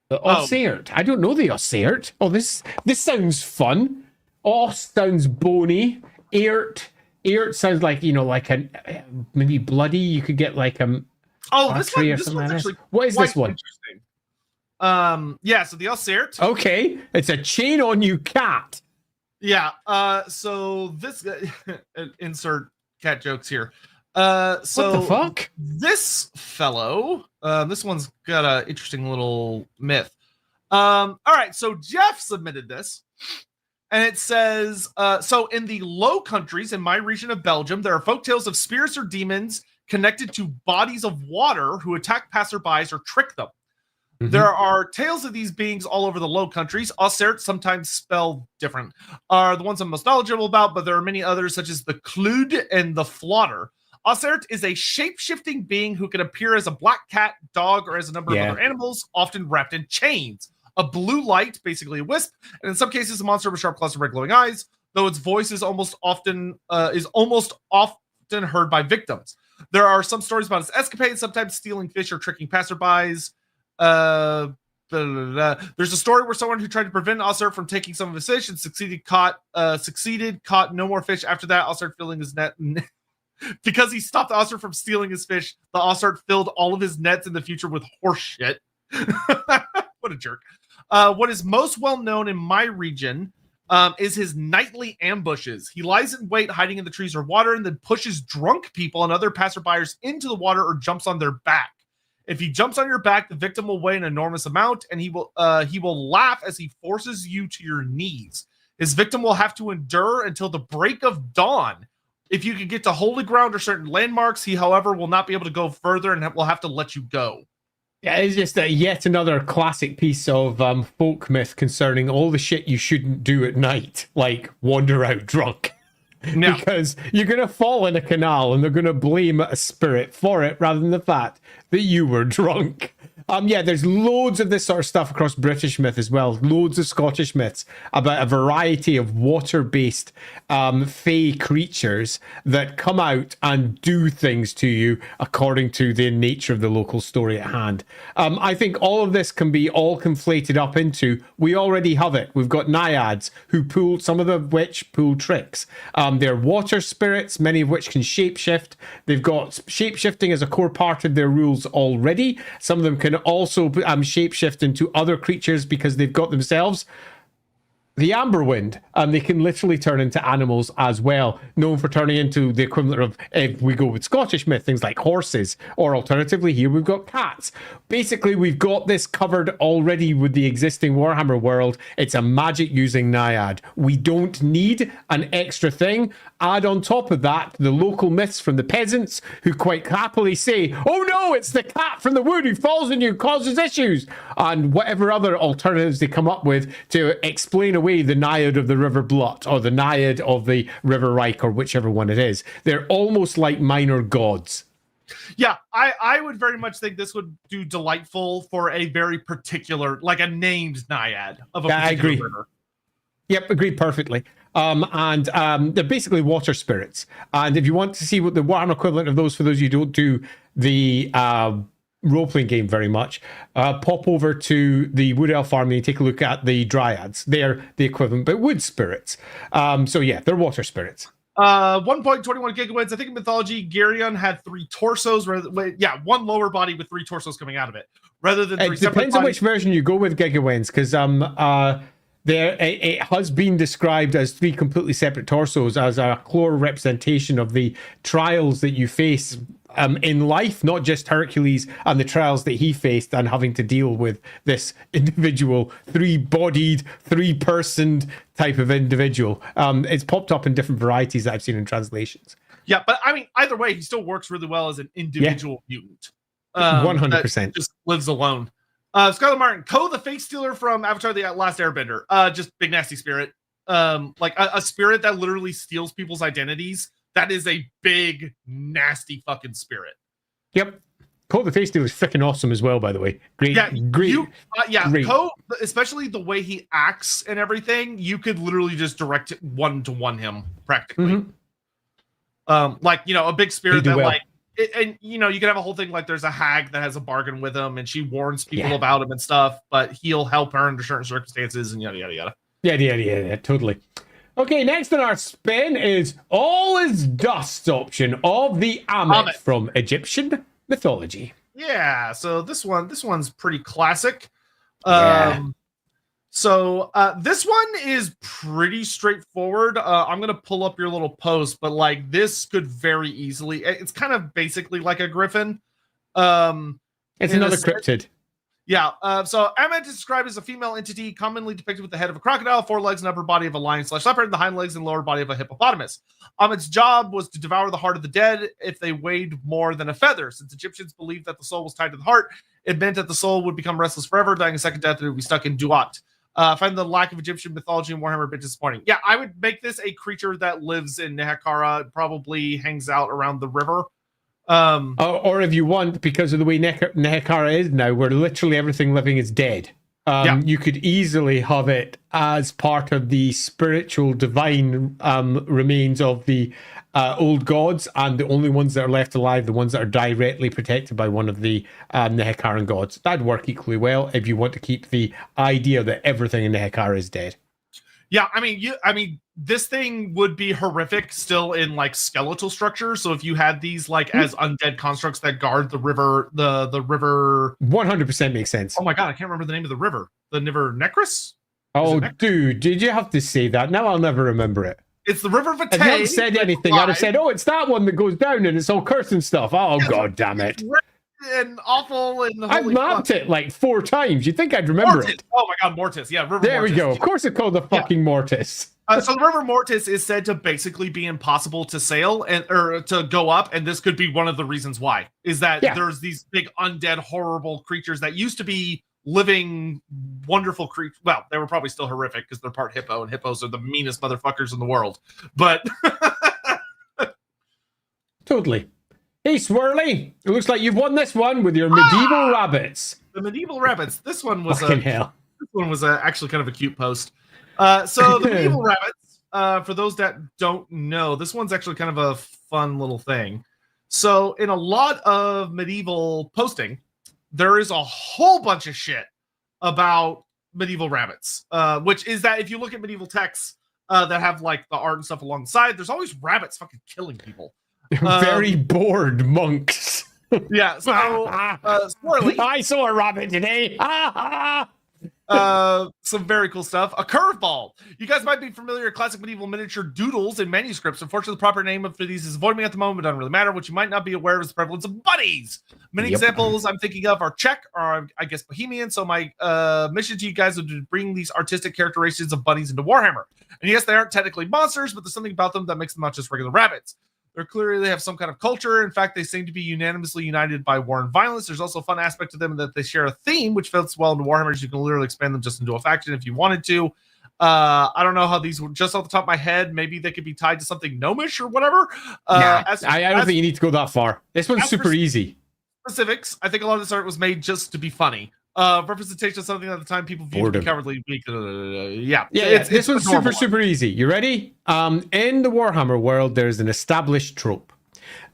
The Osert. I don't know the Osert. Oh, this sounds fun. Os sounds bony. Ert sounds like, like maybe bloody. You could get like this one's actually what is this one? Interesting. So the Osert. Okay, it's a chain on you cat. Yeah. So this insert cat jokes here. So what the fuck? This fellow, this one's got an interesting little myth. All right, so Jeff submitted this, and it says, so in the Low Countries in my region of Belgium, there are folktales of spirits or demons connected to bodies of water who attack passerbys or trick them. Mm-hmm. There are tales of these beings all over the Low Countries. Osert, sometimes spelled different, are the ones I'm most knowledgeable about, but there are many others such as the Clud and the Flotter. Osert is a shape-shifting being who can appear as a black cat, dog, or as a number of other animals, often wrapped in chains. A blue light, basically a wisp, and in some cases a monster with sharp claws and red glowing eyes, though its voice is almost often heard by victims. There are some stories about its escapades, sometimes stealing fish or tricking passerbys. There's a story where someone who tried to prevent Osert from taking some of his fish and succeeded, caught no more fish after that. Osert filling his net because he stopped the Osert from stealing his fish. The Osert filled all of his nets in the future with horse shit. What a jerk. What is most well known in my region is his nightly ambushes. He lies in wait, hiding in the trees or water, and then pushes drunk people and other passerbyers into the water or jumps on their back. If he jumps on your back, the victim will weigh an enormous amount, and he will laugh as he forces you to your knees. His victim will have to endure until the break of dawn. If you can get to holy ground or certain landmarks, he, however, will not be able to go further and will have to let you go. Yeah, it's just yet another classic piece of folk myth concerning all the shit you shouldn't do at night, like wander out drunk. No. Because you're going to fall in a canal and they're going to blame a spirit for it rather than the fact that you were drunk. There's loads of this sort of stuff across British myth as well. Loads of Scottish myths about a variety of water-based fey creatures that come out and do things to you according to the nature of the local story at hand. I think all of this can be all conflated up into, we already have it. We've got naiads who pull, some of the which pull tricks. They're water spirits, many of which can shapeshift. They've got shapeshifting as a core part of their rules already. Some of them can also shapeshift into other creatures because they've got themselves the Amberwind, and they can literally turn into animals as well, known for turning into the equivalent of, if we go with Scottish myth, things like horses, or alternatively here we've got cats. Basically, we've got this covered already with the existing Warhammer world. It's a magic using naiad. We don't need an extra thing. Add on top of that the local myths from the peasants, who quite happily say, oh no, it's the cat from the wood who falls on you, causes issues, and whatever other alternatives they come up with to explain away the naiad of the River Blut or the naiad of the River Reich, or whichever one it is. They're almost like minor gods. Yeah, I would very much think this would do delightful for a very particular, like a named naiad of a particular river. Yep, agreed perfectly. They're basically water spirits. And if you want to see what the Warhammer equivalent of those, for those of you who don't do the role-playing game very much, pop over to the Wood Elf Army and take a look at the Dryads. They're the equivalent, but wood spirits. So yeah, they're water spirits. 1.21 gigawatts. I think in mythology, Geryon had 3 torsos. One lower body with 3 torsos coming out of it, rather than 3 it depends on which version you go with gigawatts, because it has been described as 3 completely separate torsos, as a core representation of the trials that you face in life, not just Hercules and the trials that he faced and having to deal with this individual 3-bodied, 3-personed type of individual. It's popped up in different varieties that I've seen in translations. Yeah, but I mean, either way, he still works really well as an individual mutant. 100%. Just lives alone. Scarlet Martin, Ko, the Fake Stealer from Avatar: The Last Airbender. Just big nasty spirit. Like a spirit that literally steals people's identities. That is a big nasty fucking spirit. Yep. Ko, the Fake Stealer is freaking awesome as well, by the way. Great. Great. Great. Ko, especially the way he acts and everything, you could literally just direct it 1-to-1 him practically. Mm-hmm. Like, you know, a big spirit that like. And you know, you can have a whole thing like there's a hag that has a bargain with him and she warns people about him and stuff, but he'll help her under certain circumstances and yada yada yada. Yeah, totally. Okay, next on our spin is All Is Dust option of the Amet from Egyptian mythology. Yeah, so this one's pretty classic. So this one is pretty straightforward. I'm gonna pull up your little post, but like this could very easily. It's kind of basically like a griffin. It's another cryptid. Yeah. So Amet is described as a female entity, commonly depicted with the head of a crocodile, 4 legs, and upper body of a lion/leopard, the hind legs and lower body of a hippopotamus. Its job was to devour the heart of the dead if they weighed more than a feather. Since Egyptians believed that the soul was tied to the heart, it meant that the soul would become restless forever, dying a second death, and would be stuck in Duat. I find the lack of Egyptian mythology in Warhammer a bit disappointing. Yeah, I would make this a creature that lives in Nehekara, probably hangs out around the river. Or if you want, because of the way Nehekara is now, where literally everything living is dead, you could easily have it as part of the spiritual divine remains of the old gods, and the only ones that are left alive, the ones that are directly protected by one of the Nehekaran gods. That'd work equally well if you want to keep the idea that everything in Nehekara is dead. Yeah, I mean, this thing would be horrific still in like skeletal structure. So if you had these like as undead constructs that guard the river, the river, 100% makes sense. Oh my god, I can't remember the name of the river. The River Necris? Oh, dude, did you have to say that? Now I'll never remember it. It's the River Vitae. If you hadn't said anything, I'd have said, "Oh, it's that one that goes down and it's all cursed and stuff." Oh, yeah, god damn it! And awful and I've mapped it like 4 times. You'd think I'd remember it. Oh my god, Mortis! Yeah, River. There Mortis. We go. Of course, it's called the fucking Mortis. So the River Mortis is said to basically be impossible to sail or to go up, and this could be one of the reasons why. Is that there's these big undead, horrible creatures that used to be living, wonderful creatures. Well, they were probably still horrific because they're part hippo, and hippos are the meanest motherfuckers in the world. But totally. Hey, Swirly, it looks like you've won this one with your medieval rabbits. The medieval rabbits. This one was hell. This one was actually kind of a cute post. So the medieval rabbits, for those that don't know, this one's actually kind of a fun little thing. So in a lot of medieval posting, there is a whole bunch of shit about medieval rabbits, which is that if you look at medieval texts that have like the art and stuff alongside, there's always rabbits fucking killing people. Very bored monks. Yeah, so Swirly, I saw a rabbit today. Some very cool stuff. A curveball. You guys might be familiar with classic medieval miniature doodles in manuscripts. Unfortunately, the proper name for these is avoiding me at the moment. It doesn't really matter. What you might not be aware of is the prevalence of bunnies. Many examples I'm thinking of are Czech or I guess Bohemian. So my mission to you guys would be to bring these artistic characteristics of bunnies into Warhammer. And yes, they aren't technically monsters, but there's something about them that makes them not just regular rabbits. They're clearly, they have some kind of culture. In fact, they seem to be unanimously united by war and violence. There's also a fun aspect to them that they share a theme, which fits well into Warhammer. You can literally expand them just into a faction if you wanted to. I don't know how these were just off the top of my head. Maybe they could be tied to something gnomish or whatever. I don't think you need to go that far. This one's super easy. Specifics. I think a lot of this art was made just to be funny. Representation of something at the time people viewed as cowardly weak. This one's super easy. You ready? In the Warhammer world, there's an established trope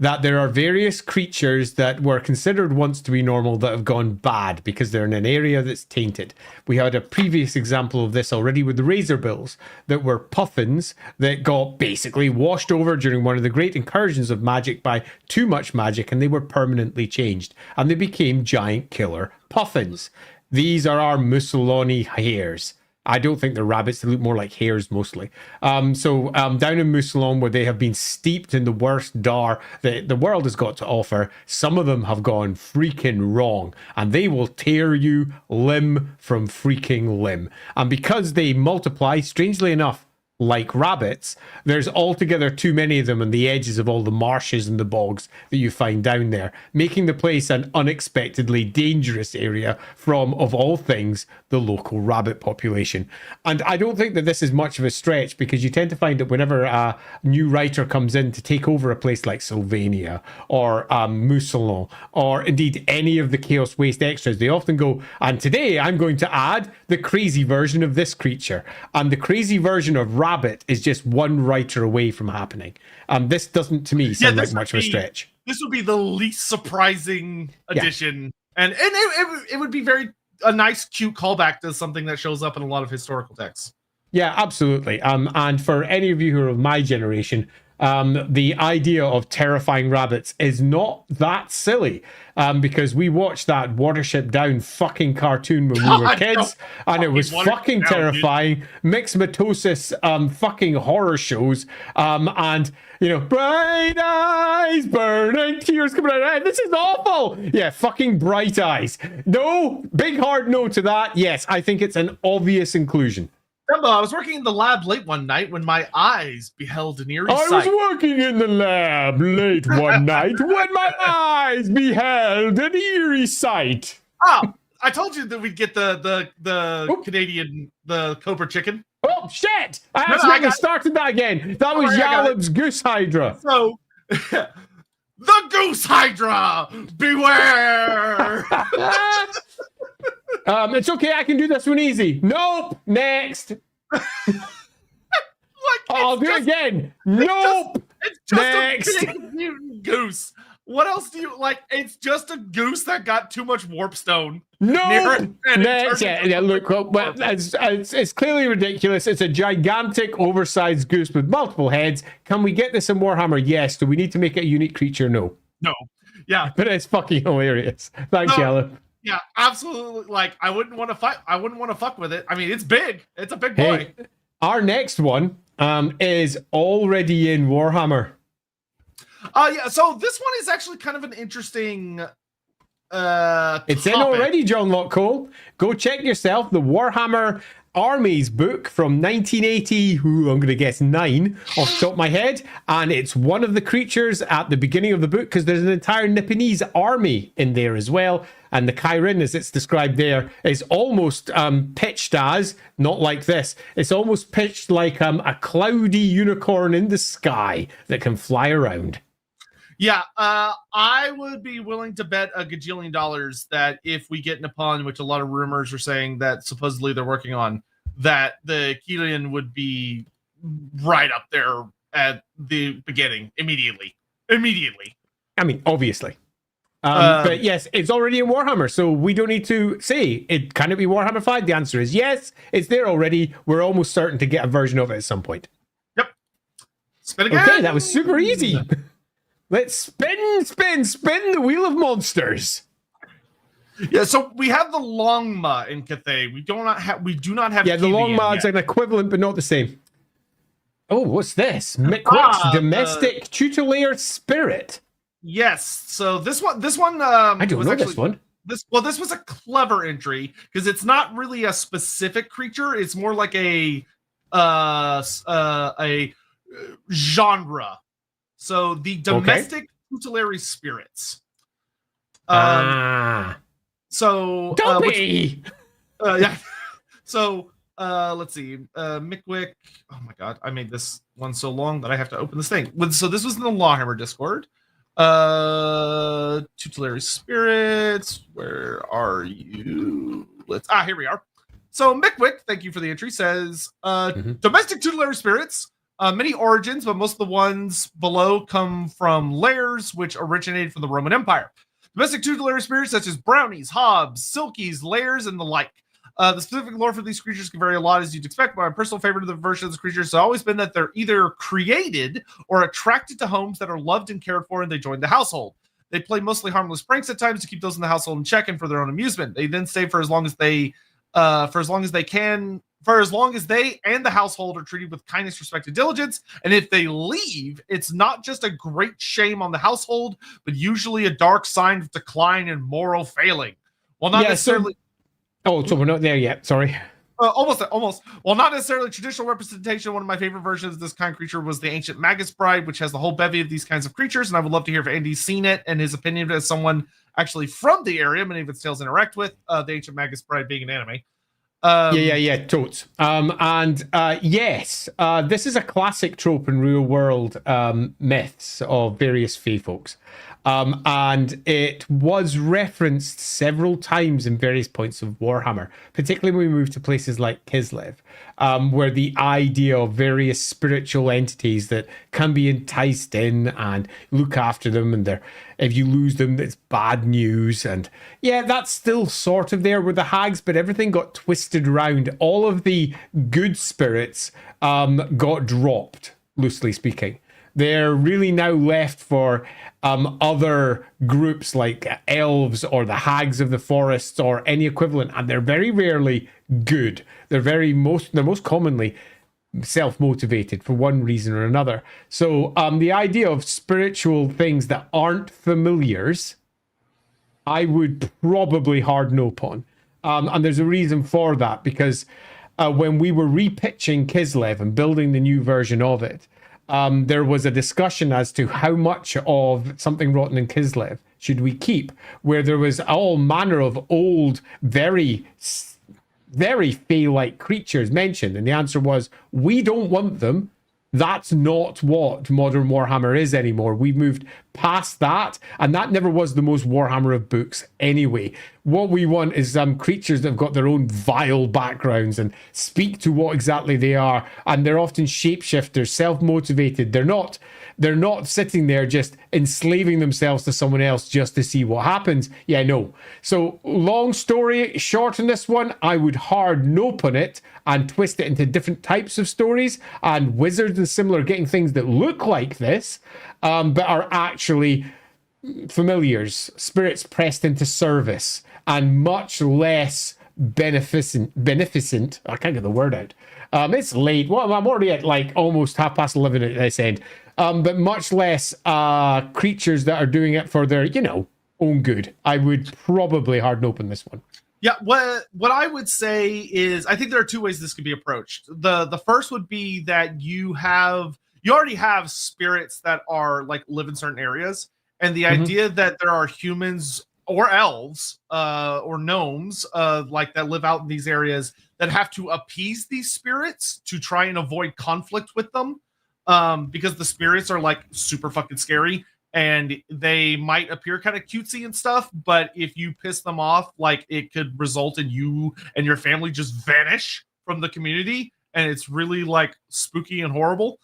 that there are various creatures that were considered once to be normal that have gone bad because they're in an area that's tainted. We had a previous example of this already with the Razorbills that were puffins that got basically washed over during one of the great incursions of magic by too much magic, and they were permanently changed and they became giant killer puffins. These are our Mussolini hares. I don't think they're rabbits. They look more like hares mostly. Down in Mousillon, where they have been steeped in the worst dar that the world has got to offer, some of them have gone freaking wrong, and they will tear you limb from freaking limb. And because they multiply, strangely enough, like rabbits, there's altogether too many of them on the edges of all the marshes and the bogs that you find down there, making the place an unexpectedly dangerous area from, of all things, the local rabbit population. And I don't think that this is much of a stretch, because you tend to find that whenever a new writer comes in to take over a place like Sylvania or Mousillon, or indeed any of the Chaos Waste extras, they often go, and today I'm going to add the crazy version of this creature. And the crazy version of rabbit is just one writer away from happening. This doesn't, to me, sound like much of a stretch. This would be the least surprising addition, and it would be a nice, cute callback to something that shows up in a lot of historical texts. Yeah, absolutely. And for any of you who are of my generation, the idea of terrifying rabbits is not that silly, because we watched that Watership Down fucking cartoon when we were kids, and it was fucking terrifying. Mixomatosis fucking horror shows, and you know, bright eyes, burning tears coming out. This is awful. Yeah, fucking Bright Eyes. No, big hard no to that. Yes, I think it's an obvious inclusion. I was working in the lab late one night when my eyes beheld an eerie sight. I was working in the lab late one night when my eyes beheld an eerie sight. Oh, I told you that we'd get the Canadian, the Cobra chicken. Oh, shit! I accidentally started that again. That was Yalab's Goose Hydra. So, the Goose Hydra! Beware! It's okay, I can do this one easy. Nope! Next! I'll do it again. Nope! It's just next. A big mutant goose. What else do you like? It's just a goose that got too much warpstone. No, look, well, it's clearly ridiculous. It's a gigantic, oversized goose with multiple heads. Can we get this in Warhammer? Yes. Do we need to make it a unique creature? No. Yeah, but it's fucking hilarious. Thanks, Yellow. Yeah, absolutely. Like, I wouldn't want to fight. I wouldn't want to fuck with it. I mean, it's big. It's a big boy. Our next one is already in Warhammer. Yeah, so this one is actually kind of an interesting it's topic. In already, John Lockcole. Go check yourself the Warhammer Armies book from 1980, I'm going to guess 9 off the top of my head, and it's one of the creatures at the beginning of the book, because there's an entire Nipponese army in there as well, and the Kairin, as it's described there, is almost pitched as, not like this, it's almost pitched like a cloudy unicorn in the sky that can fly around. Yeah, I would be willing to bet $1 gajillion that if we get Nippon, which a lot of rumors are saying that supposedly they're working on, that the Kilian would be right up there at the beginning immediately. I mean, obviously. But yes, it's already in Warhammer, so we don't need to say, can it be Warhammer 5? The answer is yes, it's there already. We're almost certain to get a version of it at some point. Yep. Spin again. Okay, that was super easy. Let's spin the wheel of monsters. Yeah, so we have the Longma in Cathay. We do not have. Yeah, the Longma's an equivalent, but not the same. Oh, what's this? Mickwick's domestic tutelary spirit. Yes. So this one. I don't know this one. This was a clever entry because it's not really a specific creature. It's more like a genre. So the domestic tutelary spirits. So yeah. So let's see. Mickwick. Oh my god, I made this one so long that I have to open this thing. So this was in the LAWhammer Discord. Tutelary spirits. Where are you? Here we are. So Mickwick, thank you for the entry, says domestic tutelary spirits. Many origins, but most of the ones below come from lairs which originated from the Roman Empire. Domestic tutelary spirits such as brownies, hobs, silkies, lairs, and the like. The specific lore for these creatures can vary a lot, as you'd expect, but my personal favorite of the version of the creatures has always been that they're either created or attracted to homes that are loved and cared for, and they join the household. They play mostly harmless pranks at times to keep those in the household in check and for their own amusement. They then stay for as long as they and the household are treated with kindness, respect, and diligence. And if they leave, it's not just a great shame on the household, but usually a dark sign of decline and moral failing. Well, not necessarily. So we're not there yet. Sorry. Almost. Well, not necessarily traditional representation. One of my favorite versions of this kind of creature was the Ancient Magus Bride, which has the whole bevy of these kinds of creatures. And I would love to hear if Andy's seen it and his opinion as someone actually from the area many of its tales interact with, the Ancient Magus Bride being an anime. Totes. Yes, this is a classic trope in real world myths of various fae folks. And it was referenced several times in various points of Warhammer, particularly when we moved to places like Kislev, where the idea of various spiritual entities that can be enticed in and look after them, and if you lose them, it's bad news. And yeah, that's still sort of there with the hags, but everything got twisted around. All of the good spirits got dropped, loosely speaking. They're really now left for other groups like elves or the hags of the forests or any equivalent, and they're very rarely good. They're most commonly self-motivated for one reason or another. So the idea of spiritual things that aren't familiars, I would probably hard no upon. And there's a reason for that, because when we were repitching Kislev and building the new version of it, there was a discussion as to how much of Something Rotten in Kislev should we keep, where there was all manner of old, very, very fey-like creatures mentioned. And the answer was, we don't want them. That's not what modern Warhammer is anymore. We've moved past that, and that never was the most Warhammer of books anyway. What we want is creatures that have got their own vile backgrounds and speak to what exactly they are, and they're often shapeshifters, self-motivated. They're not sitting there just enslaving themselves to someone else just to see what happens. Yeah, no. So long story short on this one, I would hard nope on it and twist it into different types of stories, and wizards and similar getting things that look like this, but are actually familiars, spirits pressed into service, and much less beneficent. I can't get the word out. It's late. Well, I'm already at like almost 11:30 at this end. But much less creatures that are doing it for their, own good. I would probably hard open this one. Yeah, what I would say is, I think there are two ways this could be approached. The first would be that you already have spirits that are like live in certain areas, and the idea that there are humans or elves or gnomes like that live out in these areas that have to appease these spirits to try and avoid conflict with them, because the spirits are like super fucking scary. And they might appear kind of cutesy and stuff, but if you piss them off, like, it could result in you and your family just vanish from the community, and it's really like spooky and horrible.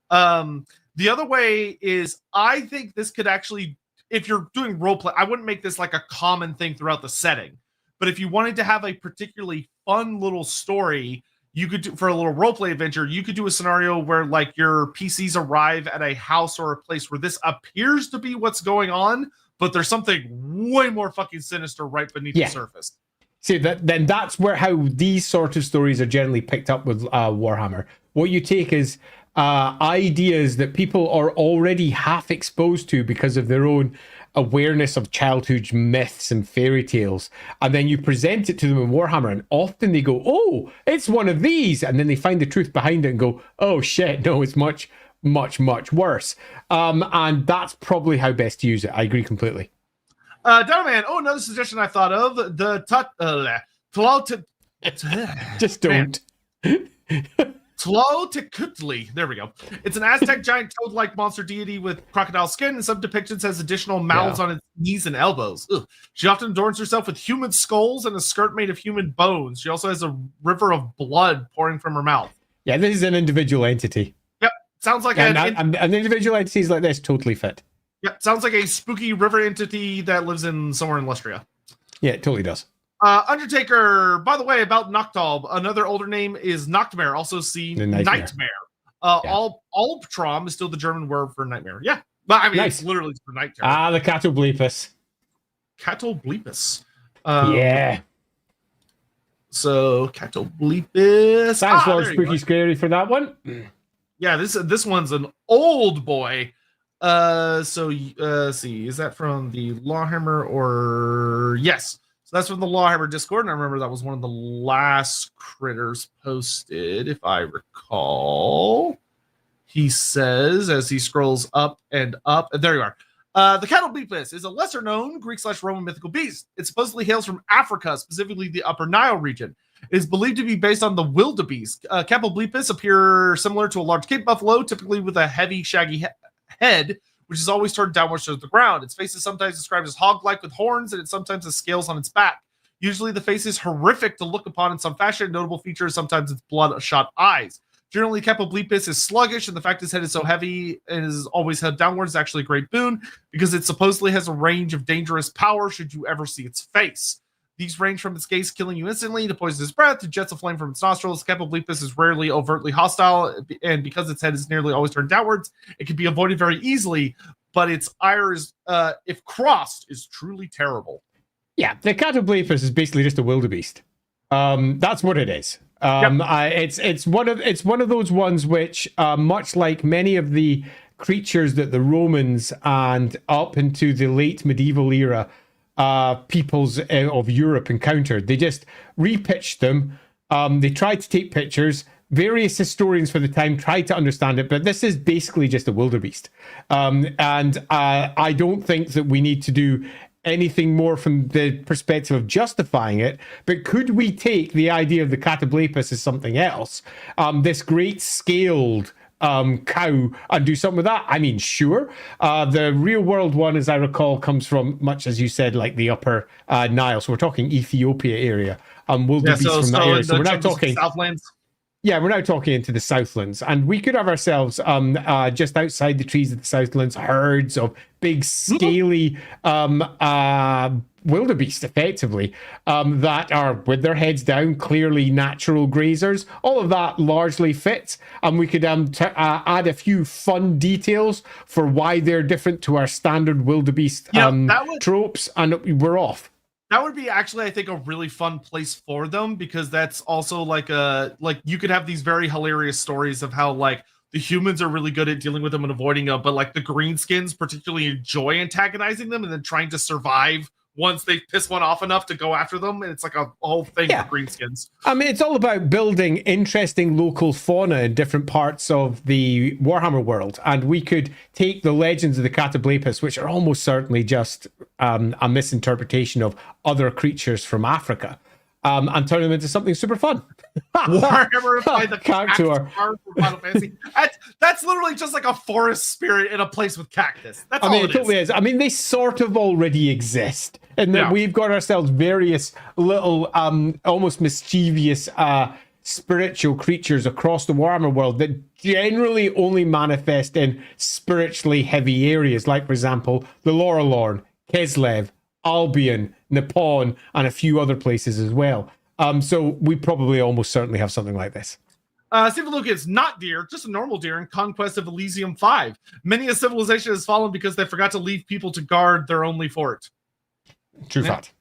The other way is, I think this could actually, if you're doing roleplay, I wouldn't make this like a common thing throughout the setting, but if you wanted to have a particularly fun little story, you could do, for a little roleplay adventure, you could do a scenario where like your PCs arrive at a house or a place where this appears to be what's going on, but there's something way more fucking sinister right beneath the surface. See, that's where how these sort of stories are generally picked up with Warhammer. What you take is ideas that people are already half exposed to because of their own awareness of childhood myths and fairy tales, and then you present it to them in Warhammer, and often they go, oh, it's one of these, and then they find the truth behind it and go, oh shit, no, it's much, much, much worse. And that's probably how best to use it. I agree completely. Donovan, another suggestion I thought of, the just don't. Tlaloticutli. There we go. It's an Aztec giant toad-like monster deity with crocodile skin, and some depictions has additional mouths on its knees and elbows. Ugh. She often adorns herself with human skulls and a skirt made of human bones. She also has a river of blood pouring from her mouth. Yeah, this is an individual entity. Yep. Sounds like an individual entities like this totally fit. Yep. Sounds like a spooky river entity that lives in somewhere in Lustria. Yeah, it totally does. Undertaker, by the way, about Noctalb, another older name is Nachtmare, also seen Nightmare. Albtraum is still the German word for nightmare. Yeah. But I mean, it's literally for night terror. The Catoblepus. Catoblepus. Yeah. So, Catoblepus. Thanks, Lord Spooky Scary, for that one. Yeah, this one's an old boy. Let's see, is that from the LAWhammer or... Yes. So that's from the LAWhammer Discord, and I remember that was one of the last critters posted, if I recall. He says, as he scrolls up and up, and there you are. The Catoblepus is a lesser-known Greek/Roman mythical beast. It supposedly hails from Africa, specifically the Upper Nile region. It is believed to be based on the wildebeest. Catoblepus appear similar to a large Cape buffalo, typically with a heavy, shaggy head, which is always turned downwards to the ground. Its face is sometimes described as hog-like with horns, and it sometimes has scales on its back. Usually the face is horrific to look upon in some fashion. Notable feature is sometimes its bloodshot eyes. Generally, Catoblepus is sluggish, and the fact its head is so heavy and is always held downwards is actually a great boon, because it supposedly has a range of dangerous power should you ever see its face. These range from its gaze killing you instantly to poisonous breath to jets of flame from its nostrils. Catoblepus is rarely overtly hostile, and because its head is nearly always turned downwards, it can be avoided very easily, but its ire is, if crossed, is truly terrible. Yeah, the Catoblepus is basically just a wildebeest. That's what it is. It's one of those ones which, much like many of the creatures that the Romans and up into the late medieval era peoples of Europe encountered, they just repitched them. They tried to take pictures. Various historians for the time tried to understand it, but this is basically just a wildebeest. And I don't think that we need to do anything more from the perspective of justifying it, but could we take the idea of the Catoblepus as something else, this great scaled cow, and do something with that? I mean, sure. The real world one, as I recall, comes from, much as you said, like the Upper Nile, so we're talking Ethiopia area, wildebeest from that area. So we're now talking Southlands. Yeah, we're now talking into the Southlands, and we could have ourselves just outside the trees of the Southlands herds of big scaly wildebeest, effectively, that are with their heads down, clearly natural grazers. All of that largely fits, and we could add a few fun details for why they're different to our standard wildebeest tropes, and we're off. That would be actually, I think, a really fun place for them, because that's also like you could have these very hilarious stories of how like the humans are really good at dealing with them and avoiding them, but like the greenskins particularly enjoy antagonizing them and then trying to survive once they piss one off enough to go after them. And it's like a whole thing for greenskins. I mean, it's all about building interesting local fauna in different parts of the Warhammer world. And we could take the legends of the Catoblepus, which are almost certainly just a misinterpretation of other creatures from Africa, and turn them into something super fun. Warhammerify the cactus farm for Final Fantasy. That's literally just like a forest spirit in a place with cactus. That's all it totally is. I mean, they sort of already exist. And then we've got ourselves various little, almost mischievous spiritual creatures across the Warhammer world that generally only manifest in spiritually heavy areas, like, for example, the Lorelorn, Kislev, Albion, Nippon, and a few other places as well. So we probably almost certainly have something like this. Stephen Lucas, not deer, just a normal deer in Conquest of Elysium 5. Many a civilization has fallen because they forgot to leave people to guard their only fort. True fact.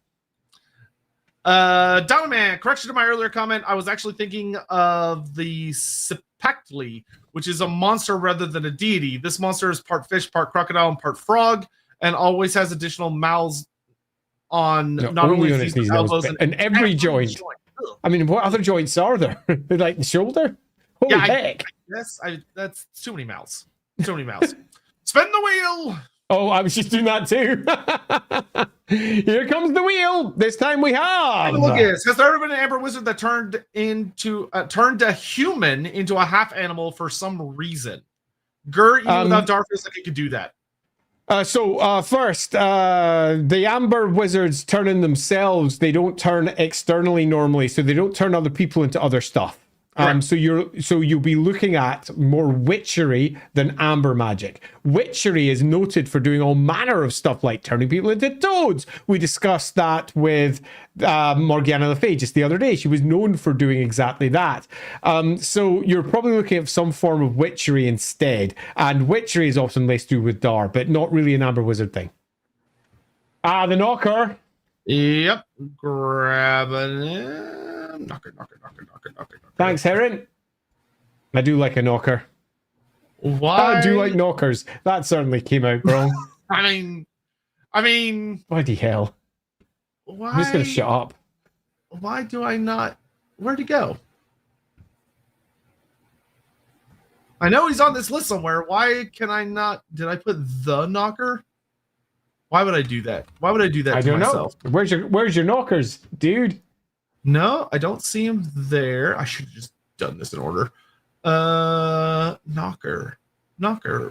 Diamond Man, correction to my earlier comment, I was actually thinking of the Sepectli, which is a monster rather than a deity. This monster is part fish, part crocodile, and part frog, and always has additional mouths on not only on its knees, elbows, and every joint. I mean, what other joints are there? Like the shoulder? Holy heck. That's too many mouths. Too many mouths. Spin the wheel! Oh, I was just doing that too. Here comes the wheel. This time we have. Lucas, has there ever been an Amber Wizard that turned a human into a half animal for some reason? Even without Dar feels like it could do that. First, the Amber Wizards turn in themselves. They don't turn externally normally, so they don't turn other people into other stuff. So you'll be looking at more witchery than amber magic. Witchery is noted for doing all manner of stuff like turning people into toads. We discussed that with Morgana Le Fay just the other day. She was known for doing exactly that. So you're probably looking at some form of witchery instead. And witchery is often less to do with Dar, but not really an Amber Wizard thing. The knocker. Yep. Grabbing it. Knocker. Thanks, Heron. I do like a knocker. Why? I do like knockers. That certainly came out wrong. I mean. Bloody hell. Why? I'm just going to shut up. Why do I not? Where'd he go? I know he's on this list somewhere. Why can I not? Did I put the knocker? Why would I do that? Why would I do that to myself? Know. Where's your knockers, dude? No, I don't see him there. I should have just done this in order. Knocker.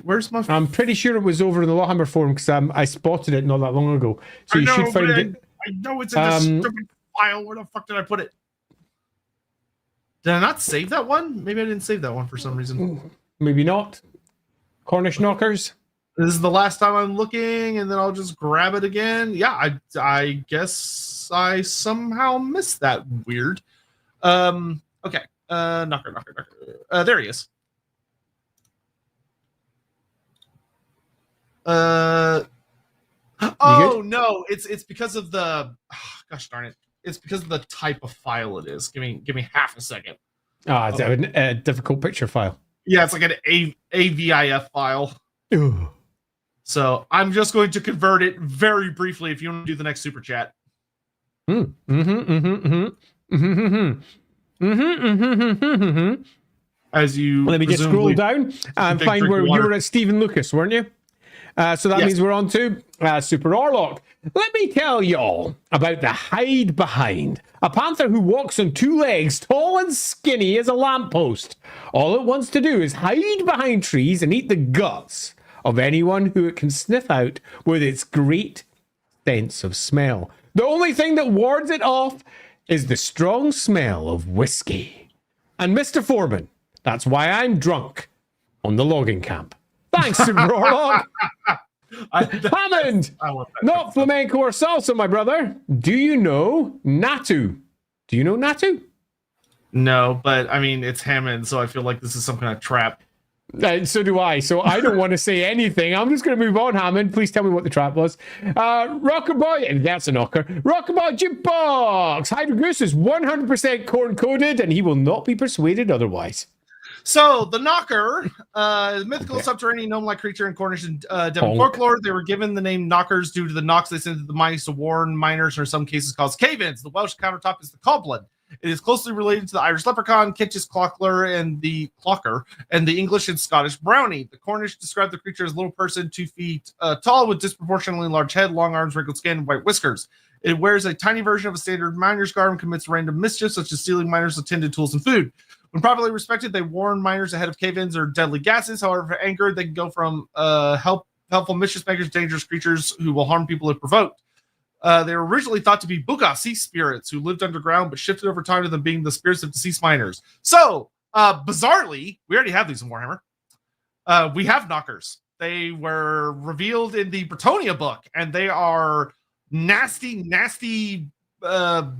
Where's my? I'm pretty sure it was over in the LAWhammer forum because I spotted it not that long ago. So you should find it. I know it's in this stupid file. Where the fuck did I put it? Did I not save that one? Maybe I didn't save that one for some reason. Maybe not. Cornish knockers. This is the last time I'm looking, and then I'll just grab it again. Yeah, I guess I somehow missed that. Weird. Okay. Knocker. There he is. Oh no, it's because of the gosh darn it. It's because of the type of file it is. Give me half a second. It's a difficult picture file. Yeah, it's like an AVIF file. Ugh. So I'm just going to convert it very briefly if you want to do the next super chat. As you let me just scroll down and find where you were at Stephen Lucas, weren't you? So that means we're on to Super Orlok. Let me tell y'all about the hide behind. A panther who walks on two legs, tall and skinny as a lamppost. All it wants to do is hide behind trees and eat the guts of anyone who it can sniff out with its great sense of smell. The only thing that wards it off is the strong smell of whiskey. And Mr. Foreman, that's why I'm drunk on the logging camp. Thanks, Super Orlok. Hammond, not flamenco or salsa, my brother. Do you know Natu? Do you know Natu? No, but I mean, it's Hammond, so I feel like this is some kind of trap. So do I. So I don't want to say anything. I'm just going to move on, Hammond. Please tell me what the trap was. Rockaboy, and that's a knocker. Rockaboy Jukebox. Hydro Goose is 100% corn-coded, and he will not be persuaded otherwise. So the knocker, mythical subterranean gnome-like creature in Cornish and Devon folklore. They were given the name knockers due to the knocks they sent to the mines to warn miners, or in some cases cause cave-ins. The Welsh countertop is the coblin. It is closely related to the Irish leprechaun, Kitch's clockler, and the clocker, and the English and Scottish brownie. The Cornish describe the creature as a little person 2 feet tall with disproportionately large head, long arms, wrinkled skin, and white whiskers. It wears a tiny version of a standard miner's garb and commits random mischief, such as stealing miners' attended tools and food. When properly respected, they warn miners ahead of cave-ins or deadly gases. However, if angered, they can go from helpful mischief makers to dangerous creatures who will harm people if provoked. They were originally thought to be Buka, sea spirits, who lived underground, but shifted over time to them being the spirits of deceased miners. So, bizarrely, we already have these in Warhammer. We have knockers. They were revealed in the Bretonia book, and they are nasty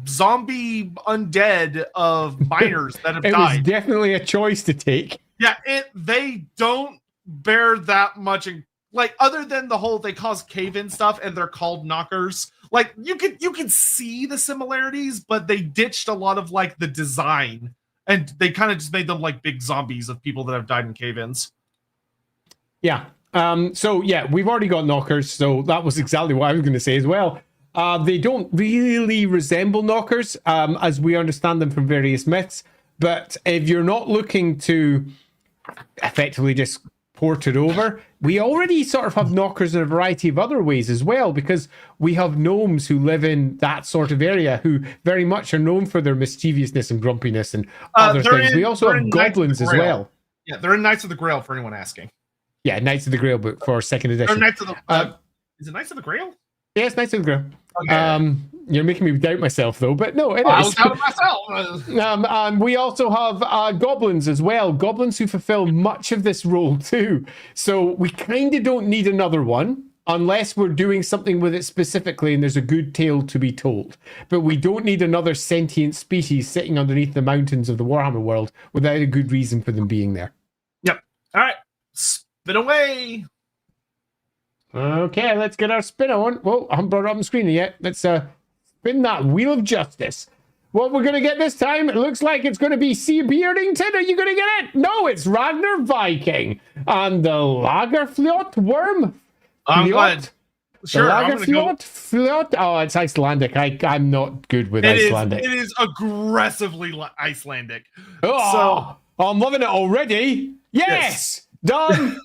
zombie undead of miners that have died. It was definitely a choice to take. Yeah, they don't bear that much like other than the whole they cause cave-in stuff and they're called knockers. Like you can see the similarities, but they ditched a lot of like the design and they kind of just made them like big zombies of people that have died in cave-ins. Yeah. So yeah, we've already got knockers, so that was exactly what I was going to say as well. They don't really resemble knockers, as we understand them from various myths. But if you're not looking to effectively just port it over, we already sort of have knockers in a variety of other ways as well, because we have gnomes who live in that sort of area who very much are known for their mischievousness and grumpiness and other things. We also have goblins as well. Yeah, they're in Knights of the Grail for anyone asking. Yeah, Knights of the Grail book for 2nd edition. Knights of the, is it Knights of the Grail? Yeah, it's Knights of the Grail. Okay. You're making me doubt myself, though, but no, it is. I was doubting myself. And we also have goblins as well. Goblins who fulfill much of this role, too. So we kind of don't need another one, unless we're doing something with it specifically and there's a good tale to be told. But we don't need another sentient species sitting underneath the mountains of the Warhammer world without a good reason for them being there. Yep. All right. Spin away. Okay, let's get our spin on. Whoa, I haven't brought it up on the screen yet. Let's spin that Wheel of Justice. What we're going to get this time, it looks like it's going to be Sea Beardington. Are you going to get it? No, it's Warhammerifying. And the Lagerfjord worm. I'm glad. Sure, Lagerfjord? Oh, it's Icelandic. I'm not good with Icelandic. It is aggressively Icelandic. Oh, I'm loving it already. Yes. Done.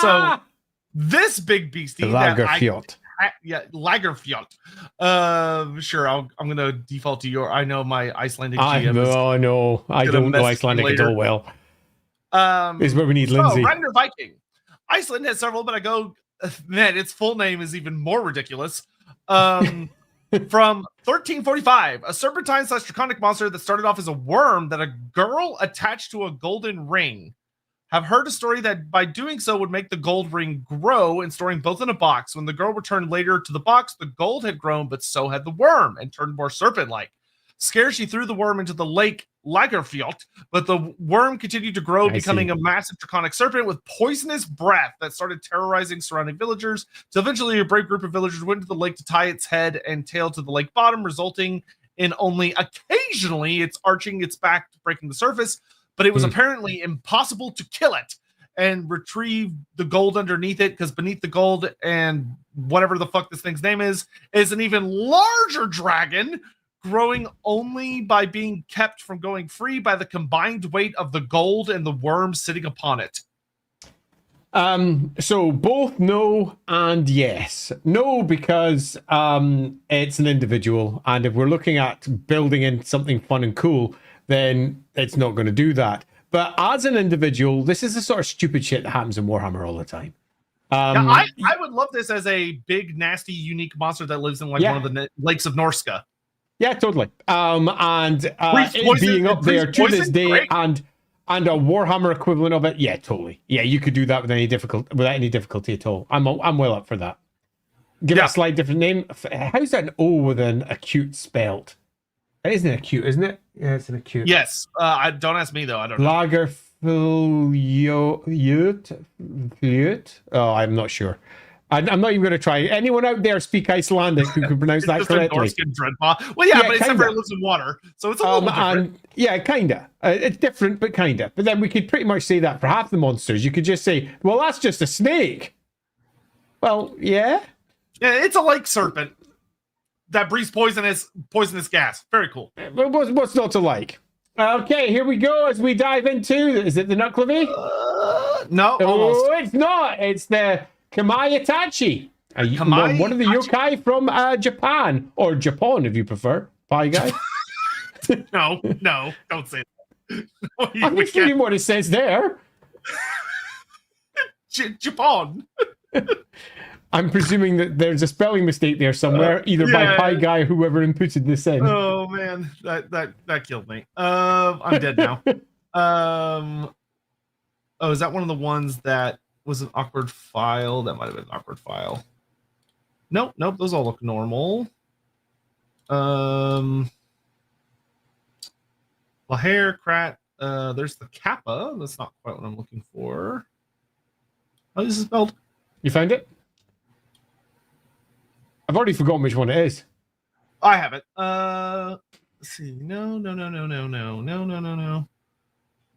So this big beastie, Lagerfjord. Lagerfjord. Sure, I'm gonna default to your. I know my Icelandic GM. No, I don't know Icelandic at all well. This is where we need Lindsay. Warhammerifying. Iceland has several, but I go, man, its full name is even more ridiculous. From 1345, a serpentine/draconic monster that started off as a worm that a girl attached to a golden ring. Have heard a story that by doing so would make the gold ring grow and storing both in a box. When the girl returned later to the box, the gold had grown, but so had the worm and turned more serpent-like. Scared, she threw the worm into the lake Lagerfjord, but the worm continued to grow, becoming a massive draconic serpent with poisonous breath that started terrorizing surrounding villagers. So eventually a brave group of villagers went to the lake to tie its head and tail to the lake bottom, resulting in only occasionally it's arching its back, breaking the surface. But it was apparently impossible to kill it and retrieve the gold underneath it, because beneath the gold and whatever the fuck this thing's name is an even larger dragon growing only by being kept from going free by the combined weight of the gold and the worm sitting upon it. So both no and yes. No, because it's an individual, and if we're looking at building in something fun and cool, then it's not going to do that. But as an individual, this is the sort of stupid shit that happens in Warhammer all the time. I would love this as a big, nasty, unique monster that lives in one of the lakes of Norska. Yeah, totally. And it being up there to this day, great. and a Warhammer equivalent of it, yeah, totally. Yeah, you could do that without any difficulty at all. I'm well up for that. Give it a slight different name. How's that an O with an acute spelt? It isn't acute, isn't it? Yeah, it's an acute. Yes. I don't ask me though. I don't know. Lagerfjord. Oh, I'm not sure. I'm not even going to try. Anyone out there speak Icelandic who can pronounce that correctly? Well, yeah, but except for it lives in water, so it's a little different. Yeah, kinda. It's different, but kinda. But then we could pretty much say that for half the monsters. You could just say, "Well, that's just a snake." Well, yeah. Yeah, it's a lake serpent that breathes poisonous gas. Very cool. What's not to like? Okay, here we go as we dive into. Is it the Nuclavy? No, almost. Oh, it's not. It's the Kamayatachi. One of the yokai from Japan, or Japan if you prefer. Pie guy. No, don't say that. I'm just reading what it says there. Japan. I'm presuming that there's a spelling mistake there somewhere, either by Pie Guy or whoever inputted this in. Oh man, that killed me. I'm dead now. Oh, is that one of the ones that was an awkward file? That might have been an awkward file. Nope. Those all look normal. Lahair, Krat. There's the Kappa. That's not quite what I'm looking for. How is it spelled? You found it? I've already forgotten which one it is. I have it. Let's see. No.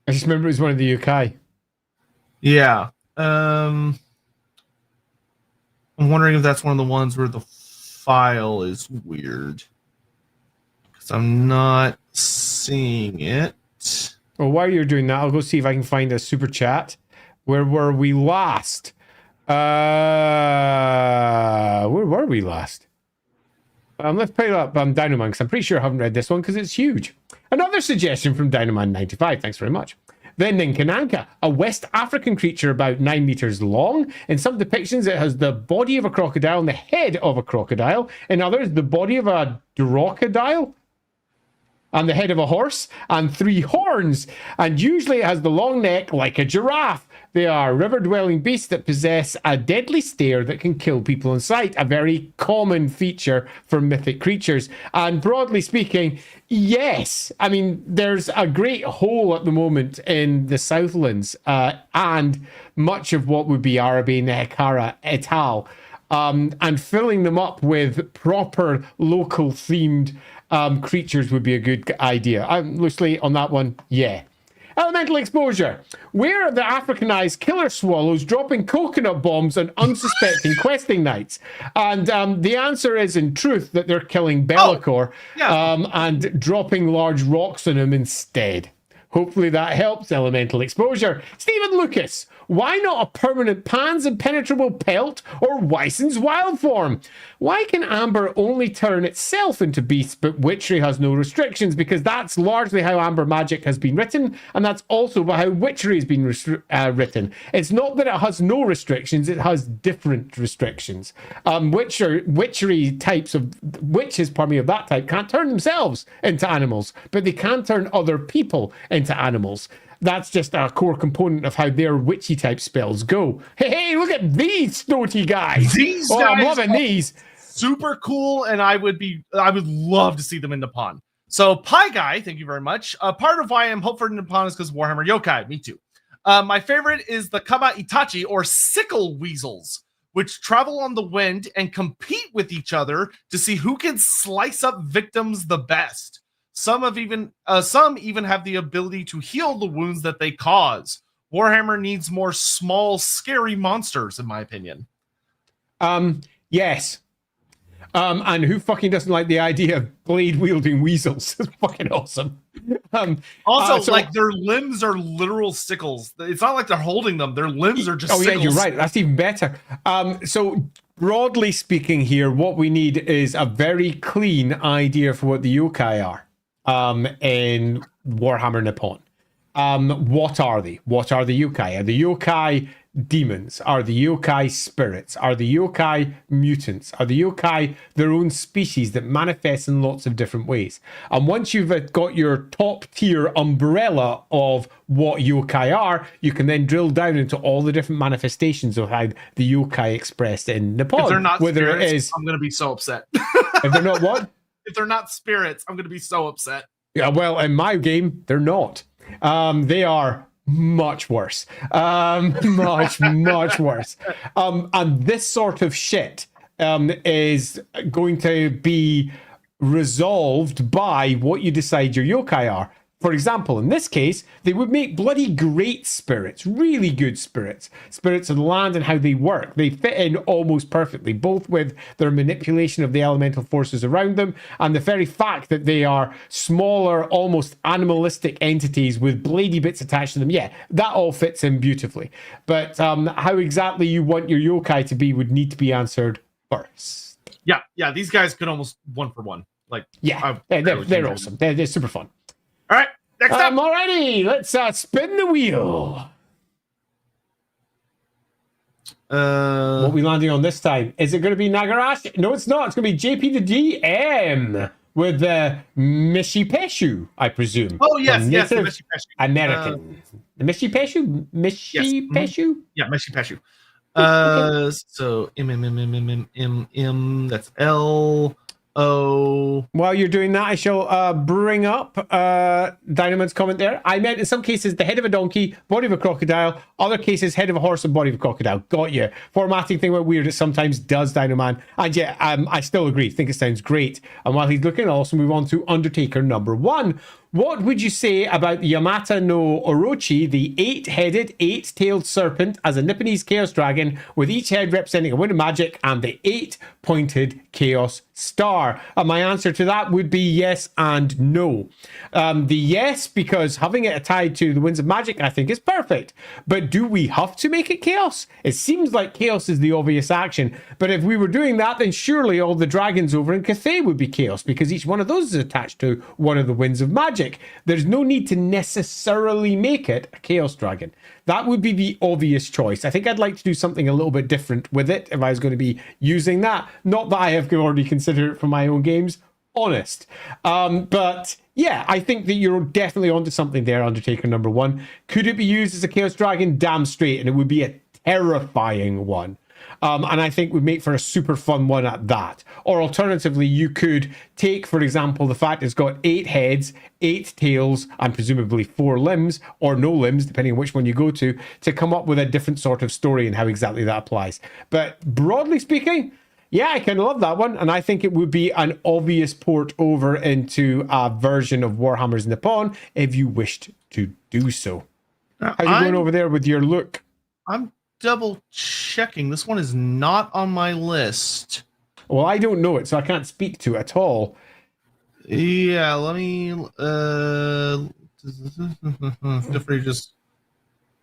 I just remember it was one of the UK. Yeah. I'm wondering if that's one of the ones where the file is weird. Because I'm not seeing it. Well, while you're doing that, I'll go see if I can find a super chat. Where were we last? Where were we last? Let's play up Dinoman, because I'm pretty sure I haven't read this one because it's huge. Another suggestion from Dinoman95. Thanks very much. Then Ninkananka, a West African creature about 9 meters long. In some depictions, it has the body of a crocodile and the head of a crocodile. In others, the body of a crocodile and the head of a horse and 3 horns. And usually it has the long neck like a giraffe. They are river-dwelling beasts that possess a deadly stare that can kill people in sight, a very common feature for mythic creatures. And broadly speaking, yes. I mean, there's a great hole at the moment in the Southlands and much of what would be Arabi, Nehekara, et al. And filling them up with proper local-themed creatures would be a good idea. Loosely on that one, yeah. Elemental exposure. Where are the Africanized killer swallows dropping coconut bombs on unsuspecting questing knights? And the answer is, in truth, that they're killing Be'lakor and dropping large rocks on him instead. Hopefully that helps. Elemental exposure. Stephen Lucas. Why not a permanent Pan's impenetrable pelt or Wyson's wild form? Why can Amber only turn itself into beasts, but witchery has no restrictions? Because that's largely how Amber magic has been written, and that's also how witchery has been written. It's not that it has no restrictions, it has different restrictions. Witchery types of witches, of that type, can't turn themselves into animals, but they can turn other people into animals. That's just a core component of how their witchy type spells go. Hey, look at these snotty guys. These guys I'm loving these. Super cool, and I would love to see them in Nippon. So Pie Guy, thank you very much. Part of why I'm hopeful for Nippon is because Warhammer Yokai. Me too. My favorite is the Kama Itachi, or sickle weasels, which travel on the wind and compete with each other to see who can slice up victims the best. Some even have the ability to heal the wounds that they cause. Warhammer needs more small, scary monsters, in my opinion. Yes. And who fucking doesn't like the idea of blade-wielding weasels? It's fucking awesome. Also, like, their limbs are literal sickles. It's not like they're holding them. Their limbs are just sickles. Yeah, you're right. That's even better. So broadly speaking here, what we need is a very clean idea for what the yokai are. In Warhammer Nippon. What are they? What are the yokai? Are the yokai demons? Are the yokai spirits? Are the yokai mutants? Are the yokai their own species that manifest in lots of different ways? And once you've got your top tier umbrella of what yokai are, you can then drill down into all the different manifestations of how the yokai expressed in Nippon. If they're not whether spirits, it is, I'm going to be so upset. If they're not what? If they're not spirits, I'm going to be so upset. Yeah, well, in my game, they're not. They are much worse. Much worse. And this sort of shit is going to be resolved by what you decide your yokai are. For example, in this case, they would make bloody great spirits, really good spirits. Spirits of the land and how they work. They fit in almost perfectly, both with their manipulation of the elemental forces around them and the very fact that they are smaller, almost animalistic entities with blady bits attached to them. Yeah, that all fits in beautifully. But how exactly you want your yokai to be would need to be answered first. Yeah, these guys could almost one for one. Like, yeah, they're awesome. They're super fun. All right, next up. Alrighty, let's spin the wheel. What are we landing on this time? Is it going to be Nagarashi? No, it's not. It's going to be JP the DM with Mishi Peshu, I presume. Oh, yes, the Mishi Peshu. American. The Mishi Peshu? Peshu? Yeah, Mishi Peshu. So, that's L. Oh. While you're doing that, I shall bring up Dynaman's comment there. I meant in some cases the head of a donkey, body of a crocodile, other cases head of a horse and body of a crocodile. Got you. Formatting thing went weird. It sometimes does, Dynaman. And yeah, I still agree. Think it sounds great. And while he's looking, I'll also move on to Undertaker number 1. What would you say about the Yamata no Orochi, the 8-headed, 8-tailed serpent as a Nipponese chaos dragon with each head representing a wind of magic and the 8-pointed chaos star? And my answer to that would be yes and no. The yes, because having it tied to the winds of magic, I think is perfect. But do we have to make it chaos? It seems like chaos is the obvious action. But if we were doing that, then surely all the dragons over in Cathay would be chaos, because each one of those is attached to one of the winds of magic. There's no need to necessarily make it a chaos dragon. That would be the obvious choice. I think I'd like to do something a little bit different with it if I was going to be using that. Not that I have already considered it for my own games, honest. But yeah, I think that you're definitely onto something there, Undertaker number 1. Could it be used as a chaos dragon? Damn straight, and it would be a terrifying one. And I think would make for a super fun one at that. Or alternatively, you could take, for example, the fact it's got 8 heads, 8 tails, and presumably 4 limbs, or no limbs, depending on which one you go to come up with a different sort of story and how exactly that applies. But broadly speaking, yeah, I kind of love that one. And I think it would be an obvious port over into a version of Warhammer's Nippon if you wished to do so. How's it going over there with your look? I'm double checking. This one is not on my list. Well, I don't know it, so I can't speak to it at all. Yeah, let me just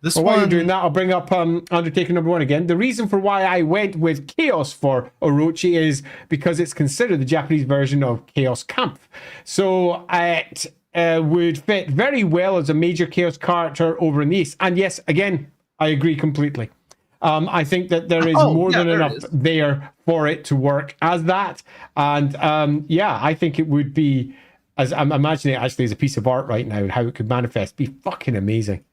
this well, one. While you're doing that, I'll bring up Undertaker number 1 again. The reason for why I went with Chaos for Orochi is because it's considered the Japanese version of Chaos Kampf. So it would fit very well as a major Chaos character over in the East. And yes, again, I agree completely. I think that there is more than enough there for it to work as that. And yeah, I think it would be, as I'm imagining it actually as a piece of art right now and how it could manifest, be fucking amazing.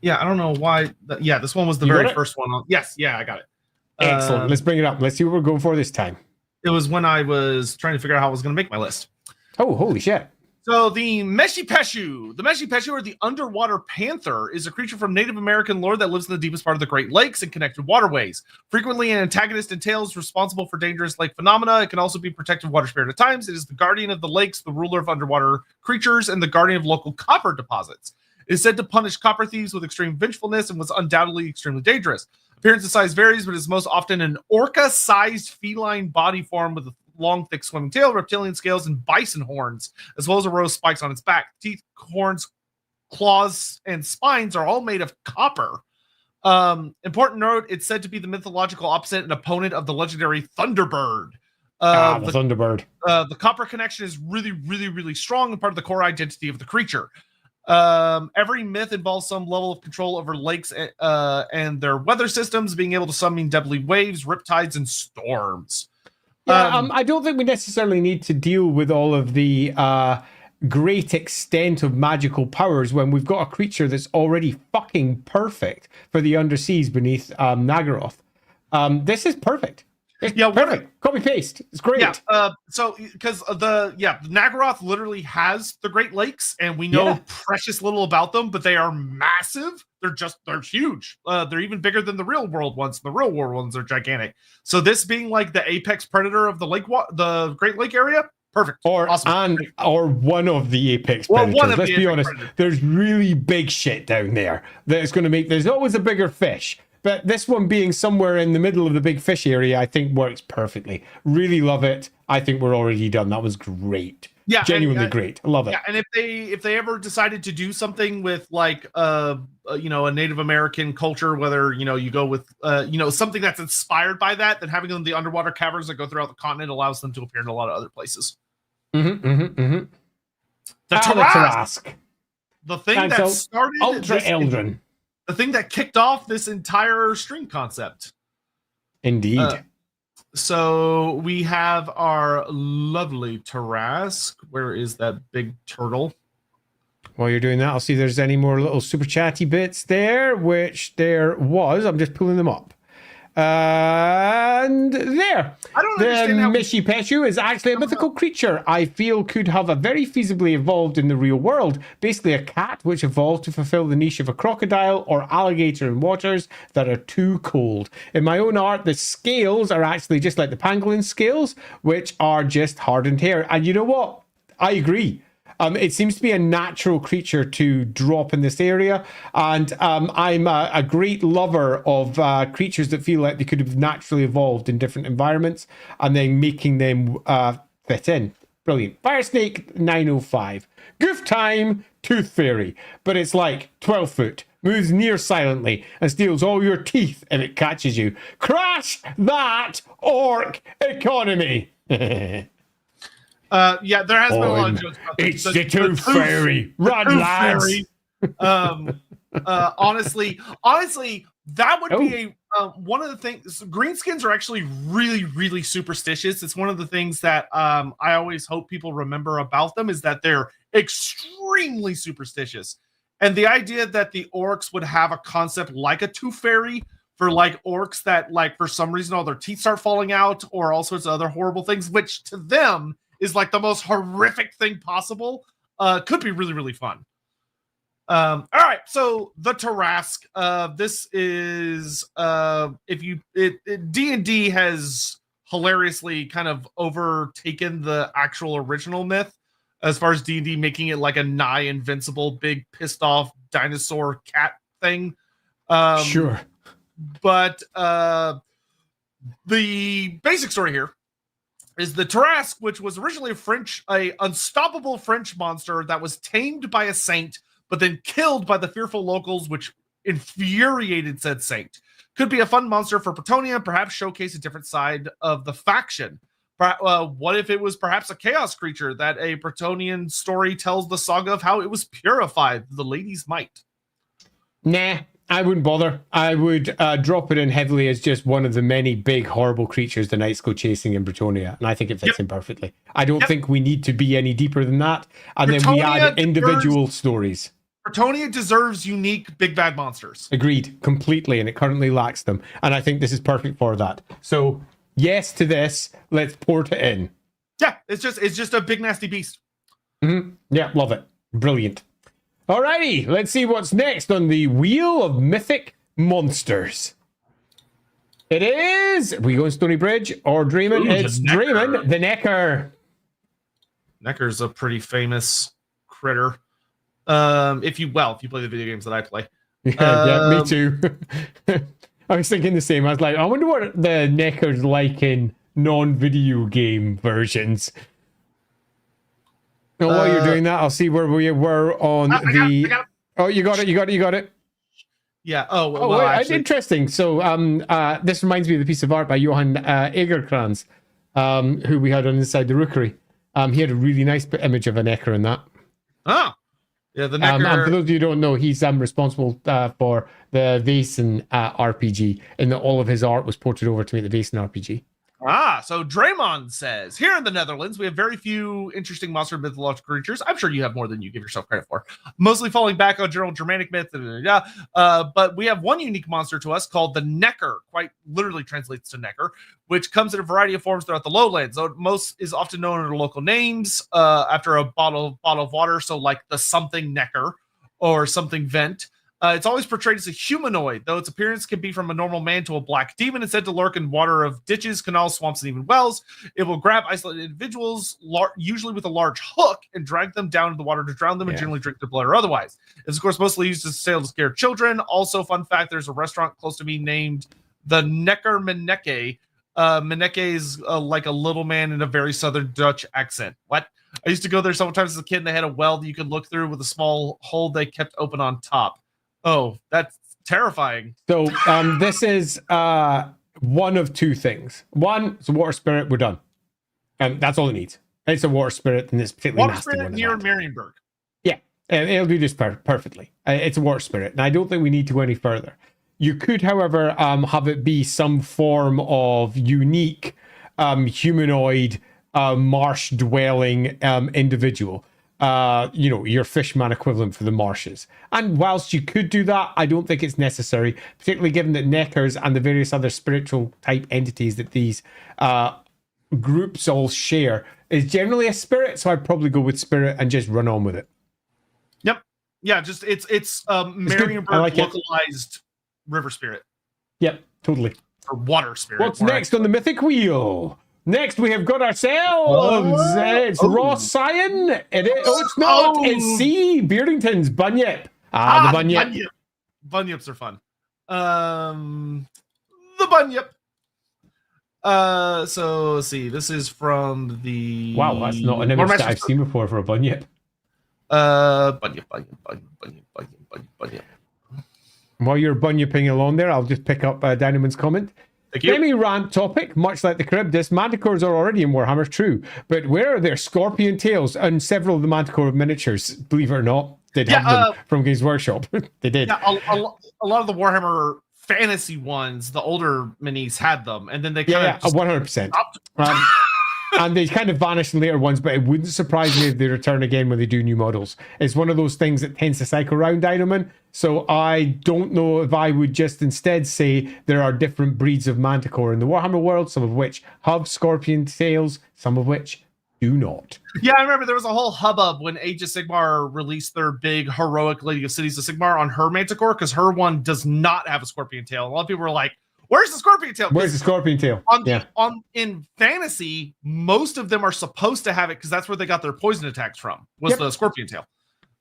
Yeah, I don't know why. Yeah, this one was the very first one. Yes, yeah, I got it. Excellent. Let's bring it up. Let's see what we're going for this time. It was when I was trying to figure out how I was going to make my list. Oh, holy shit. So the Meshipeshu. The Meshipeshu, or the underwater panther, is a creature from Native American lore that lives in the deepest part of the Great Lakes and connected waterways. Frequently an antagonist in tales responsible for dangerous lake phenomena. It can also be protective water spirit at times. It is the guardian of the lakes, the ruler of underwater creatures, and the guardian of local copper deposits. It is said to punish copper thieves with extreme vengefulness and was undoubtedly extremely dangerous. Appearance and size varies, but is most often an orca-sized feline body form with a long, thick swimming tail, reptilian scales, and bison horns, as well as a row of spikes on its back. Teeth, horns, claws, and spines are all made of copper. Important note, it's said to be the mythological opposite and opponent of the legendary Thunderbird. The Thunderbird. The copper connection is really, really, really strong and part of the core identity of the creature. Every myth involves some level of control over lakes and their weather systems, being able to summon deadly waves, riptides, and storms. Yeah, I don't think we necessarily need to deal with all of the great extent of magical powers when we've got a creature that's already fucking perfect for the underseas beneath Nagaroth. This is perfect. It's perfect. Copy paste. It's great. Yeah. So because the Nagaroth literally has the Great Lakes, and we know precious little about them, but they are massive. They're huge. They're even bigger than the real world ones. The real world ones are gigantic. So this being like the apex predator of the Great Lake area, perfect. Or one of the apex predators. Let's be honest. There's really big shit down there that is going to make. There's always a bigger fish. But this one being somewhere in the middle of the big fish area, I think works perfectly. Really love it. I think we're already done. That was great. Yeah, genuinely great. I love it. Yeah, and if they ever decided to do something with like a Native American culture, whether you go with something that's inspired by that, then having them in the underwater caverns that go throughout the continent allows them to appear in a lot of other places. The Tarask. The thing that started Ultra Eldrin. The thing that kicked off this entire string concept. Indeed. So we have our lovely Tarask. Where is that big turtle? While you're doing that, I'll see if there's any more little super chatty bits there, which there was. I'm just pulling them up. And there. I don't understand the how Mishi Peshu is actually a mythical creature I feel could have a very feasibly evolved in the real world. Basically a cat which evolved to fulfill the niche of a crocodile or alligator in waters that are too cold. In my own art, the scales are actually just like the pangolin scales, which are just hardened hair. And you know what? I agree. It seems to be a natural creature to drop in this area, and I'm a great lover of creatures that feel like they could have naturally evolved in different environments and then making them fit in. Brilliant. Fire Snake 905. Goof Time Tooth Fairy, but it's like 12 foot, moves near silently, and steals all your teeth if it catches you. Crash that orc economy. Yeah, there has been a lot of jokes about this. It's the Tooth Fairy. Run, lads. Honestly, that would be one of the things. Greenskins are actually really, really superstitious. It's one of the things that I always hope people remember about them is that they're extremely superstitious. And the idea that the orcs would have a concept like a Tooth Fairy for like orcs that like for some reason all their teeth start falling out or all sorts of other horrible things, which to them is like the most horrific thing possible, could be really, really fun. All right, so the Tarask. This is D&D has hilariously kind of overtaken the actual original myth as far as D&D making it like a nigh invincible, big pissed off dinosaur cat thing. Sure, but the basic story here is the Tarask, which was originally a unstoppable French monster that was tamed by a saint, but then killed by the fearful locals, which infuriated said saint. Could be a fun monster for Bretonnia, perhaps showcase a different side of the faction. What if it was perhaps a chaos creature that a Bretonian story tells the saga of how it was purified, the lady's might? Nah. I wouldn't bother. I would drop it in heavily as just one of the many big, horrible creatures the knights go chasing in Bretonnia, and I think it fits in perfectly. I don't think we need to be any deeper than that, and then we add individual stories. Bretonnia deserves unique big bad monsters. Agreed, completely, and it currently lacks them, and I think this is perfect for that. So, yes to this. Let's port it in. Yeah, it's just a big nasty beast. Mm-hmm. Yeah, love it. Brilliant. Alrighty, let's see what's next on the Wheel of Mythic Monsters. It is... we go in Stony Bridge or Draymond? It's Draymond, the Necker. Necker's a pretty famous critter. If you play the video games that I play. Yeah, me too. I was thinking the same. I was like, I wonder what the Necker's like in non-video game versions. Now, while you're doing that, I'll see where we were on I got it. Oh, you got it. Yeah. Well, actually... interesting. So, this reminds me of the piece of art by Johan Egerkrans, who we had on Inside the Rookery. He had a really nice image of a Necker in that. Ah, yeah. The Necker. And for those of you who don't know, he's responsible for the Vaesen RPG, and that all of his art was ported over to make the Vaesen RPG. So Draymond says, here in the Netherlands, we have very few interesting monster mythological creatures. I'm sure you have more than you give yourself credit for. Mostly falling back on general Germanic myth. But we have one unique monster to us called the Necker, quite literally translates to Necker, which comes in a variety of forms throughout the lowlands. So most is often known under local names after a bottle of water. So like the something Necker or something vent. It's always portrayed as a humanoid, though its appearance can be from a normal man to a black demon and said to lurk in water of ditches, canals, swamps, and even wells. It will grab isolated individuals, usually with a large hook, and drag them down into the water to drown them and generally drink their blood or otherwise. It's, of course, mostly used as a sail to scare children. Also, fun fact, there's a restaurant close to me named the Necker Meneke. Meneke is like a little man in a very southern Dutch accent. What? I used to go there several times as a kid, and they had a well that you could look through with a small hole they kept open on top. Oh, that's terrifying. So this is one of two things. One, it's a water spirit, we're done. That's all it needs. It's a water spirit, and it's particularly water spirit near Marienburg. Yeah, it'll do this perfectly. It's a water spirit, and I don't think we need to go any further. You could, however, have it be some form of unique humanoid marsh-dwelling individual. your fishman equivalent for the marshes. And whilst you could do that, I don't think it's necessary, particularly given that Neckers and the various other spiritual type entities that these groups all share is generally a spirit. So I'd probably go with spirit and just run on with it. Yep. Yeah, just it's Marienburg like localized river spirit. Yep, totally. Or water spirit. What's next on the mythic wheel? Next, we have got ourselves. It's raw cyan. It's not. It's C. Beardington's bunyip. The bunyip. Bunyips are fun. The bunyip. So let's see. This is from the. Wow, that's not an image that I've seen before for a bunyip. Bunyip. While you're bunyipping along there, I'll just pick up Dynaman's comment. Semi-rant topic, much like the Charybdis, manticores are already in Warhammer, true. But where are their scorpion tails? And several of the manticore miniatures, believe it or not, did have them from Games Workshop. They did. Yeah, a lot of the Warhammer fantasy ones, the older minis had them, and then they kind of 100%. And they kind of vanish in later ones, but it wouldn't surprise me if they return again when they do new models. It's one of those things that tends to cycle around Dynaman. So I don't know if I would just instead say there are different breeds of manticore in the Warhammer world, some of which have scorpion tails, some of which do not. Yeah, I remember there was a whole hubbub when Age of Sigmar released their big heroic Lady of Cities of Sigmar on her manticore, because her one does not have a scorpion tail. A lot of people were like, where's the scorpion tail? Where's the scorpion tail? In fantasy, most of them are supposed to have it because that's where they got their poison attacks from, was the scorpion tail.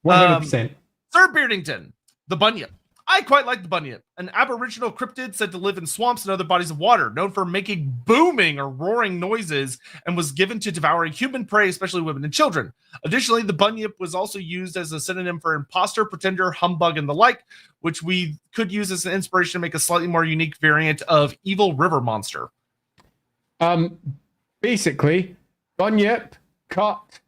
100%. Sir Beardington, the bunyip. I quite like the bunyip, an aboriginal cryptid said to live in swamps and other bodies of water, known for making booming or roaring noises, and was given to devouring human prey, especially women and children. Additionally, the bunyip was also used as a synonym for imposter, pretender, humbug, and the like, which we could use as an inspiration to make a slightly more unique variant of evil river monster. Basically, bunyip, cut,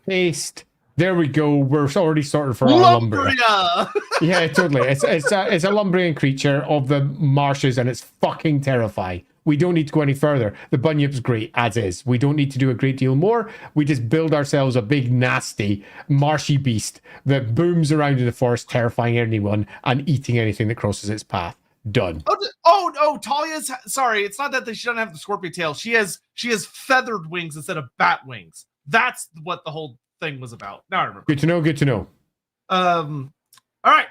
paste. There we go. We're already sorted for our Lumbria. Yeah, totally. It's a Lumbrian creature of the marshes, and it's fucking terrifying. We don't need to go any further. The bunyip's great as is. We don't need to do a great deal more. We just build ourselves a big, nasty, marshy beast that booms around in the forest, terrifying anyone and eating anything that crosses its path. Done. Talia's sorry. It's not that she doesn't have the scorpion tail. She has feathered wings instead of bat wings. That's what the whole thing was about. Now I remember. Good to know. All right.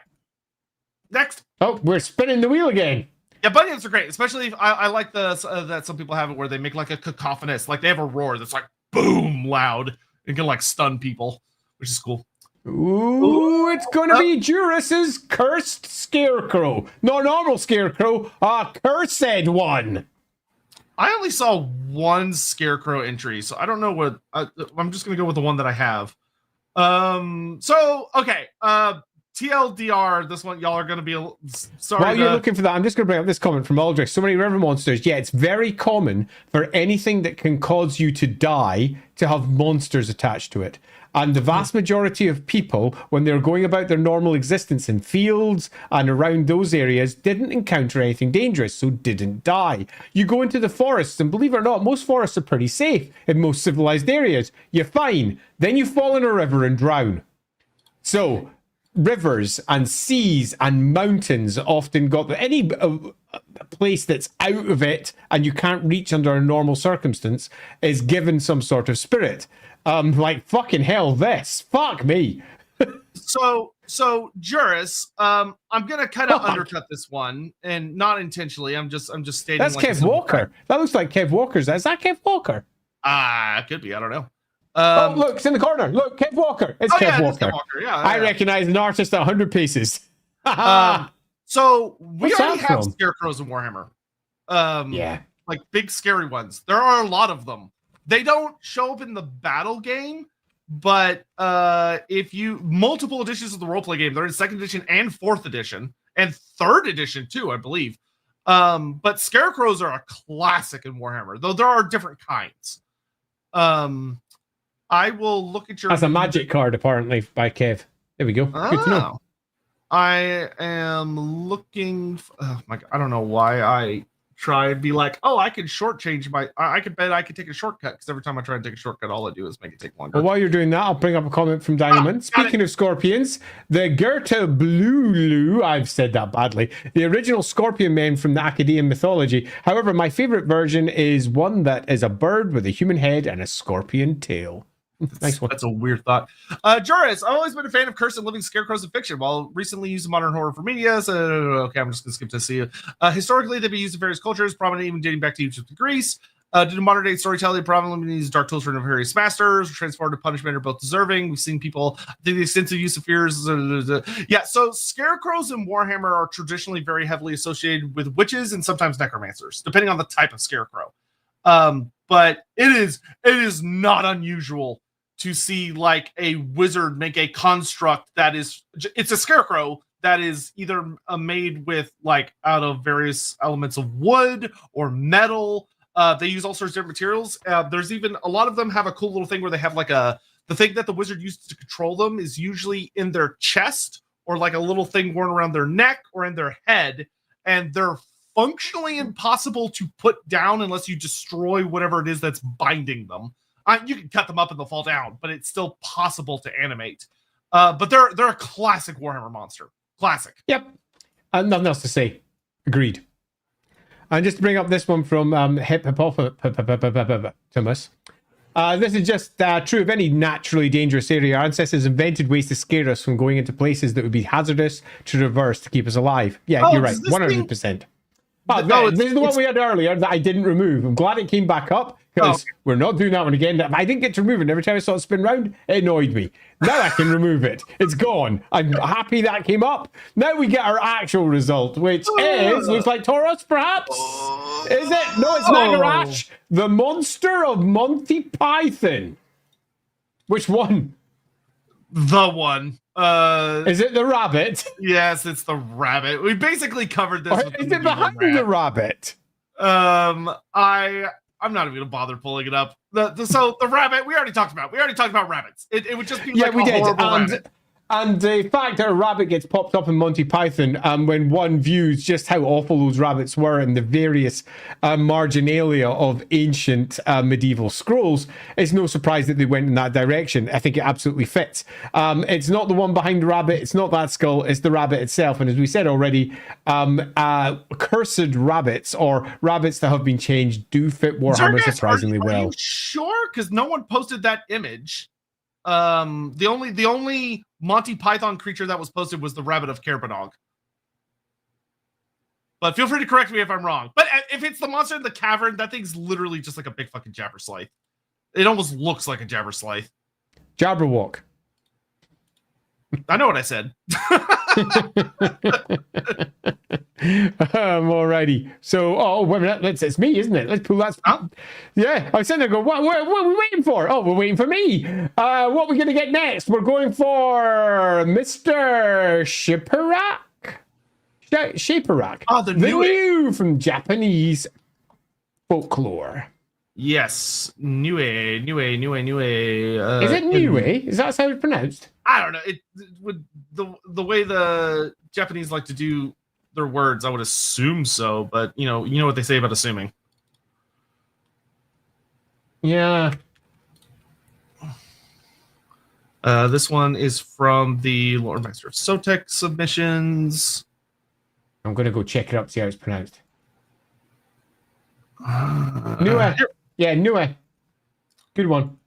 Next. Oh, we're spinning the wheel again. Yeah, bunyips are great, especially if I like that some people have it where they make like a cacophonous, like they have a roar that's like boom loud and can like stun people, which is cool. Ooh, it's gonna be Juris's cursed scarecrow. No normal scarecrow, a cursed one. I only saw one scarecrow entry, so I don't know what. I'm just gonna go with the one that I have. TLDR, this one, y'all are gonna be sorry. While you're looking for that, I'm just gonna bring up this comment from Aldrich. So many river monsters. Yeah, it's very common for anything that can cause you to die to have monsters attached to it. And the vast majority of people, when they're going about their normal existence in fields and around those areas, didn't encounter anything dangerous, so didn't die. You go into the forests, and believe it or not, most forests are pretty safe in most civilized areas. You're fine. Then you fall in a river and drown. So, rivers and seas and mountains often got any place that's out of it and you can't reach under a normal circumstance is given some sort of spirit. Like fucking hell, this. Fuck me. So Juris, I'm gonna kind of undercut this one, and not intentionally. I'm just stating. That's like Kev Walker. That looks like Kev Walker's. Is that Kev Walker? It could be. I don't know. Look, it's in the corner. Look, Kev Walker. It's Kev Walker. Yeah, I recognize an artist at 100 paces. So we already have scarecrows in Warhammer. Yeah, like big scary ones. There are a lot of them. They don't show up in the battle game, but if you multiple editions of the roleplay game, they're in 2nd edition and 4th edition and 3rd edition too, I believe. But scarecrows are a classic in Warhammer, though there are different kinds. I will look at your. That's a magic card, apparently, by Kev. There we go. Good to know. I am looking. Oh my God, I don't know why I try and be like, oh, I can shortchange I could bet I could take a shortcut, because every time I try and take a shortcut, all I do is make it take longer. Well, while you're doing that, I'll bring up a comment from Dynaman. Speaking of scorpions, the Goethe Blulu, I've said that badly, the original scorpion men from the Akkadian mythology. However, my favorite version is one that is a bird with a human head and a scorpion tail. Nice one. That's a weird thought. Joris, I've always been a fan of cursed and living scarecrows in fiction, while recently using modern horror for media. So, okay, I'm just going to skip to see you. Historically, they've been used in various cultures, prominent even dating back to Egypt and Greece. Due to modern day storytelling, prominently use dark tools for nefarious masters, transformed to punishment, are both deserving. We've seen people, I think the extensive use of fears. Yeah, so scarecrows in Warhammer are traditionally very heavily associated with witches and sometimes necromancers, depending on the type of scarecrow. But it is not unusual to see like a wizard make a construct that is, it's a scarecrow that is either made with like out of various elements of wood or metal. They use all sorts of different materials. There's even a lot of them have a cool little thing where they have like the thing that the wizard uses to control them is usually in their chest, or like a little thing worn around their neck or in their head. And they're functionally impossible to put down unless you destroy whatever it is that's binding them. You can cut them up and they'll fall down, but it's still possible to animate. But they're a classic Warhammer monster. Classic. Yep. Nothing else to say. Agreed. And just to bring up this one from Hippopotamus. This is just true of any naturally dangerous area. Our ancestors invented ways to scare us from going into places that would be hazardous to traverse to keep us alive. Yeah, you're right. 100%. Oh, this is the one we had earlier that I didn't remove. I'm glad it came back up, because we're not doing that one again. I didn't get to remove it, and every time I saw it spin round, it annoyed me. Now I can remove it. It's gone. I'm happy that came up. Now we get our actual result, which looks like Taurus, perhaps? Is it? No, it's Nagarash, the monster of Monty Python. Which one? The one. Is it the rabbit? Yes, it's the rabbit. We basically covered this. Or is it behind the rabbit? I'm not even gonna bother pulling it up. So the rabbit we already talked about. We already talked about rabbits. It would just be like a horrible rabbit. And the fact that a rabbit gets popped up in Monty Python when one views just how awful those rabbits were in the various marginalia of ancient medieval scrolls, it's no surprise that they went in that direction. I think it absolutely fits. It's not the one behind the rabbit. It's not that skull. It's the rabbit itself. And as we said already, cursed rabbits or rabbits that have been changed do fit Warhammer surprisingly well. Are you sure? Because no one posted that image. The only Monty Python creature that was posted was the rabbit of Kerbanog. But feel free to correct me if I'm wrong. But if it's the monster in the cavern, that thing's literally just like a big fucking Jabberslythe. It almost looks like a Jabberslythe. Jabberwock. I know what I said. Alrighty. So, wait a minute. It's me, isn't it? Let's pull that. Huh? Yeah, I was sitting there going, what are we waiting for? Oh, we're waiting for me. What are we going to get next? We're going for Mr. Shipperak. Shaperak. Oh, the new from Japanese folklore. Yes. Nue. Is it Nue? Is that how it's pronounced? I don't know. It would the way the Japanese like to do their words, I would assume so, but you know what they say about assuming. Yeah. This one is from the Loremaster of Sotek submissions. I'm gonna go check it up, see how it's pronounced. Nue. Yeah, Nue. Good one.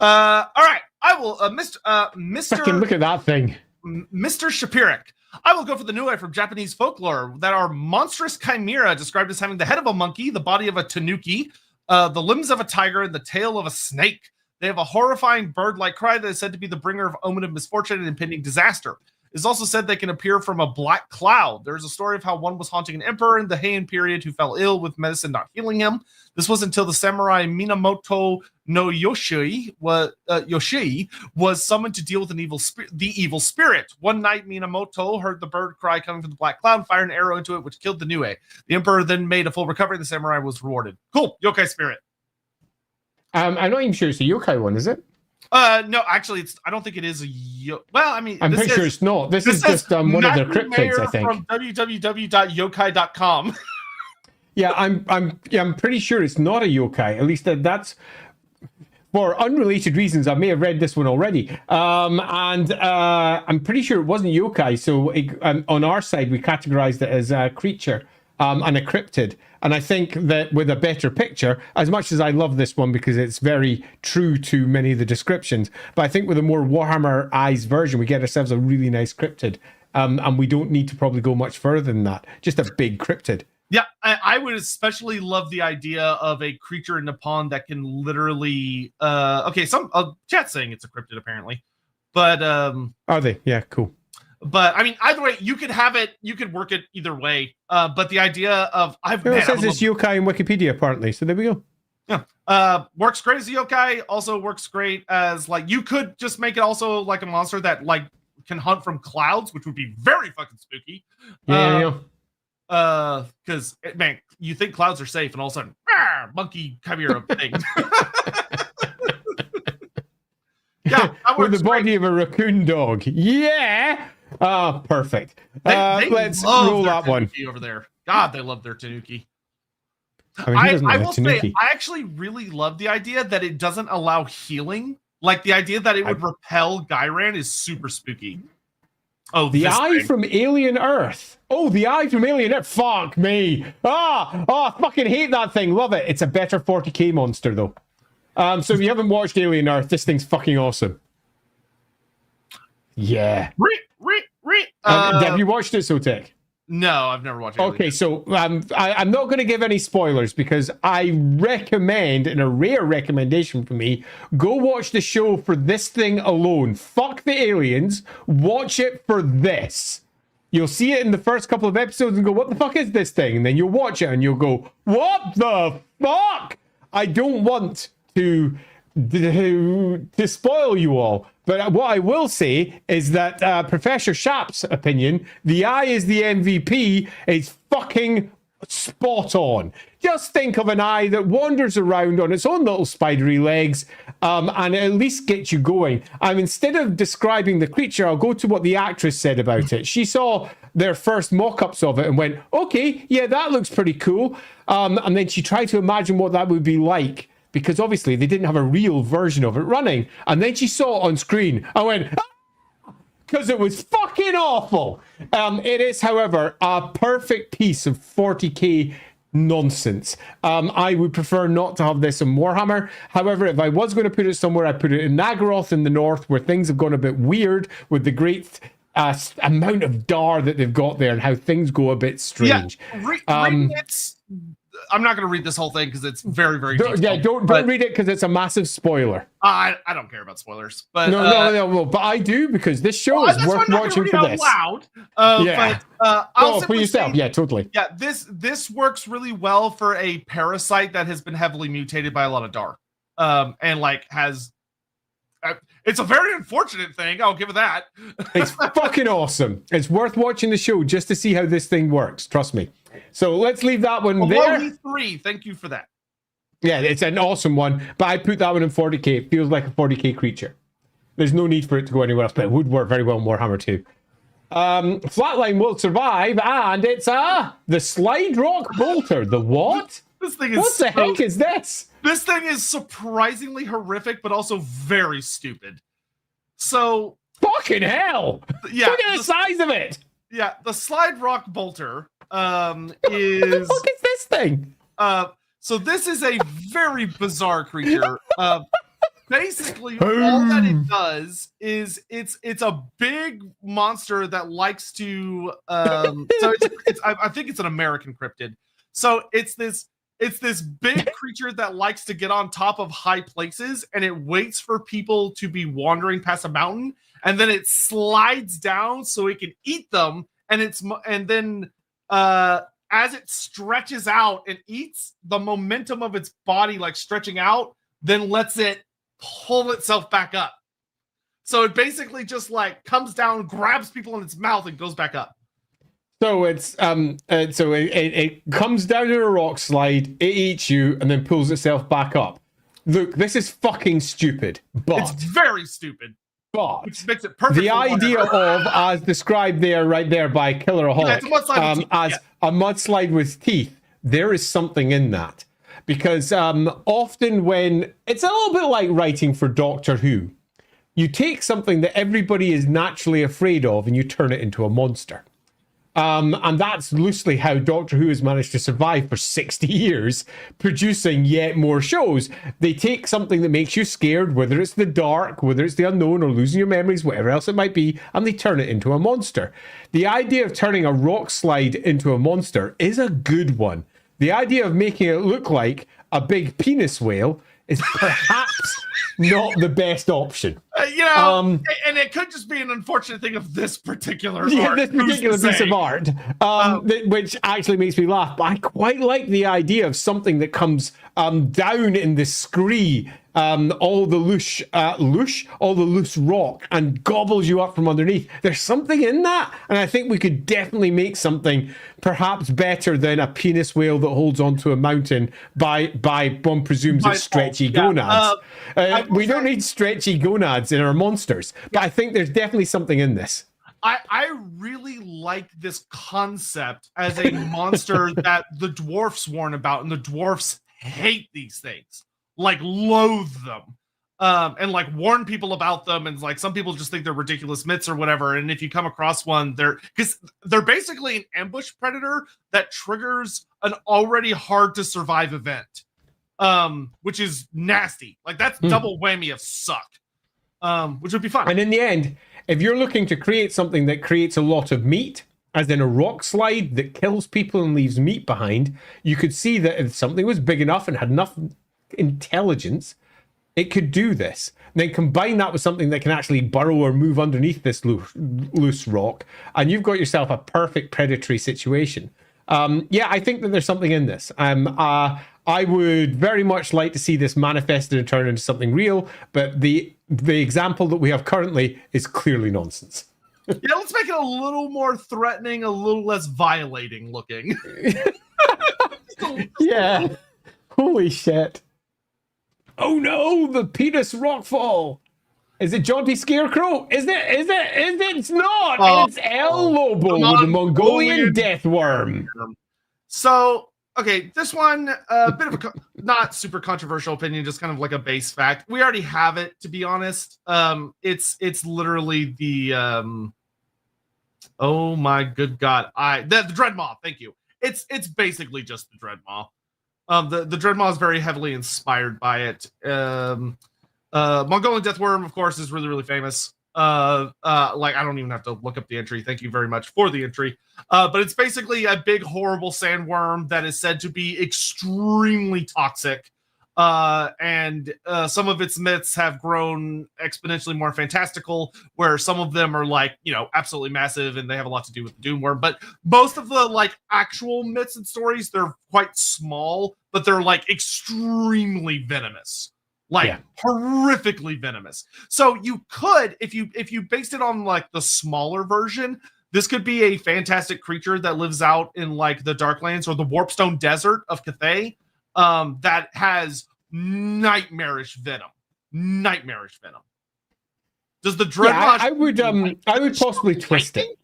All right. I will, Mr. Fucking look at that thing. Mr. Shapirik. I will go for the Nue from Japanese folklore that are monstrous chimera described as having the head of a monkey, the body of a tanuki, the limbs of a tiger, and the tail of a snake. They have a horrifying bird-like cry that is said to be the bringer of omen of misfortune and impending disaster. It's also said they can appear from a black cloud. There's a story of how one was haunting an emperor in the Heian period who fell ill with medicine not healing him. This was until the samurai Minamoto no Yoshii was summoned to deal with the evil spirit. One night, Minamoto heard the bird cry coming from the black cloud, fired an arrow into it, which killed the Nue. The emperor then made a full recovery. The samurai was rewarded. Cool. Yokai spirit. I'm not even sure it's a yokai one, is it? No, actually, I don't think it is a well, I mean, I'm pretty sure it's not. This is just one of the cryptids, I think. From www.yokai.com. Yeah, I'm pretty sure it's not a yokai. At least that's for unrelated reasons. I may have read this one already, and I'm pretty sure it wasn't yokai. So on our side, we categorized it as a creature and a cryptid. And I think that with a better picture, as much as I love this one because it's very true to many of the descriptions, but I think with a more Warhammer-ized version, we get ourselves a really nice cryptid. And we don't need to probably go much further than that. Just a big cryptid. Yeah, I would especially love the idea of a creature in the pond that can literally... okay, some chat's saying it's a cryptid, apparently. But... Are they? Yeah, cool. But, I mean, either way, you could have it... You could work it either way. But the idea of... It says it's yokai in Wikipedia, apparently. So there we go. Yeah. Works great as a yokai. Also works great as, like... You could just make it also, like, a monster that, like... can hunt from clouds, which would be very fucking spooky. Because man, you think clouds are safe, and all of a sudden, monkey chimera thing. Yeah, with the body of a raccoon dog. Yeah. Perfect. They let's roll that one over there. God, they love their tanuki. I mean, I will say, I actually really love the idea that it doesn't allow healing. Like, the idea that it would repel Gyran is super spooky. Oh, the eye from Alien Earth. Oh, the eye from Alien Earth. Fuck me. I fucking hate that thing. Love it. It's a better 40k monster, though. So if you haven't watched Alien Earth, this thing's fucking awesome. Yeah. Have you watched it, Sotek? No, I've never watched it. Okay, so I'm not going to give any spoilers because I recommend, in a rare recommendation for me, go watch the show for this thing alone. Fuck the aliens. Watch it for this. You'll see it in the first couple of episodes and go, what the fuck is this thing? And then you'll watch it and you'll go, what the fuck? I don't want to spoil you all. But what I will say is that Professor Sharp's opinion, the eye is the MVP, is fucking spot on. Just think of an eye that wanders around on its own little spidery legs and at least gets you going. Instead of describing the creature, I'll go to what the actress said about it. She saw their first mock-ups of it and went, okay, yeah, that looks pretty cool. And then she tried to imagine what that would be like, because obviously they didn't have a real version of it running. And then she saw it on screen. I went, because it was fucking awful. It is, however, a perfect piece of 40k nonsense. I would prefer not to have this in Warhammer. However, if I was going to put it somewhere, I'd put it in Nagaroth in the north, where things have gone a bit weird with the great amount of dar that they've got there and how things go a bit strange. Yeah, I'm not going to read this whole thing because it's very, very detailed. Yeah, don't read it because it's a massive spoiler. I don't care about spoilers, but no, but I do, because this show is worth watching for this. Loud. Yeah. But I'll for yourself. Yeah, totally. Yeah, this works really well for a parasite that has been heavily mutated by a lot of dar, and like has. It's a very unfortunate thing. I'll give it that. It's fucking awesome. It's worth watching the show just to see how this thing works. Trust me. So let's leave that one there. 3. Thank you for that. Yeah, it's an awesome one. But I put that one in 40k. It feels like a 40k creature. There's no need for it to go anywhere else, but it would work very well in Warhammer 2. Flatline will survive, and it's the Slide Rock Bolter. The what? This thing is what the heck is this? This thing is surprisingly horrific, but also very stupid. So fucking hell! Yeah, look at the size of it. Yeah, the Slide Rock Bolter is. What the fuck is this thing? So this is a very bizarre creature. Basically, all that it does is it's a big monster that likes to. So I think it's an American cryptid. So it's this big creature that likes to get on top of high places, and it waits for people to be wandering past a mountain, and then it slides down so it can eat them. And then as it stretches out and eats, the momentum of its body, like stretching out, then lets it pull itself back up. So it basically just like comes down, grabs people in its mouth, and goes back up. So it's so it comes down in a rock slide, it eats you, and then pulls itself back up. Look, this is fucking stupid. But it's very stupid. But which makes it perfect. The idea of, as described there, right there by Killeraholic, yeah, as a mudslide with teeth. there is something in that. Because often when it's a little bit like writing for Doctor Who, you take something that everybody is naturally afraid of and you turn it into a monster. And that's loosely how Doctor Who has managed to survive for 60 years, producing yet more shows. They take something that makes you scared, whether it's the dark, whether it's the unknown, or losing your memories, whatever else it might be, and they turn it into a monster. The idea of turning a rock slide into a monster is a good one. The idea of making it look like a big penis whale is perhaps not the best option. And it could just be an unfortunate thing of this particular art. This particular piece of art, which actually makes me laugh. But I quite like the idea of something that comes down in the scree, all the loose rock, and gobbles you up from underneath. There's something in that, and I think we could definitely make something perhaps better than a penis whale that holds onto a mountain by one presumes it's stretchy gonads. We don't need stretchy gonads in our monsters, but I think there's definitely something in this. I really like this concept as a monster that the dwarfs warn about, and the dwarfs hate these things, like loathe them, and like warn people about them, and like some people just think they're ridiculous myths or whatever. And if you come across one, they're basically an ambush predator that triggers an already hard to survive event, which is nasty. Like that's double whammy of suck, which would be fun. And in the end, if you're looking to create something that creates a lot of meat, as in a rock slide that kills people and leaves meat behind, you could see that if something was big enough and had enough intelligence, it could do this. And then combine that with something that can actually burrow or move underneath this loose rock, and you've got yourself a perfect predatory situation. I think that there's something in this. I would very much like to see this manifested and turn into something real, but the example that we have currently is clearly nonsense. Yeah, let's make it a little more threatening, a little less violating looking. Yeah. Holy shit. Oh no, the penis rockfall. Is it Jaunty Scarecrow? Is it? It's not. It's El Lobo with the Mongolian death worm. So, okay, this one, a bit of a not super controversial opinion, just kind of like a base fact. We already have it, to be honest. It's literally the oh my good god, the Dreadmaw. Thank you. It's basically just the Dreadmaw. The Dreadmaw is very heavily inspired by it. Mongolian Deathworm, of course, is really, really famous. Like I don't even have to look up the entry. Thank you very much for the entry. But it's basically a big, horrible sandworm that is said to be extremely toxic. And some of its myths have grown exponentially more fantastical, where some of them are like, absolutely massive and they have a lot to do with the Doomworm. But most of the like actual myths and stories, they're quite small, but they're like extremely venomous. Horrifically venomous. So you could, if you based it on like the smaller version, this could be a fantastic creature that lives out in like the Darklands or the Warpstone Desert of Cathay, that has nightmarish venom. Does the Dreadnought? Yeah, I would possibly twist it.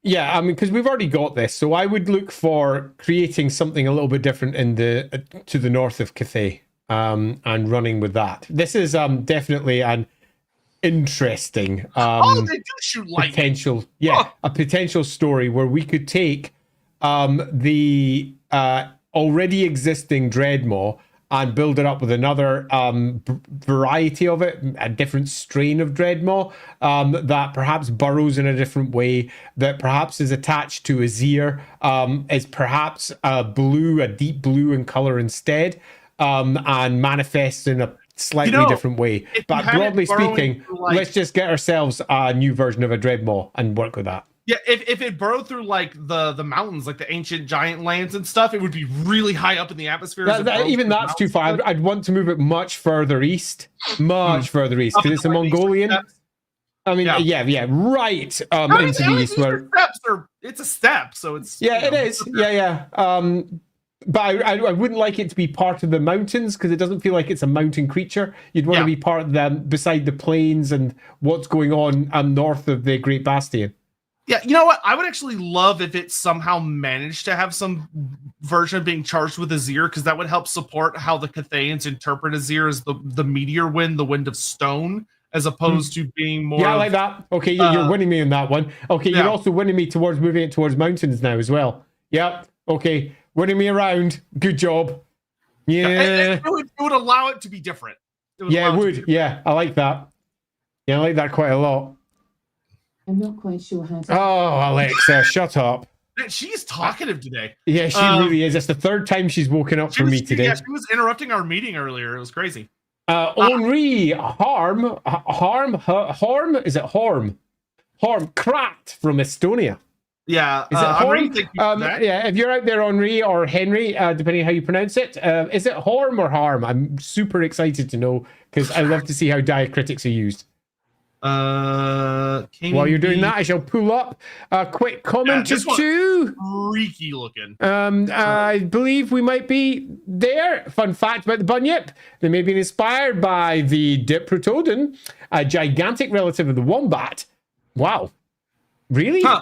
Yeah, I mean, because we've already got this, so I would look for creating something a little bit different in to the north of Cathay. And running with that. This is definitely an interesting they do shoot potential, a potential story where we could take the already existing Dreadmaw and build it up with another variety of it, a different strain of Dreadmaw that perhaps burrows in a different way, that perhaps is attached to Azir, is perhaps a deep blue in color instead. And manifests in a slightly different way. But broadly speaking, let's just get ourselves a new version of a Dreadmaw and work with that. Yeah, if it burrowed through like the mountains, like the ancient giant lands and stuff, it would be really high up in the atmosphere. Even that's too far. I'd want to move it much further east. Further east, because it's a Mongolian. I mean, right into the east. Where it's a step, so it's... Yeah, it is. Yeah. But I wouldn't like it to be part of the mountains, because it doesn't feel like it's a mountain creature. You'd want to be part of them beside the plains and what's going on north of the Great Bastion. Yeah, you know what? I would actually love if it somehow managed to have some version of being charged with Azir, because that would help support how the Cathayans interpret Azir as the meteor wind, the wind of stone, as opposed to being more. Yeah, I like that. Okay, you're winning me on that one. Okay, you're also winning me towards moving it towards mountains now as well. Yep. Okay, winning me around. Good job. Yeah. It would allow it to be different. It would. Yeah, I like that. Yeah, I like that quite a lot. I'm not quite sure how to. Oh, Alexa, shut up. She's talkative today. Yeah, she really is. It's the third time she's woken up for me today. Yeah, she was interrupting our meeting earlier. It was crazy. Henri, Harm, is it Harm? Krat from Estonia. Yeah, is it Harm? Yeah, if you're out there, Henri or Henry, depending on how you pronounce it, is it Harm or Harm? I'm super excited to know, because I love to see how diacritics are used. While you're doing that, I shall pull up a quick comment or two. Freaky looking. I believe we might be there. Fun fact about the bunyip: they may be inspired by the Diprotodon, a gigantic relative of the wombat. Wow, really? Huh.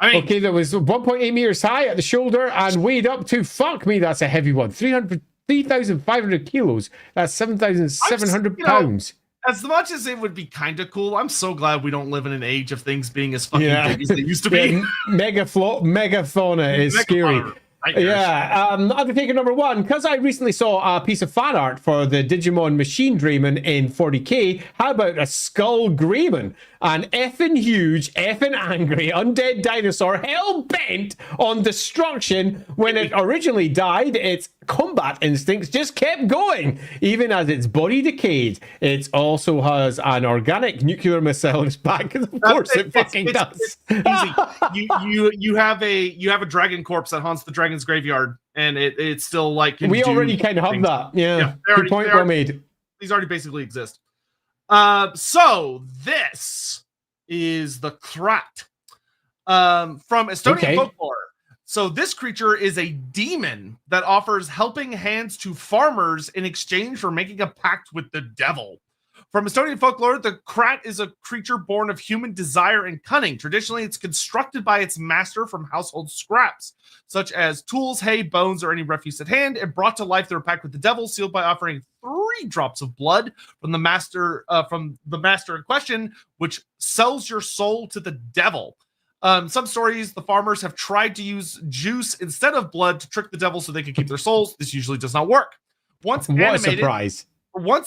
I mean, okay, that was 1.8 meters high at the shoulder and weighed up to, fuck me, that's a heavy one. 3,500 kilos. That's 7,700 pounds. As much as it would be kind of cool, I'm so glad we don't live in an age of things being as fucking big as they used to be. Megafauna is scary. Yeah, Undertaker number 1, because I recently saw a piece of fan art for the Digimon Machine Draymon in 40k. How about a Skull Greymon? An effing huge, effing angry undead dinosaur hell-bent on destruction. When it originally died, its combat instincts just kept going, even as its body decayed. It also has an organic nuclear missile in its back. Of course it fucking does. It's easy. You have a dragon corpse that haunts the dragon's graveyard, and it's still like we already kind of have that. Yeah, good point well made. These already basically exist. So this is the Krat from Estonian folklore. So this creature is a demon that offers helping hands to farmers in exchange for making a pact with the devil. From Estonian folklore, the Krat is a creature born of human desire and cunning. Traditionally, it's constructed by its master from household scraps, such as tools, hay, bones, or any refuse at hand, and brought to life through a pact with the devil, sealed by offering 3 drops of blood from the master in question, which sells your soul to the devil. Some stories, the farmers have tried to use juice instead of blood to trick the devil so they can keep their souls. This usually does not work. Once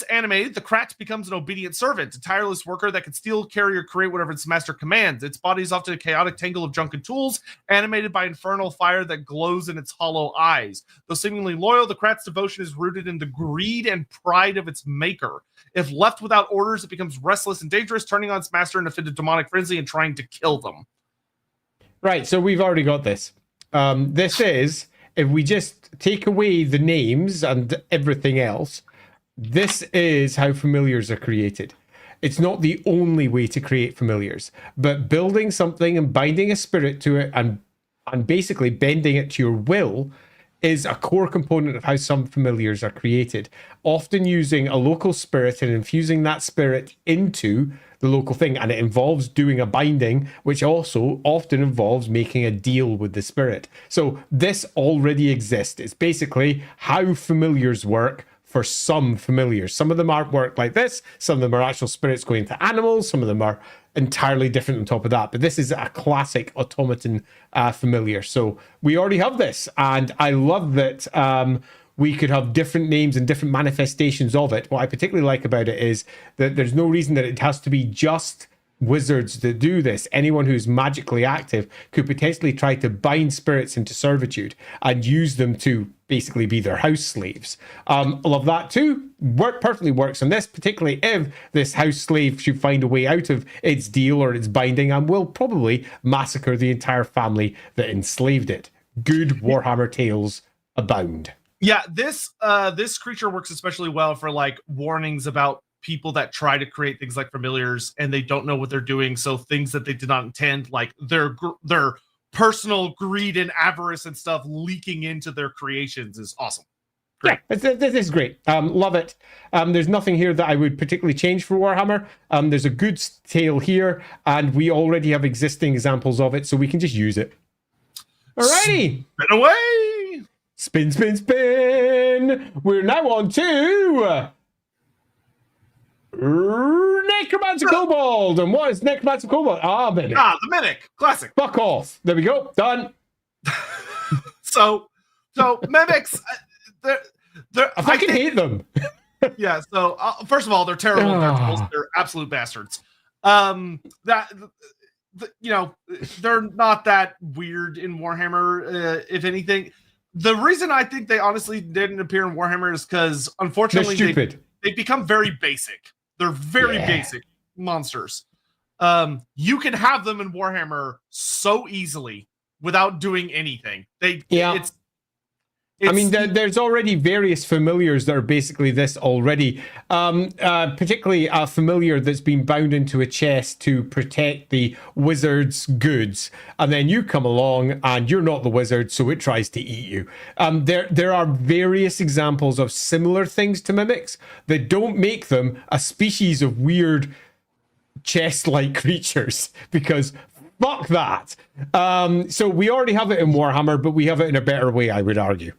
animated, the Krat becomes an obedient servant, a tireless worker that can steal, carry, or create whatever its master commands. Its body is often a chaotic tangle of junk and tools, animated by infernal fire that glows in its hollow eyes. Though seemingly loyal, the Krat's devotion is rooted in the greed and pride of its maker. If left without orders, it becomes restless and dangerous, turning on its master in a fit of demonic frenzy and trying to kill them. Right, so we've already got this. This is, if we just take away the names and everything else, this is how familiars are created. It's not the only way to create familiars, but building something and binding a spirit to it and basically bending it to your will is a core component of how some familiars are created, often using a local spirit and infusing that spirit into the local thing. And it involves doing a binding, which also often involves making a deal with the spirit. So this already exists. It's basically how familiars work for some familiars. Some of them aren't work like this. Some of them are actual spirits going to animals. Some of them are entirely different on top of that. But this is a classic automaton familiar. So we already have this. And I love that we could have different names and different manifestations of it. What I particularly like about it is that there's no reason that it has to be just wizards that do this. Anyone who's magically active could potentially try to bind spirits into servitude and use them to basically be their house slaves. I love that too. Perfectly works on this, particularly if this house slave should find a way out of its deal or its binding and will probably massacre the entire family that enslaved it. Good Warhammer tales abound. Yeah, this creature works especially well for like warnings about people that try to create things like familiars and they don't know what they're doing. So things that they did not intend, like their personal greed and avarice and stuff leaking into their creations, is awesome. great. Yeah, this is great. Love it. There's nothing here that I would particularly change for Warhammer. There's a good tale here, and we already have existing examples of it, so we can just use it. Alrighty. Spin away. Spin, spin, spin. We're now on to Necromancer Kobold. And what is Necromancer Kobold? Mimic. The Mimic. Classic. Fuck off. There we go. Done. So Mimics, I fucking hate them. Yeah, so first of all, they're terrible. They're absolute bastards. They're not that weird in Warhammer, if anything. The reason I think they honestly didn't appear in Warhammer is because, unfortunately, they're stupid. They become very basic. They're very basic monsters. You can have them in Warhammer so easily without doing anything. I mean, there's already various familiars that are basically this already. Particularly a familiar that's been bound into a chest to protect the wizard's goods. And then you come along and you're not the wizard, so it tries to eat you. There are various examples of similar things to mimics that don't make them a species of weird chest-like creatures, because fuck that. So we already have it in Warhammer, but we have it in a better way, I would argue.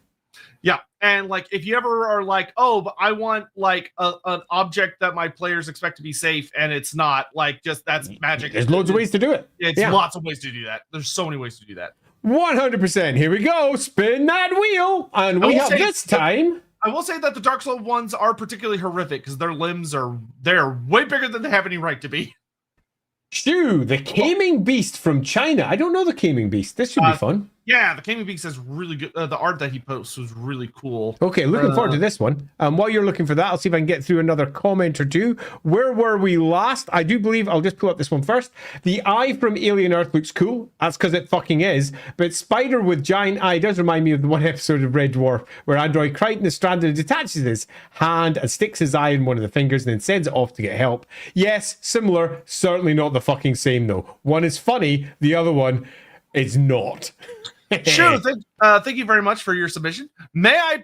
Yeah, and like if you ever are like, oh, but I want like an object that my players expect to be safe, and it's not, like, just that's magic. There's loads of ways to do it. It's lots of ways to do that. There's so many ways to do that. 100%. Here we go. Spin that wheel, and we have this time. I will say that the Dark Soul ones are particularly horrific because their limbs they're way bigger than they have any right to be. Shoo, the Caming Beast from China. I don't know the Caming Beast. This should be fun. Yeah, the Caming Beast is really good. The art that he posts was really cool. Okay, looking forward to this one. While you're looking for that, I'll see if I can get through another comment or two. Where were we last? I do believe I'll just pull up this one first. The eye from Alien Earth looks cool. That's because it fucking is. But spider with giant eye does remind me of the one episode of Red Dwarf where android Crichton is stranded and detaches his hand and sticks his eye in one of the fingers and then sends it off to get help. Yes, similar. Certainly not the fucking same though. One is funny. The other one is not. Sure. Thank you very much for your submission.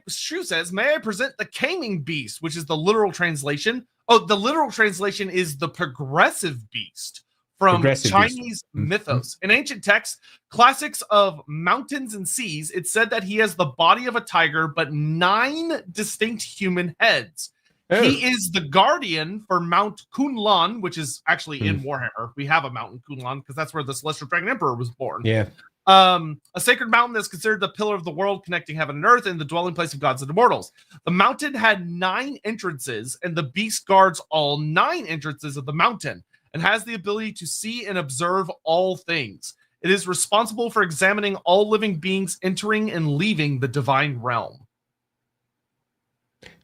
Shu says, may I present the Caming Beast, which is the literal translation. Oh, the literal translation is the progressive beast from Chinese mythos. In ancient texts, classics of mountains and seas, it said that he has the body of a tiger, but 9 distinct human heads. Oh. He is the guardian for Mount Kunlun, which is actually in Warhammer. We have a Mount Kunlun because that's where the Celestial Dragon Emperor was born. Yeah. A sacred mountain that's considered the pillar of the world, connecting heaven and earth and the dwelling place of gods and immortals. The mountain had 9 entrances, and the beast guards all 9 entrances of the mountain and has the ability to see and observe all things. It is responsible for examining all living beings entering and leaving the divine realm.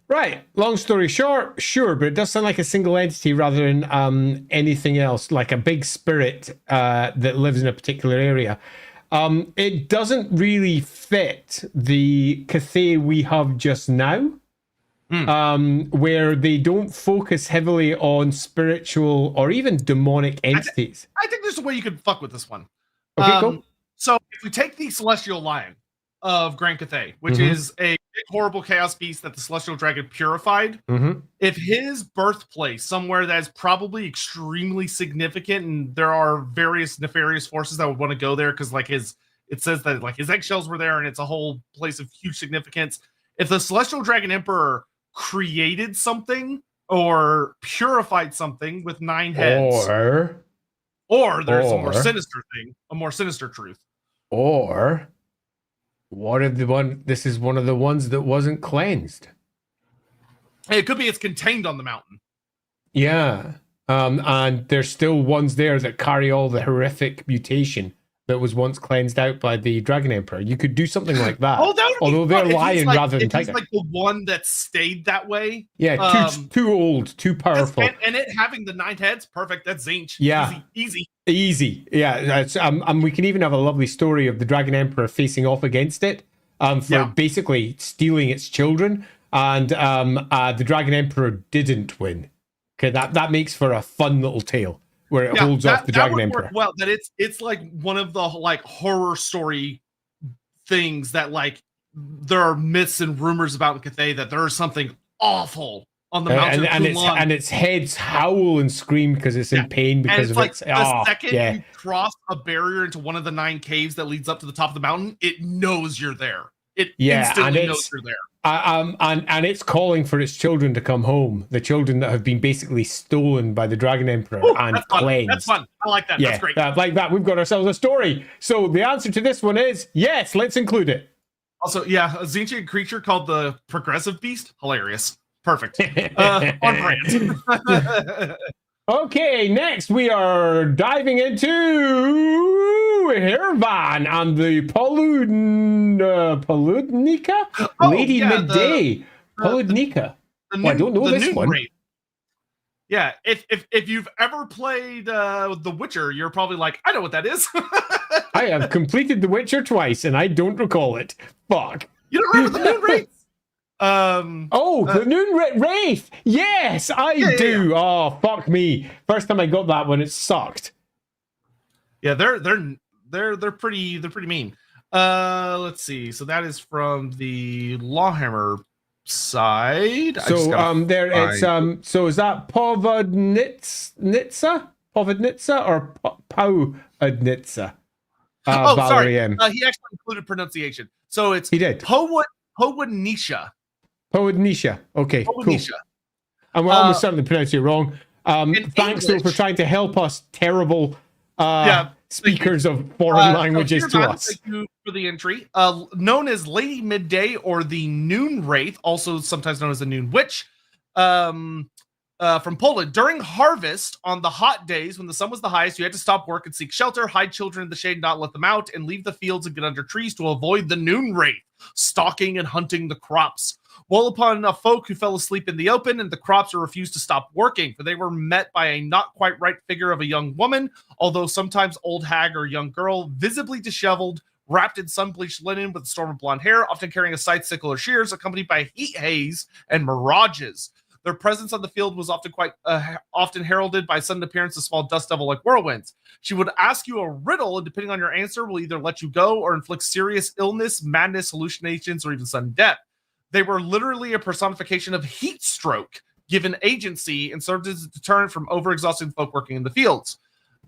Right. Long story short, sure, but it does sound like a single entity rather than anything else, like a big spirit that lives in a particular area. It doesn't really fit the Cathay we have just now, where they don't focus heavily on spiritual or even demonic entities. I think there's a way you could fuck with this one. Okay, cool. So if we take the Celestial Lion of Grand Cathay, which is a big, horrible chaos beast that the Celestial Dragon purified, if his birthplace somewhere that is probably extremely significant, and there are various nefarious forces that would want to go there because it says that like his eggshells were there and it's a whole place of huge significance. If the Celestial Dragon Emperor created something or purified something with 9 heads, or there's a more sinister thing, a more sinister truth, or what if this is one of the ones that wasn't cleansed? It could be it's contained on the mountain. Yeah. And there's still ones there that carry all the horrific mutation that was once cleansed out by the Dragon Emperor. You could do something like that. Although they're lion rather than tiger. Like the one that stayed that way. Yeah, too old, too powerful. And it having the 9 heads, perfect. That's Zinch. Yeah. Easy. Yeah. We can even have a lovely story of the Dragon Emperor facing off against it for basically stealing its children. And the Dragon Emperor didn't win. Okay, that makes for a fun little tale where it holds off the Dragon Emperor. Well, that it's like one of the like horror story things that like there are myths and rumors about in Cathay that there is something awful on the mountain and its heads howl and scream because it's in pain because of its. The second you cross a barrier into one of the 9 caves that leads up to the top of the mountain, it knows you're there. It instantly knows you're there. And it's calling for its children to come home. The children that have been basically stolen by the Dragon Emperor and cleansed. That's fun. I like that. That's great. Like that, we've got ourselves a story. So the answer to this one is yes. Let's include it. Also, a Tzeentchian creature called the Progressive Beast. Hilarious. Perfect. On brand. Okay, next we are diving into Hervan and the Poludnica? Lady Midday. Poludnica. I don't know this one. Wraith. Yeah, if you've ever played The Witcher, you're probably like, I know what that is. I have completed The Witcher twice, and I don't recall it. Fuck. You don't remember the Noon Wraith? The Noon Wraith. Yes, I do. Yeah. Oh, fuck me. First time I got that one, it sucked. Yeah, they're pretty mean. Let's see. So that is from the LAWhammer side. So so is that Povodnitsa or Poudnitsa? Sorry. He actually included pronunciation. So it's he did. Povodnisha. Povodnisha. Okay, Povodnisha. Cool. And we're almost certainly pronouncing it wrong. Thanks though for trying to help us terrible speakers of foreign languages to us. Thank you for the entry. Known as Lady Midday or the Noon Wraith, also sometimes known as the Noon Witch, from Poland. During harvest, on the hot days when the sun was the highest, you had to stop work and seek shelter, hide children in the shade, not let them out, and leave the fields and get under trees to avoid the Noon Wraith, stalking and hunting the crops. Well, upon folk who fell asleep in the open, and the crops were refused to stop working, for they were met by a not quite right figure of a young woman, although sometimes old hag or young girl, visibly disheveled, wrapped in sun-bleached linen with a storm of blonde hair, often carrying a scythe, sickle, or shears, accompanied by heat haze and mirages. Their presence on the field was often heralded by sudden appearance of small dust devil like whirlwinds. She would ask you a riddle, and depending on your answer, will either let you go or inflict serious illness, madness, hallucinations, or even sudden death. They were literally a personification of heat stroke, given agency, and served as a deterrent from overexhausting folk working in the fields.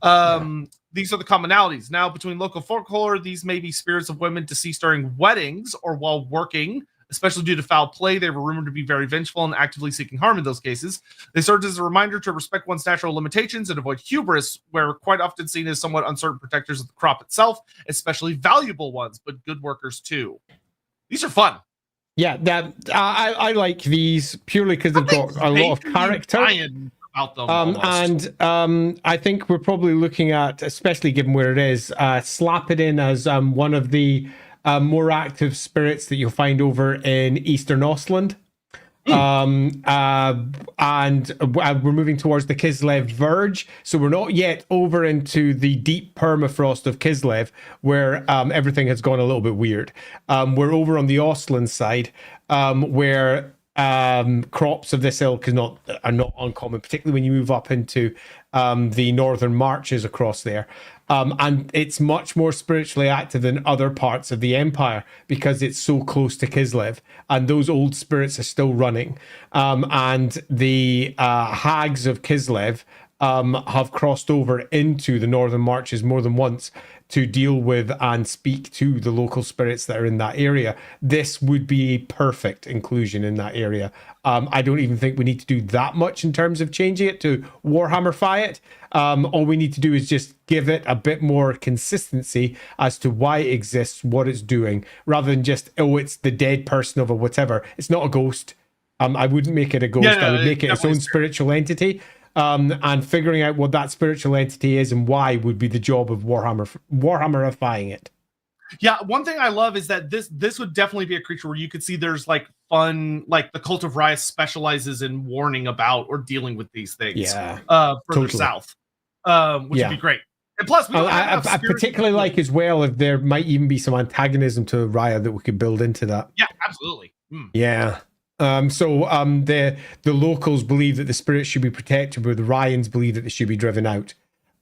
These are the commonalities. Now, between local folklore, these may be spirits of women deceased during weddings or while working, especially due to foul play. They were rumored to be very vengeful and actively seeking harm in those cases. They served as a reminder to respect one's natural limitations and avoid hubris, where quite often seen as somewhat uncertain protectors of the crop itself, especially valuable ones, but good workers too. These are fun. Yeah, I like these purely because they've got a lot of character. About them and I think we're probably looking at, especially given where it is, slap it in as one of the more active spirits that you'll find over in Eastern Ostland. And we're moving towards the Kislev Verge, so we're not yet over into the deep permafrost of Kislev, where everything has gone a little bit weird. We're over on the Ostland side, where crops of this ilk are not uncommon, particularly when you move up into the northern marches across there. And it's much more spiritually active than other parts of the empire because it's so close to Kislev, and those old spirits are still running. And the hags of Kislev have crossed over into the northern marches more than once to deal with and speak to the local spirits that are in that area. This would be a perfect inclusion in that area. I don't even think we need to do that much in terms of changing it to Warhammerify it. All we need to do is just give it a bit more consistency as to why it exists, what it's doing, rather than just, it's the dead person of a whatever. It's not a ghost. I wouldn't make it a ghost. I would make it its own spiritual entity. And figuring out what that spiritual entity is and why would be the job of Warhammerifying it. Yeah, one thing I love is that this would definitely be a creature where you could see there's like fun, like the Cult of Rias specializes in warning about or dealing with these things. Yeah, further south, which would be great. And plus, I particularly like as well if there might even be some antagonism to Raya that we could build into that. Yeah, absolutely. Yeah. The locals believe that the spirits should be protected, where the Ryans believe that they should be driven out.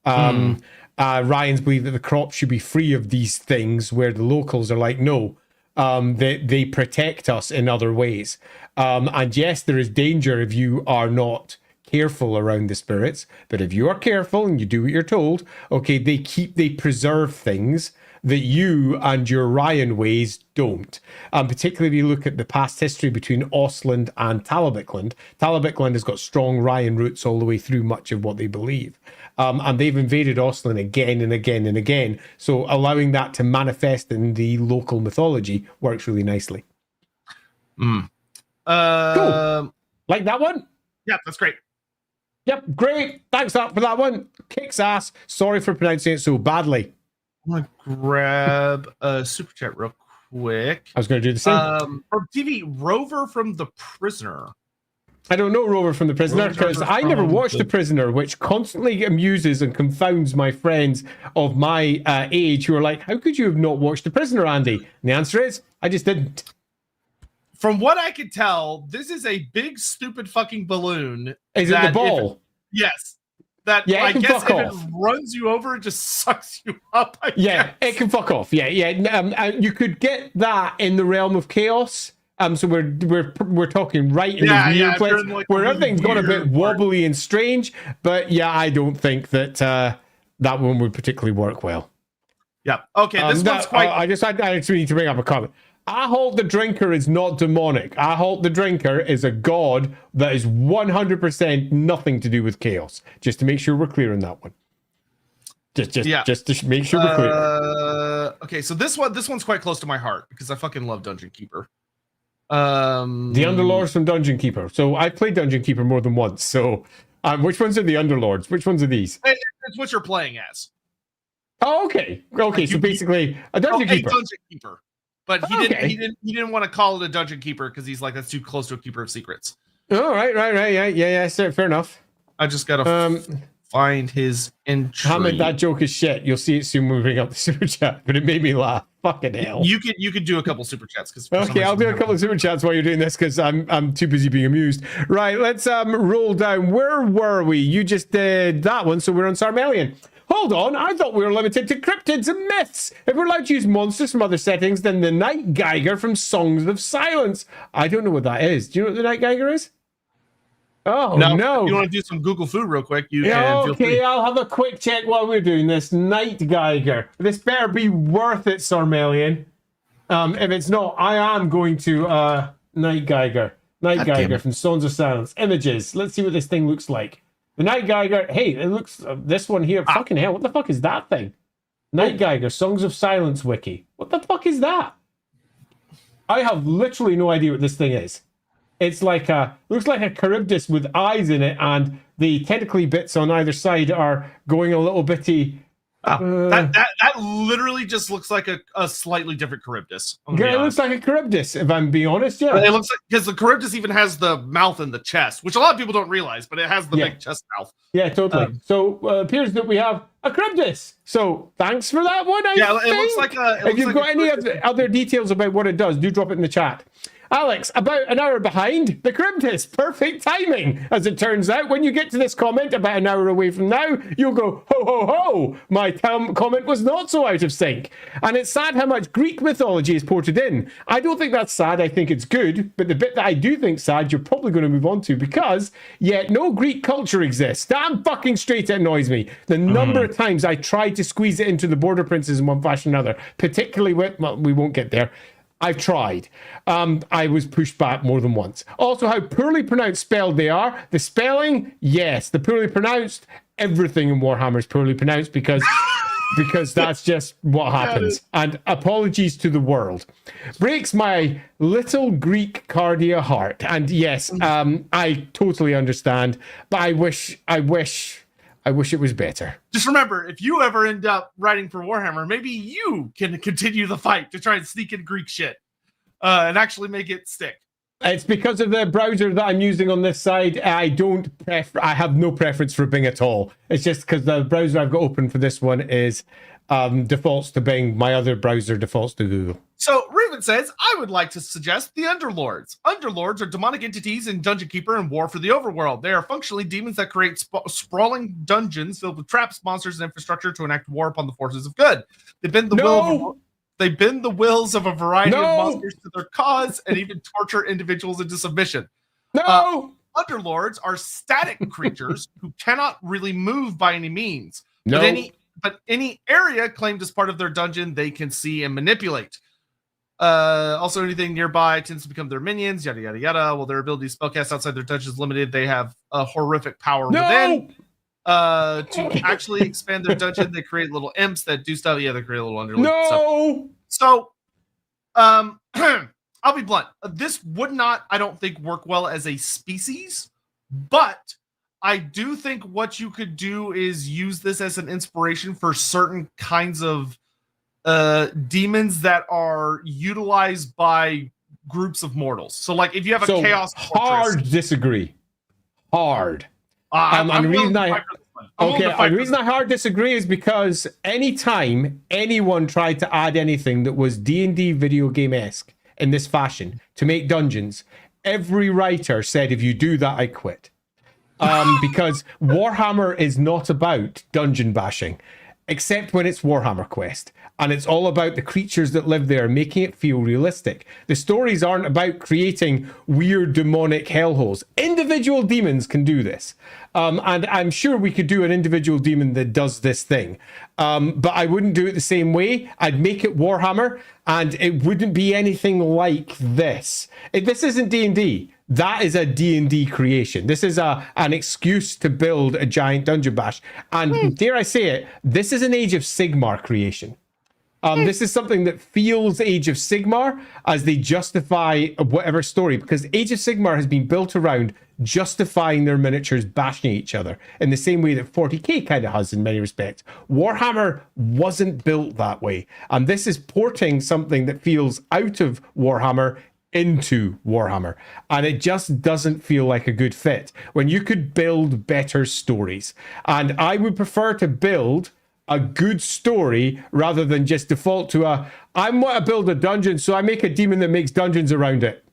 Ryans believe that the crops should be free of these things, where the locals are like, no, They protect us in other ways. And yes, there is danger if you are not careful around the spirits, but if you are careful and you do what you're told, okay, they preserve things that you and your Ryan ways don't. Particularly if you look at the past history between Ostland and Talabicland. Talabicland has got strong Ryan roots all the way through much of what they believe. And they've invaded Ostland again and again and again. So allowing that to manifest in the local mythology works really nicely. Cool. Like that one? Yeah, that's great. Yep, great. Thanks for that one. Kicks ass. Sorry for pronouncing it so badly. I'm going to grab a super chat real quick. I was going to do the same. From TV, Rover from The Prisoner. I don't know Rover from The Prisoner because I never watched The Prisoner, which constantly amuses and confounds my friends of my age who are like, how could you have not watched The Prisoner, Andy? And the answer is, I just didn't. From what I could tell, this is a big, stupid fucking balloon. Is it the ball? Yes. That, yeah, I guess if off. it runs you over, it just sucks you up. I guess. It can fuck off. Yeah. You could get that in the realm of chaos. So we're talking right in the weird place where everything's gone a bit wobbly and strange. But yeah, I don't think that that one would particularly work well. Yeah. Okay. This one's quite. I just need to bring up a comment. Ahold the Drinker is not demonic. Ahold the Drinker is a god that is 100% nothing to do with chaos. Just to make sure we're clear on that one. Just to make sure we're clear. Okay, so this one's quite close to my heart because I fucking love Dungeon Keeper. The Underlords from Dungeon Keeper. So I played Dungeon Keeper more than once. So which ones are the Underlords? Which ones are these? It's what you're playing as. Oh, okay. Okay, so basically a Dungeon Keeper. A Dungeon Keeper. But he didn't want to call it a Dungeon Keeper because he's like, that's too close to a Keeper of Secrets. Oh, right. Yeah, fair enough. I just gotta find his entry. Hamid, that joke is shit. You'll see it soon when we bring up the super chat, but it made me laugh. Fucking hell. You could do a couple super chats because okay, I'll do a couple of super chats while you're doing this because I'm too busy being amused. Right, let's roll down. Where were we? You just did that one, so we're on Sarmelian. Hold on, I thought we were limited to cryptids and myths. If we're allowed to use monsters from other settings, then the Night Geiger from Songs of Silence. I don't know what that is. Do you know what the Night Geiger is? Oh, no. If you want to do some Google food real quick, you can. Okay, I'll have a quick check while we're doing this. Night Geiger. This better be worth it, Sarmelian. If it's not, I am going to Night Geiger. Night Geiger from Songs of Silence. Images. Let's see what this thing looks like. The Night Geiger, hey, it looks, this one here, fucking hell, what the fuck is that thing? Night Geiger, Songs of Silence wiki. What the fuck is that? I have literally no idea what this thing is. It's like looks like a Charybdis with eyes in it, and the tentacly bits on either side are going a little bitty. That literally just looks like a slightly different Charybdis. It looks like a Charybdis, if I'm being honest. Yeah, it looks like, because the Charybdis even has the mouth and the chest, which a lot of people don't realize, but it has the big chest mouth. Yeah, totally. So appears that we have a Charybdis. So thanks for that one. It looks like a. If you've got any other details about what it does, do drop it in the chat. Alex, about an hour behind the Charybdis. Perfect timing. As it turns out, when you get to this comment about an hour away from now, you'll go, ho, ho, ho. My comment was not so out of sync. And it's sad how much Greek mythology is ported in. I don't think that's sad. I think it's good. But the bit that I do think sad, you're probably going to move on to because yet no Greek culture exists. Damn fucking straight, it annoys me. The number of times I tried to squeeze it into the Border Princes in one fashion or another, particularly with, well, we won't get there. I've tried. I was pushed back more than once. Also, how poorly pronounced spelled they are. The spelling, yes. The poorly pronounced, everything in Warhammer is poorly pronounced because that's just what happens. And apologies to the world. Breaks my little Greek cardia heart. And yes, I totally understand. But I wish it was better. Just remember, if you ever end up writing for Warhammer, maybe you can continue the fight to try and sneak in Greek shit and actually make it stick. It's because of the browser that I'm using on this side. I have no preference for Bing at all. It's just because the browser I've got open for this one is defaults to Bing. My other browser defaults to Google. So Raven says, I would like to suggest the Underlords. Underlords are demonic entities in Dungeon Keeper and War for the Overworld. They are functionally demons that create sprawling dungeons filled with traps, monsters, and infrastructure to enact war upon the forces of good. They've been the will of... They bend the wills of a variety of No! monsters to their cause and even torture individuals into submission. No! Underlords are static creatures who cannot really move by any means. No. But any area claimed as part of their dungeon, they can see and manipulate. Also, anything nearby tends to become their minions, yada, yada, yada. While their ability to spellcast outside their dungeon is limited, they have a horrific power within. To actually expand their dungeon, they create little imps that do stuff. Yeah, they create a little underlord stuff. So, I'll be blunt. This would not, I don't think, work well as a species, but I do think what you could do is use this as an inspiration for certain kinds of demons that are utilized by groups of mortals. So, like, if you have a chaos hard disagree. Hard. The reason I hard disagree is because anytime anyone tried to add anything that was D&D video game-esque in this fashion to make dungeons, every writer said, if you do that, I quit. Because Warhammer is not about dungeon bashing, except when it's Warhammer Quest. And it's all about the creatures that live there, making it feel realistic. The stories aren't about creating weird demonic hellholes. Individual demons can do this. And I'm sure we could do an individual demon that does this thing. But I wouldn't do it the same way. I'd make it Warhammer, and it wouldn't be anything like this. This isn't D&D. That is a D&D creation. This is an excuse to build a giant dungeon bash. And dare I say it, this is an Age of Sigmar creation. This is something that feels Age of Sigmar as they justify whatever story, because Age of Sigmar has been built around justifying their miniatures bashing each other in the same way that 40k kind of has in many respects. Warhammer wasn't built that way. And this is porting something that feels out of Warhammer into Warhammer, and it just doesn't feel like a good fit when you could build better stories. And I would prefer to build a good story rather than just default to I want to build a dungeon, so I make a demon that makes dungeons around it.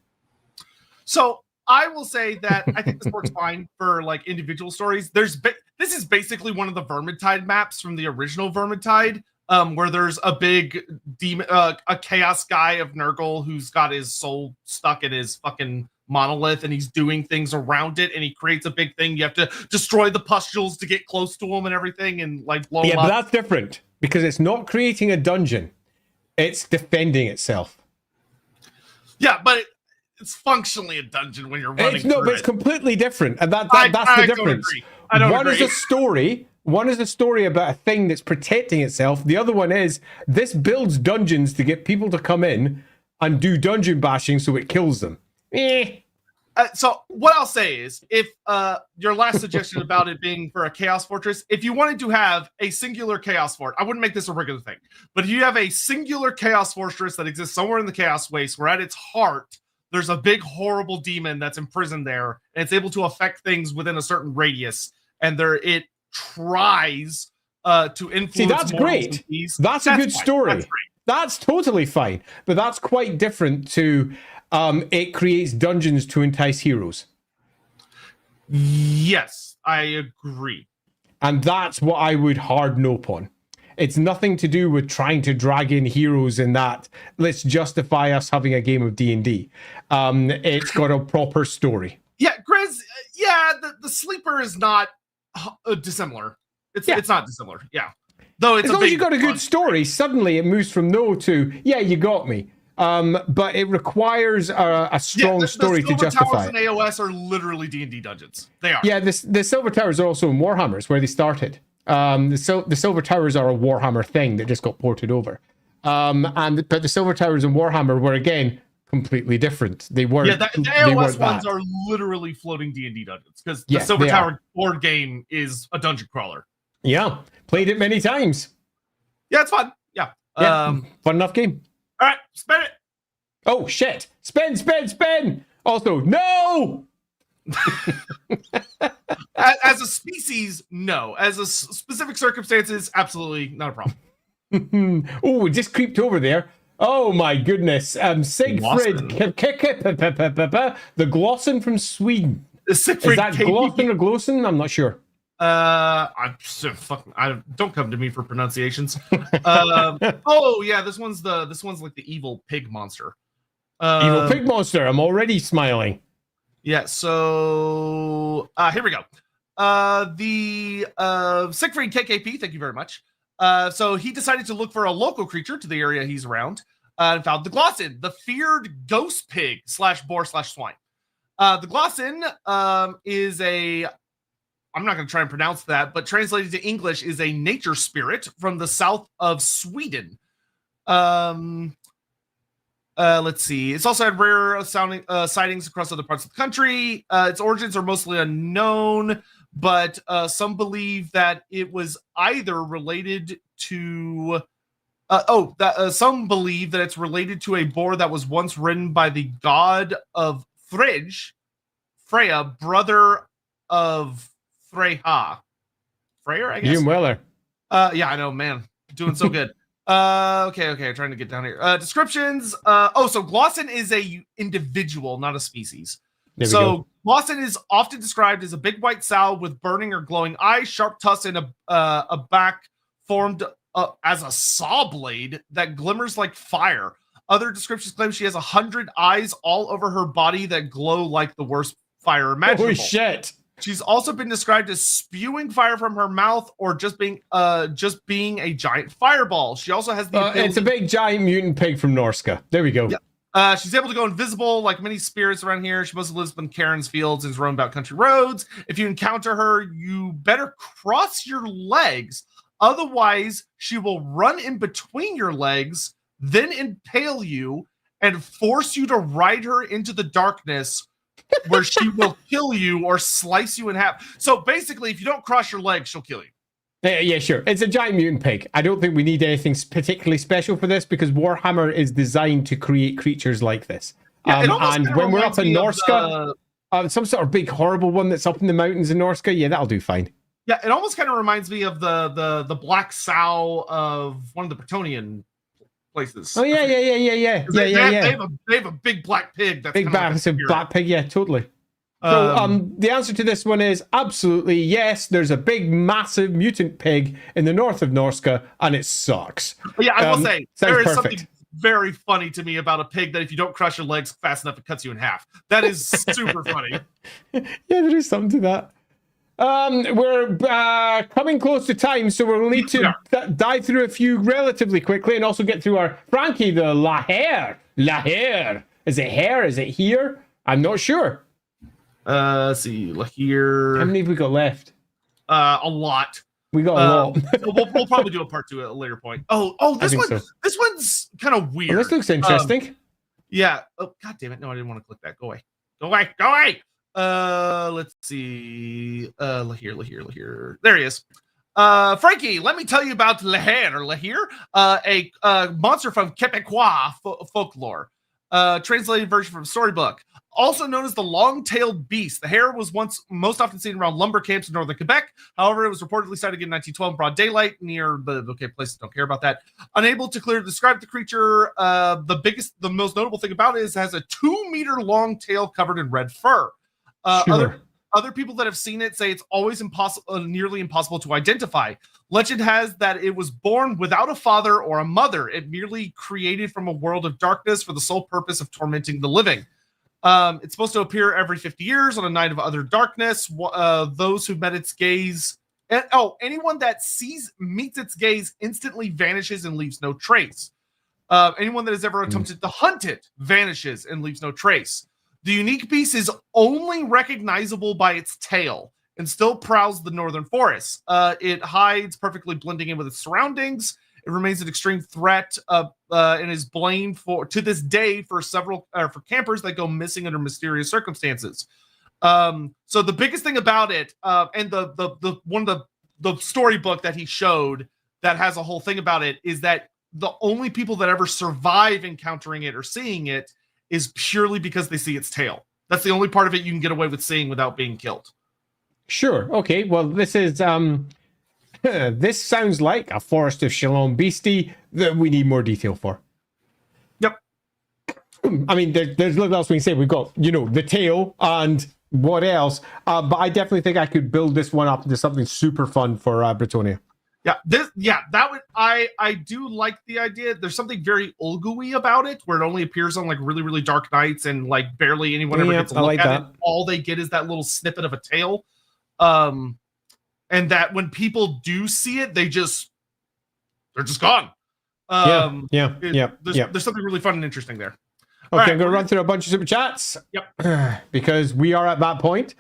So I will say that I think this works fine for like individual stories. This is basically one of the Vermintide maps from the original Vermintide, where there's a big demon, a chaos guy of Nurgle who's got his soul stuck in his fucking monolith, and he's doing things around it, and he creates a big thing. You have to destroy the pustules to get close to him and everything, and like blow him up. Yeah, but that's different because it's not creating a dungeon; it's defending itself. Yeah, but it's functionally a dungeon when you're running. It's completely different, and that's the difference. One is a story. One is a story about a thing that's protecting itself. The other one is this builds dungeons to get people to come in and do dungeon bashing so it kills them. So what I'll say is, if your last suggestion about it being for a chaos fortress, if you wanted to have a singular chaos fort, I wouldn't make this a regular thing, but if you have a singular chaos fortress that exists somewhere in the chaos waste, where at its heart there's a big horrible demon that's imprisoned there, and it's able to affect things within a certain radius, and it tries to influence. See, that's great. That's a good story. That's totally fine, but that's quite different to it creates dungeons to entice heroes. Yes, I agree. And that's what I would hard nope on. It's nothing to do with trying to drag in heroes in that. Let's justify us having a game of D&D. It's got a proper story. Yeah, Grizz, the sleeper is not dissimilar. It's not dissimilar. Yeah. Though it's as long as you got a good story, suddenly it moves from no to, yeah, you got me. But it requires a strong story to justify it. The Silver Towers in AOS are literally D&D dungeons. They are. Yeah, the Silver Towers are also in Warhammers, where they started. The Silver Towers are a Warhammer thing that just got ported over. But the Silver Towers in Warhammer were, again, completely different. They weren't. Yeah, the AOS ones are literally floating D&D dungeons, because the Silver Tower board game is a dungeon crawler. Yeah, played it many times. Yeah, it's fun. Yeah. Fun enough game. All right, spin it. Oh, shit. Spin. Also, no! As a species, no. As a specific circumstances, absolutely not a problem. Oh, it just creeped over there. Oh, my goodness. Siegfried. The Glosson from Sweden. Siegfried, is that Glosson or Glosson? I'm not sure. I'm so fucking. Don't come to me for pronunciations. Oh yeah, this one's like the evil pig monster. Evil pig monster. I'm already smiling. Yeah. So here we go. The Siegfried KKP. Thank you very much. So he decided to look for a local creature to the area he's around, and found the Glossin, the feared ghost pig / boar / swine. The Glossin is a, I'm not going to try and pronounce that, but translated to English is a nature spirit from the south of Sweden. Let's see. It's also had rare sightings across other parts of the country. Its origins are mostly unknown, but some believe that it was either related to... some believe that it's related to a boar that was once ridden by the god of Freya, brother of Freyja. Freyr, I guess. Jim Weller. Yeah, I know, man. Doing so good. Okay. Trying to get down here. Descriptions. So Glossin is a individual, not a species. So Glossin is often described as a big white sow with burning or glowing eyes, sharp tusks, and a back formed as a saw blade that glimmers like fire. Other descriptions claim she has 100 eyes all over her body that glow like the worst fire imaginable. Holy shit. She's also been described as spewing fire from her mouth or just being a giant fireball. She also has the ability... It's a big giant mutant pig from Norska. There we go. Yeah. She's able to go invisible like many spirits around here. She mostly lives in Karen's fields and is roamed about country roads. If you encounter her, you better cross your legs. Otherwise, she will run in between your legs, then impale you and force you to ride her into the darkness where she will kill you or slice you in half. So basically, if you don't cross your legs, she'll kill you. Yeah, sure. It's a giant mutant pig. I don't think we need anything particularly special for this because Warhammer is designed to create creatures like this. Yeah, and when we're up in Norska, some sort of big horrible one that's up in the mountains in Norska, yeah, that'll do fine. Yeah, it almost kind of reminds me of the black sow of one of the Bretonian places. Oh yeah. They have a big black pig. That's big massive black pig. Yeah, totally. So the answer to this one is absolutely yes. There's a big, massive mutant pig in the north of Norska, and it sucks. Yeah, I will say there is perfect. Something very funny to me about a pig that if you don't crush your legs fast enough, it cuts you in half. That is super funny. Yeah, there is something to that. We're coming close to time, so we'll need to dive through a few relatively quickly and also get through our Frankie, the LAWhammer. LAWhammer. Is it hair? Is it here? I'm not sure. Let's see. Here. How many have we got left? A lot. We got a lot. we'll probably do a part 2 at a later point. This one. So. This one's kind of weird. Well, this looks interesting. Yeah. Oh, god damn it! No, I didn't want to click that. Go away. Go away. Go away. Let's see. Here. There he is. Frankie, let me tell you about LAWhammer, a monster from Quebecois folklore. Translated version from Storybook. Also known as the long-tailed beast. The hare was once most often seen around lumber camps in northern Quebec. However, it was reportedly sighted in 1912 in broad daylight near places don't care about that. Unable to clearly describe the creature, the most notable thing about it is it has a 2-meter long tail covered in red fur. Sure. Other people that have seen it say it's always nearly impossible to identify. Legend has that it was born without a father or a mother. It merely created from a world of darkness for the sole purpose of tormenting the living. It's supposed to appear every 50 years on a night of utter darkness. Those who met its gaze, anyone that meets its gaze instantly vanishes and leaves no trace. Anyone that has ever attempted to hunt it vanishes and leaves no trace. The unique beast is only recognizable by its tail and still prowls the northern forests. It hides, perfectly blending in with its surroundings. It remains an extreme threat and is blamed to this day for campers that go missing under mysterious circumstances. So the biggest thing about it, and the one of the storybook that he showed that has a whole thing about it, is that the only people that ever survive encountering it or seeing it is purely because they see its tail. That's the only part of it you can get away with seeing without being killed. Sure. Okay. Well, this is this sounds like a Forest of Shalom beastie that we need more detail for. Yep. I mean, there's little else we can say. We've got, the tail and what else. But I definitely think I could build this one up into something super fun for Britonia. Yeah, that would I do like the idea. There's something very Olgu-y about it, where it only appears on like really, really dark nights and like barely anyone ever gets a look at it. All they get is that little snippet of a tail. And that when people do see it, they're just gone. There's something really fun and interesting there. Okay, right, I'm going to run through a bunch of super chats. Yep. Because we are at that point.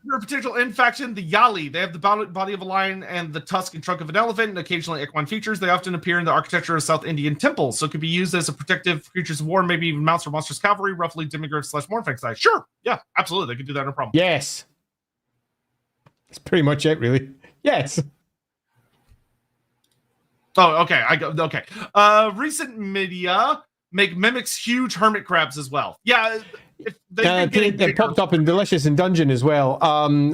For a potential end faction, the Yali. They have the body of a lion and the tusk and trunk of an elephant, and occasionally equine features. They often appear in the architecture of South Indian temples, so it could be used as a protective creatures of war, maybe even mounts or monstrous cavalry, roughly demigryph/mornfang size. Sure, yeah, absolutely, they could do that, no problem. Yes. That's pretty much it, really. Yes. Oh, okay. Okay. Recent media make mimics huge hermit crabs as well. Yeah. It popped up in Delicious in Dungeon as well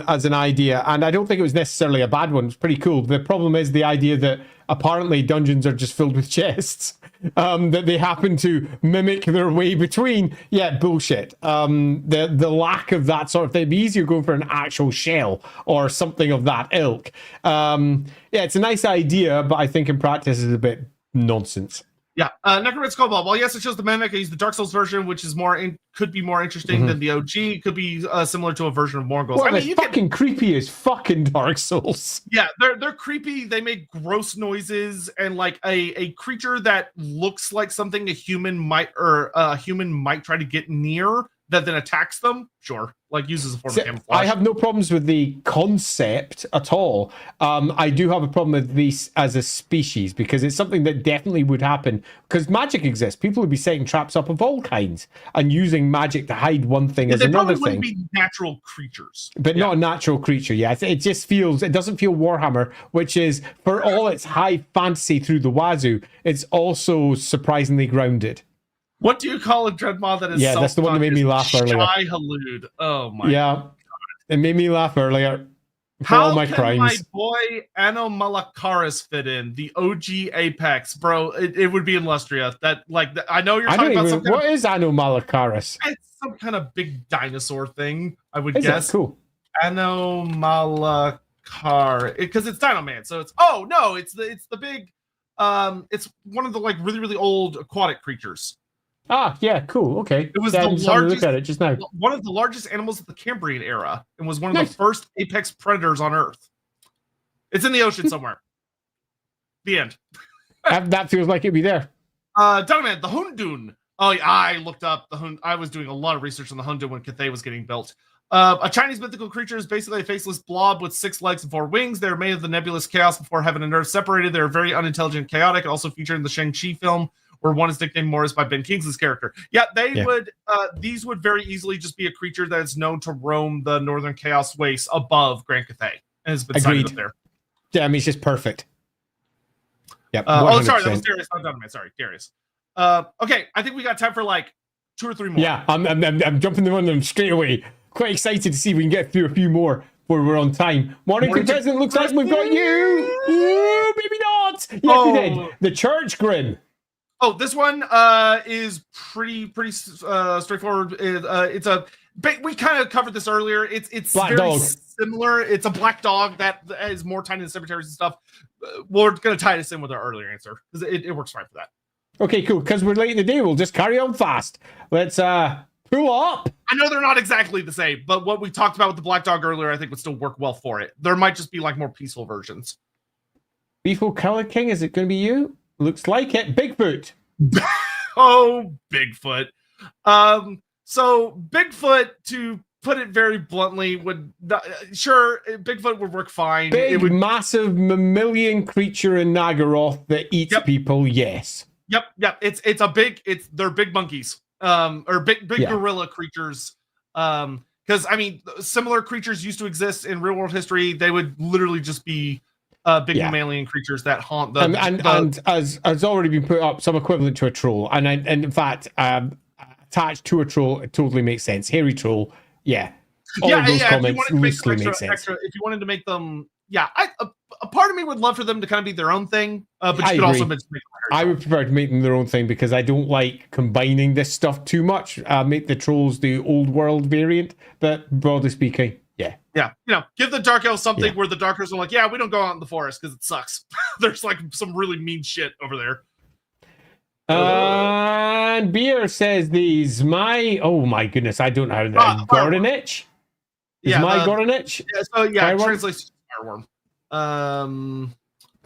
as an idea, and I don't think it was necessarily a bad one. It's pretty cool. The problem is the idea that apparently dungeons are just filled with chests that they happen to mimic their way between. Yeah, bullshit. The lack of that sort of thing. It'd be easier going for an actual shell or something of that ilk. Yeah, it's a nice idea, but I think in practice is a bit nonsense. Yeah, Necromancer Cobalt. Well, yes, it shows the mimic. I use the Dark Souls version, which is could be more interesting than the OG. Could be similar to a version of Morgul's. Well, it's fucking creepy as fucking Dark Souls. Yeah, they're creepy. They make gross noises, and like a creature that looks like something a human might try to get near that then attacks them. Sure, like uses a form of camouflage. I have no problems with the concept at all. I do have a problem with these as a species because it's something that definitely would happen because magic exists. People would be setting traps up of all kinds and using magic to hide one thing as another thing. They wouldn't be natural creatures, but not a natural creature. Yeah, it just feels. It doesn't feel Warhammer, which is for all its high fantasy through the wazoo. It's also surprisingly grounded. What do you call a dreadmaw that is that's the one that made me laugh earlier. Shy Halud. Oh my God. It made me laugh earlier. How can my boy Anomalakaris fit in? The OG Apex, bro. It would be in Lustria. I know you're talking about something. What is Anomalakaris? It's some kind of big dinosaur thing, I would guess. That cool? Anomalakar. Because it's Dinoman, so it's it's the big it's one of the like really, really old aquatic creatures. Ah, yeah, cool. Okay. It was the largest. Look at it just now. One of the largest animals of the Cambrian era, and was one of the first apex predators on Earth. It's in the ocean somewhere. The end. That feels like it'd be there. Dungman, the Hundun. Oh, yeah, I looked up the Hundun. I was doing a lot of research on the Hundun when Cathay was getting built. A Chinese mythical creature is basically a faceless blob with 6 legs and 4 wings. They're made of the nebulous chaos before heaven and earth separated. They're very unintelligent and chaotic. Also featured in the Shang-Chi film, where one is nicknamed Morris by Ben Kingsley's character. Yeah, would. These would very easily just be a creature that is known to roam the northern chaos wastes above Grand Cathay and has been sighted up there. Yeah, I mean, it's just perfect. Yep. Sorry, that was Darius. Not Donovan. Sorry, Darius. Okay, I think we got time for like 2 or 3 more. Yeah, I'm jumping on them straight away. Quite excited to see if we can get through a few more before we're on time. Morning contestant, looks like we've got you. Ooh, maybe not. Yes, we did. The Church Grim. Oh, this one is pretty straightforward. We kind of covered this earlier. It's black very dog. Similar. It's a black dog that is more tied into cemeteries and stuff. We're going to tie this in with our earlier answer because it works fine for that. Okay, cool. Because we're late in the day, we'll just carry on fast. Let's pull up. I know they're not exactly the same, but what we talked about with the black dog earlier, I think would still work well for it. There might just be like more peaceful versions. Beefo Color King, is it going to be you? Looks like it. Bigfoot. Oh, Bigfoot. So Bigfoot, to put it very bluntly, Bigfoot would work fine. Big, massive mammalian creature in Nagaroth that eats people. Yes. Yep. They're big monkeys. Or big gorilla creatures. Because I mean, similar creatures used to exist in real world history. They would literally just be big mammalian creatures that haunt the and as already been put up, some equivalent to a troll, and in fact, attached to a troll, it totally makes sense. Hairy troll, all of those comments loosely make sense. If you wanted to make them yeah, a part of me would love for them to kind of be their own thing, but I you could also agree. make I would prefer to make them their own thing because I don't like combining this stuff too much. Make the trolls the old world variant, but broadly speaking, yeah. Yeah, give the Dark Elves something where the Dark Elves are like, yeah, we don't go out in the forest because it sucks. There's like some really mean shit over there. And Beer says oh my goodness, I don't know that. Gorinich? Gorinich? Yeah, so translates to fireworm. I'm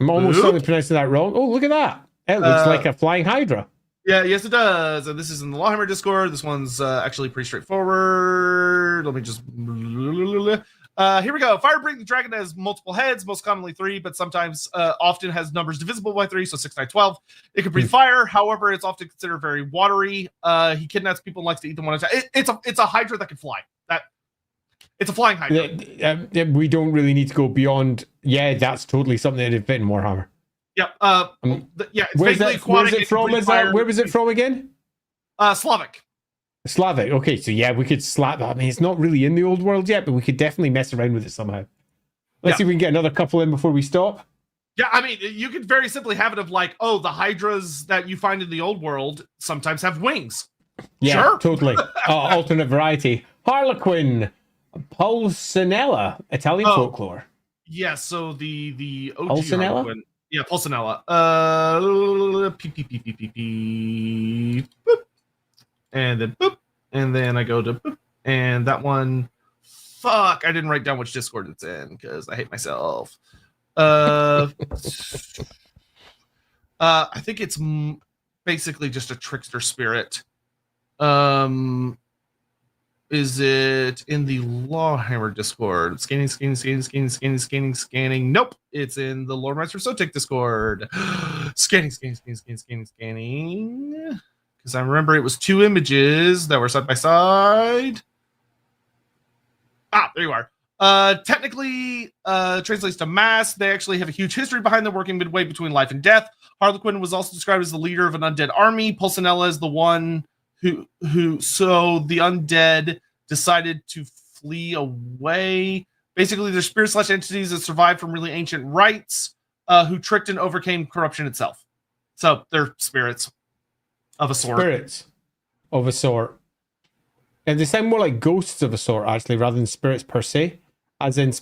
almost certainly pronouncing that wrong. Oh, look at that. It looks like a flying hydra. Yeah, yes, it does. And this is in the LAWhammer Discord. This one's actually pretty straightforward. Let me just... here we go. Fire-breathing dragon has multiple heads, most commonly 3, but sometimes often has numbers divisible by 3, so 6, 9, 12. It can breathe fire. However, it's often considered very watery. He kidnaps people and likes to eat them one at a time. It's a hydra that can fly. It's a flying hydra. We don't really need to go beyond... Yeah, that's totally something that would fit in Warhammer. Yep. It's basically aquatic. Where was it from again? Slavic. Slavic. Okay, so yeah, we could slap that. I mean, it's not really in the old world yet, but we could definitely mess around with it somehow. Let's see if we can get another couple in before we stop. Yeah, I mean, you could very simply have it of like, oh, the hydras that you find in the old world sometimes have wings. Yeah, sure. Totally. Alternate variety. Harlequin. Pulcinella. Italian folklore. Yeah, so the OG Pulcinella? Harlequin. Yeah, Pulcinella. Boop. And then boop. And then I go to boop. And that one, fuck, I didn't write down which Discord it's in because I hate myself. I think it's basically just a trickster spirit. Is it in the LAWhammer Discord? Scanning. Nope. It's in the Loremaster of Sotek Discord. Scanning. Because I remember it was 2 images that were side by side. There you are. Technically, translates to mass. They actually have a huge history behind them, working midway between life and death. Harlequin was also described as the leader of an undead army. Pulcinella is the one so the undead decided to flee away. Basically, they're spirits / entities that survived from really ancient rites, who tricked and overcame corruption itself. So they're spirits of a sort. Spirits of a sort. And they sound more like ghosts of a sort, actually, rather than spirits per se. As in,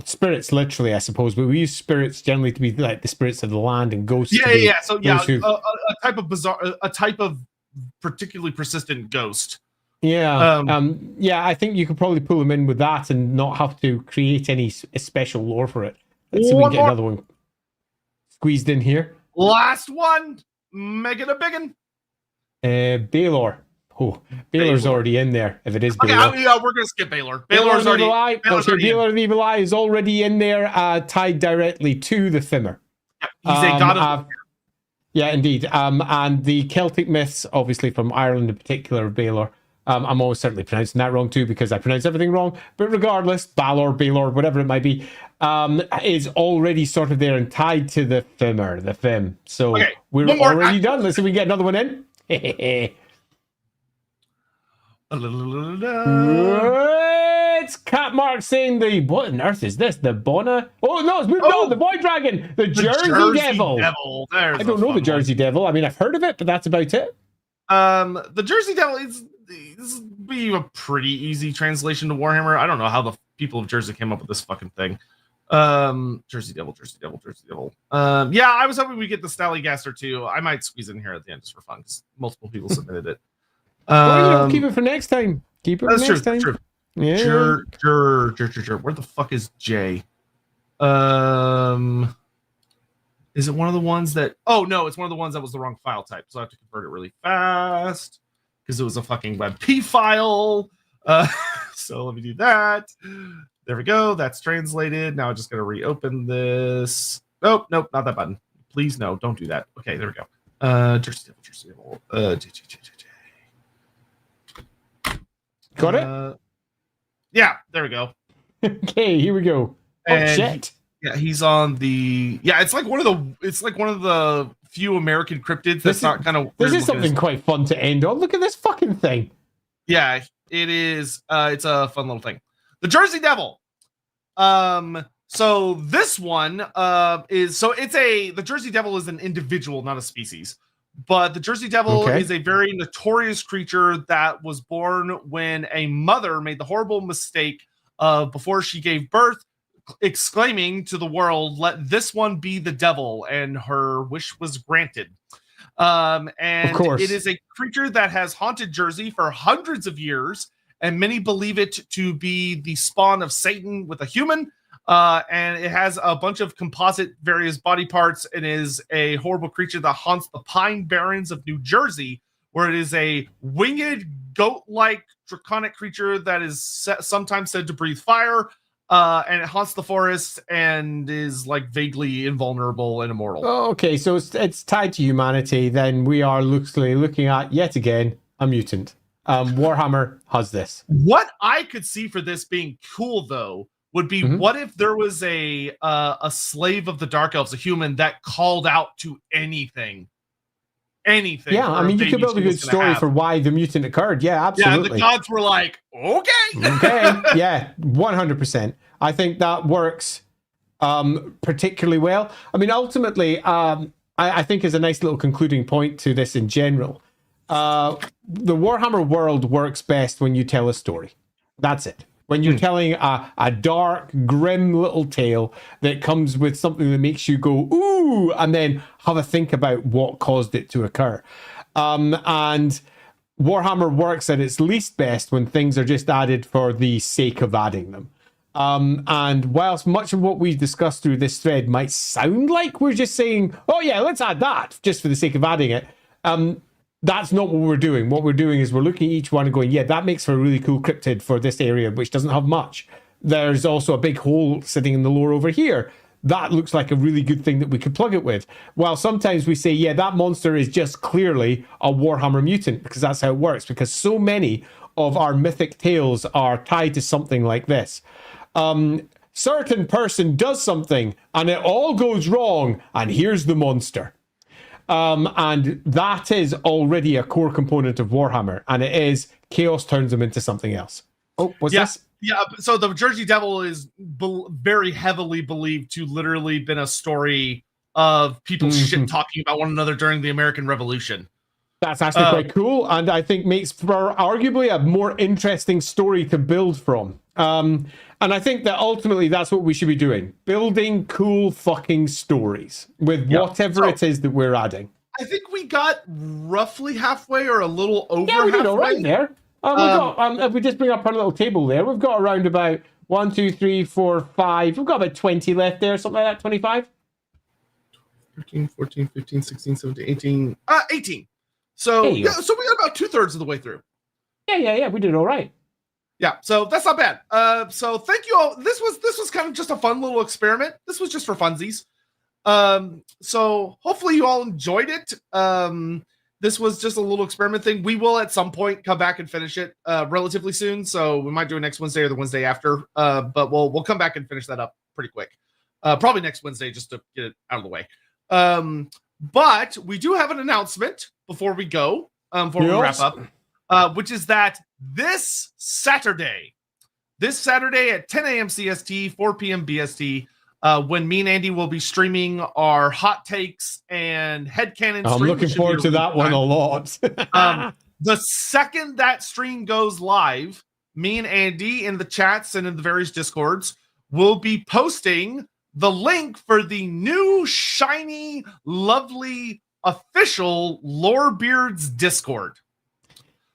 spirits literally, I suppose. But we use spirits generally to be like the spirits of the land, and ghosts. Yeah. So a type of particularly persistent ghost. Yeah. I think you could probably pull them in with that and not have to create any special lore for it. Let's see if we can get another one squeezed in here. Last one. Make it a biggin. Baylor. Oh, Baylor's already in there. If it is Baylor. Okay, we're gonna skip Baylor. Baylor's already. Baylor of the Evil Eye is already in there, tied directly to the Fimmer. Yeah, he's a god of. Yeah, indeed. And the Celtic myths, obviously from Ireland in particular, Baylor. I'm always certainly pronouncing that wrong too because I pronounce everything wrong. But regardless, Baylor, whatever it might be, is already sort of there and tied to the Fimmer, the Fim. So we're already done. Let's see if we can get another one in. It's Cat Mark saying what on earth is this? The Bona? Oh no, it's moved on. The Boy Dragon, the Jersey Devil. I don't know the Jersey Devil. I mean, I've heard of it, but that's about it. The Jersey Devil is be a pretty easy translation to Warhammer. I don't know how the people of Jersey came up with this fucking thing. Jersey Devil. Yeah, I was hoping we get the Stallygaster too. I might squeeze in here at the end just for fun because multiple people submitted it. Keep it for next time. Keep it for next time. True. Yeah. Sure. Where the fuck is Jay? Is it one of the ones that... Oh, no, it's one of the ones that was the wrong file type. So I have to convert it really fast because it was a fucking WebP file. So let me do that. There we go. That's translated. Now I just got to reopen this. Nope, not that button. Please, no, don't do that. Okay, there we go. Jersey Devil. Got it? Yeah, there we go. Okay, here we go. Oh, shit. He's on the... Yeah, it's like one of the few American cryptids that's not kind of... This is something quite fun to end on. Look at this fucking thing. Yeah, it is. It's a fun little thing. The Jersey Devil. So this one the Jersey Devil is an individual, not a species. But the Jersey Devil is a very notorious creature that was born when a mother made the horrible mistake of, before she gave birth, exclaiming to the world, "Let this one be the devil," and her wish was granted. And it is a creature that has haunted Jersey for hundreds of years, and many believe it to be the spawn of Satan with a human. And it has a bunch of composite various body parts and is a horrible creature that haunts the Pine Barrens of New Jersey, where it is a winged, goat-like draconic creature that is sometimes said to breathe fire, and it haunts the forest and is like vaguely invulnerable and immortal. Oh, okay, so it's tied to humanity. Then we are looking at, yet again, a mutant. Warhammer has this. What I could see for this being cool, though, would be what if there was a slave of the Dark Elves, a human that called out to anything. Yeah, I mean, you could build a good story for why the mutant occurred. Yeah, absolutely. Yeah, the gods were like, okay. Yeah, 100%. I think that works particularly well. I mean, ultimately, I think is a nice little concluding point to this in general. The Warhammer world works best when you tell a story. That's it. When you're telling a dark, grim little tale that comes with something that makes you go, ooh, and then have a think about what caused it to occur. And Warhammer works at its least best when things are just added for the sake of adding them. And whilst much of what we've discussed through this thread might sound like we're just saying, oh yeah, let's add that just for the sake of adding it, that's not what we're doing. What we're doing is we're looking at each one and going, yeah, that makes for a really cool cryptid for this area, which doesn't have much. There's also a big hole sitting in the lore over here. That looks like a really good thing that we could plug it with. While sometimes we say, yeah, that monster is just clearly a Warhammer mutant, because that's how it works, because so many of our mythic tales are tied to something like this. Certain person does something and it all goes wrong, and here's the monster. And that is already a core component of Warhammer, and it is chaos turns them into something else. Oh, what's this? Yeah, so the Jersey Devil is very heavily believed to literally been a story of people shit talking about one another during the American Revolution. That's actually quite cool, and I think makes for arguably a more interesting story to build from. And I think that ultimately that's what we should be doing. Building cool fucking stories with whatever it is that we're adding. I think we got roughly halfway or a little over halfway. Yeah, we did all right there. If we just bring up our little table there, we've got around about 1, 2, 3, 4, 5. We've got about 20 left there, something like that, 25? 13, 14, 15, 16, 17, 18. 18. So, yeah, so we got about 2/3 of the way through. Yeah, we did all right. Yeah, so that's not bad. So thank you all. This was kind of just a fun little experiment. This was just for funsies. So hopefully you all enjoyed it. This was just a little experiment thing. We will at some point come back and finish it relatively soon. So we might do it next Wednesday or the Wednesday after. But we'll come back and finish that up pretty quick. Probably next Wednesday just to get it out of the way. But we do have an announcement before we go, before we wrap up, which is that this Saturday at 10 a.m. CST, 4 p.m. BST, when me and Andy will be streaming our hot takes and headcanon. I'm looking forward to that one a lot. The second that stream goes live, me and Andy in the chats and in the various Discords will be posting the link for the new, shiny, lovely, official Lorebeards Discord.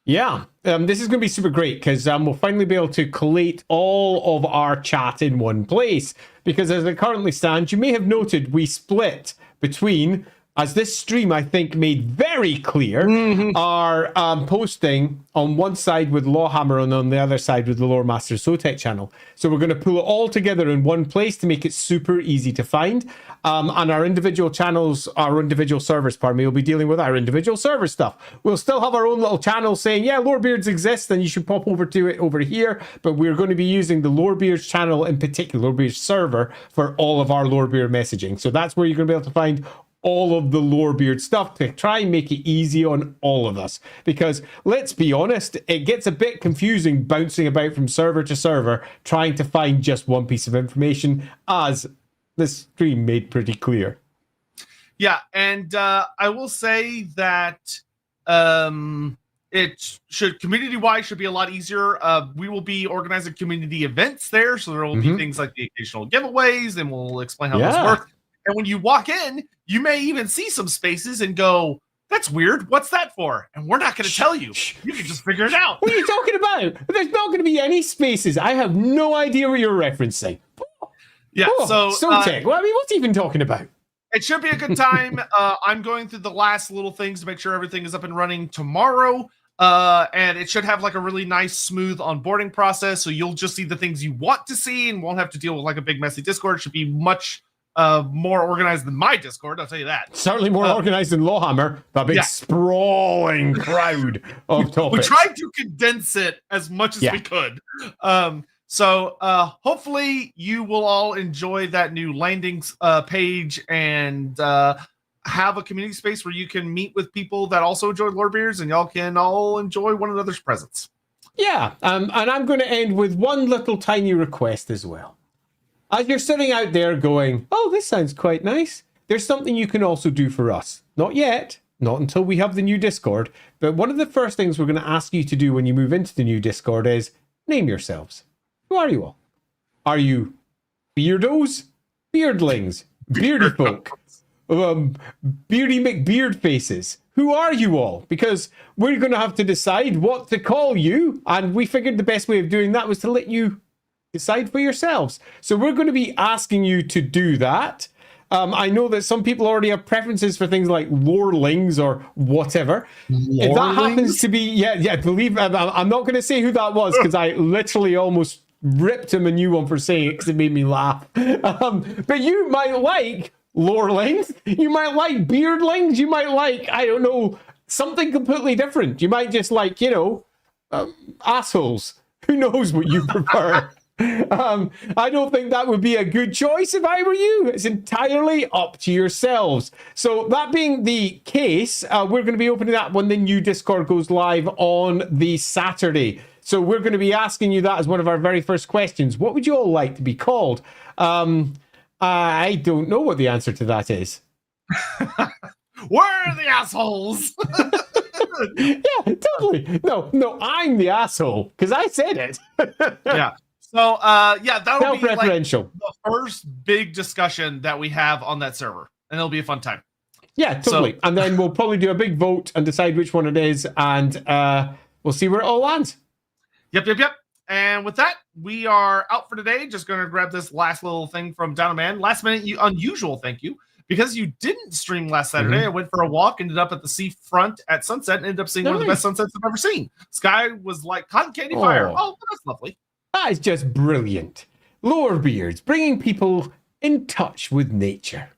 Yeah, this is going to be super great because we'll finally be able to collate all of our chat in one place. Because as it currently stands, you may have noted we split between, as this stream I think made very clear, are posting on one side with LAWhammer and on the other side with the Loremaster of Sotek channel. So we're going to pull it all together in one place to make it super easy to find. And our individual channels, our individual servers, will be dealing with our individual server stuff. We'll still have our own little channel saying, yeah, Lorebeards exists and you should pop over to it over here. But we're going to be using the Lorebeards channel in particular, Lorebeards server, for all of our Lorebeard messaging. So that's where you're going to be able to find all of the Lorebeard stuff to try and make it easy on all of us. Because let's be honest, it gets a bit confusing bouncing about from server to server, trying to find just one piece of information, as this stream made pretty clear. Yeah, and I will say that it should, community-wise, should be a lot easier. We will be organizing community events there, so there will be things like the occasional giveaways, and we'll explain how those work. And when you walk in, you may even see some spaces and go, that's weird. What's that for? And we're not going to tell you. You can just figure it out. What are you talking about? There's not going to be any spaces. I have no idea what you're referencing. Yeah, so Sotek. Well, I mean, what's he even talking about? It should be a good time. I'm going through the last little things to make sure everything is up and running tomorrow. And it should have like a really nice, smooth onboarding process. So you'll just see the things you want to see and won't have to deal with like a big, messy Discord. It should be much more organized than my Discord, I'll tell you that. Certainly more organized than LAWhammer, that big sprawling crowd of topics. We tried to condense it as much as we could. So hopefully you will all enjoy that new landing page and have a community space where you can meet with people that also enjoy Lorebeards, and y'all can all enjoy one another's presence. Yeah, and I'm going to end with one little tiny request as well. As you're sitting out there going, oh, this sounds quite nice, there's something you can also do for us. Not yet, not until we have the new Discord, but one of the first things we're going to ask you to do when you move into the new Discord is name yourselves. Who are you all? Are you beardos? Beardlings? Beardy folk? Beardy McBeard faces? Who are you all? Because we're going to have to decide what to call you, and we figured the best way of doing that was to let you decide for yourselves. So we're going to be asking you to do that. I know that some people already have preferences for things like lorelings or whatever. If that happens to be, believe I'm not going to say who that was because I literally almost ripped him a new one for saying it because it made me laugh. But you might like lorelings, you might like beardlings, you might like, I don't know, something completely different. You might just like, assholes. Who knows what you prefer? I don't think that would be a good choice if I were you. It's entirely up to yourselves. So that being the case, we're going to be opening that when the new Discord goes live on the Saturday. So we're going to be asking you that as one of our very first questions. What would you all like to be called? I don't know what the answer to that is. Where are the assholes? Yeah, totally. No, I'm the asshole because I said it. Yeah. So, that'll be preferential. Like the first big discussion that we have on that server, and it'll be a fun time. Yeah, totally. So, and then we'll probably do a big vote and decide which one it is, and we'll see where it all lands. Yep. And with that, we are out for today. Just going to grab this last little thing from Down a Man. Last minute, unusual thank you. Because you didn't stream last Saturday, I went for a walk, ended up at the seafront at sunset, and ended up seeing one of the best sunsets I've ever seen. Sky was like cotton candy fire. Oh, that's lovely. That is just brilliant. Lorebeards, bringing people in touch with nature.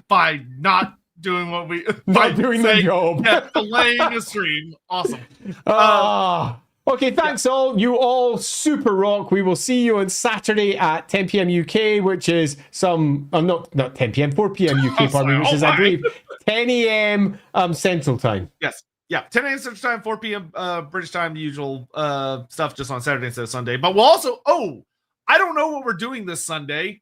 By not doing what we... Not doing the job. Yeah, delaying a stream. Awesome. Okay, thanks all. You all super rock. We will see you on Saturday at 10 p.m. UK, which is not 10 p.m., 4 p.m. UK, which is, I believe, 10 a.m. Central Time. Yes. Yeah, 10 a.m. Central Time, 4 p.m. British Time, the usual stuff, just on Saturday instead of Sunday. But we'll also, I don't know what we're doing this Sunday.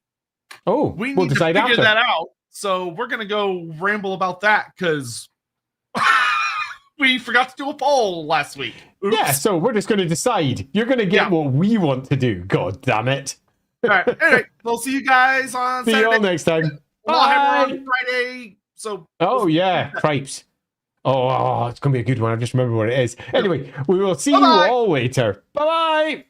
We need to figure that out. So we're going to go ramble about that because we forgot to do a poll last week. Oops. Yeah, so we're just going to decide. You're going to get what we want to do. God damn it. All right. Anyway, we'll see you guys on Saturday. See you all next time. Bye. On Friday. So. Cripes. Oh, it's going to be a good one. I just remember what it is. Anyway, we will see you all later. Bye-bye.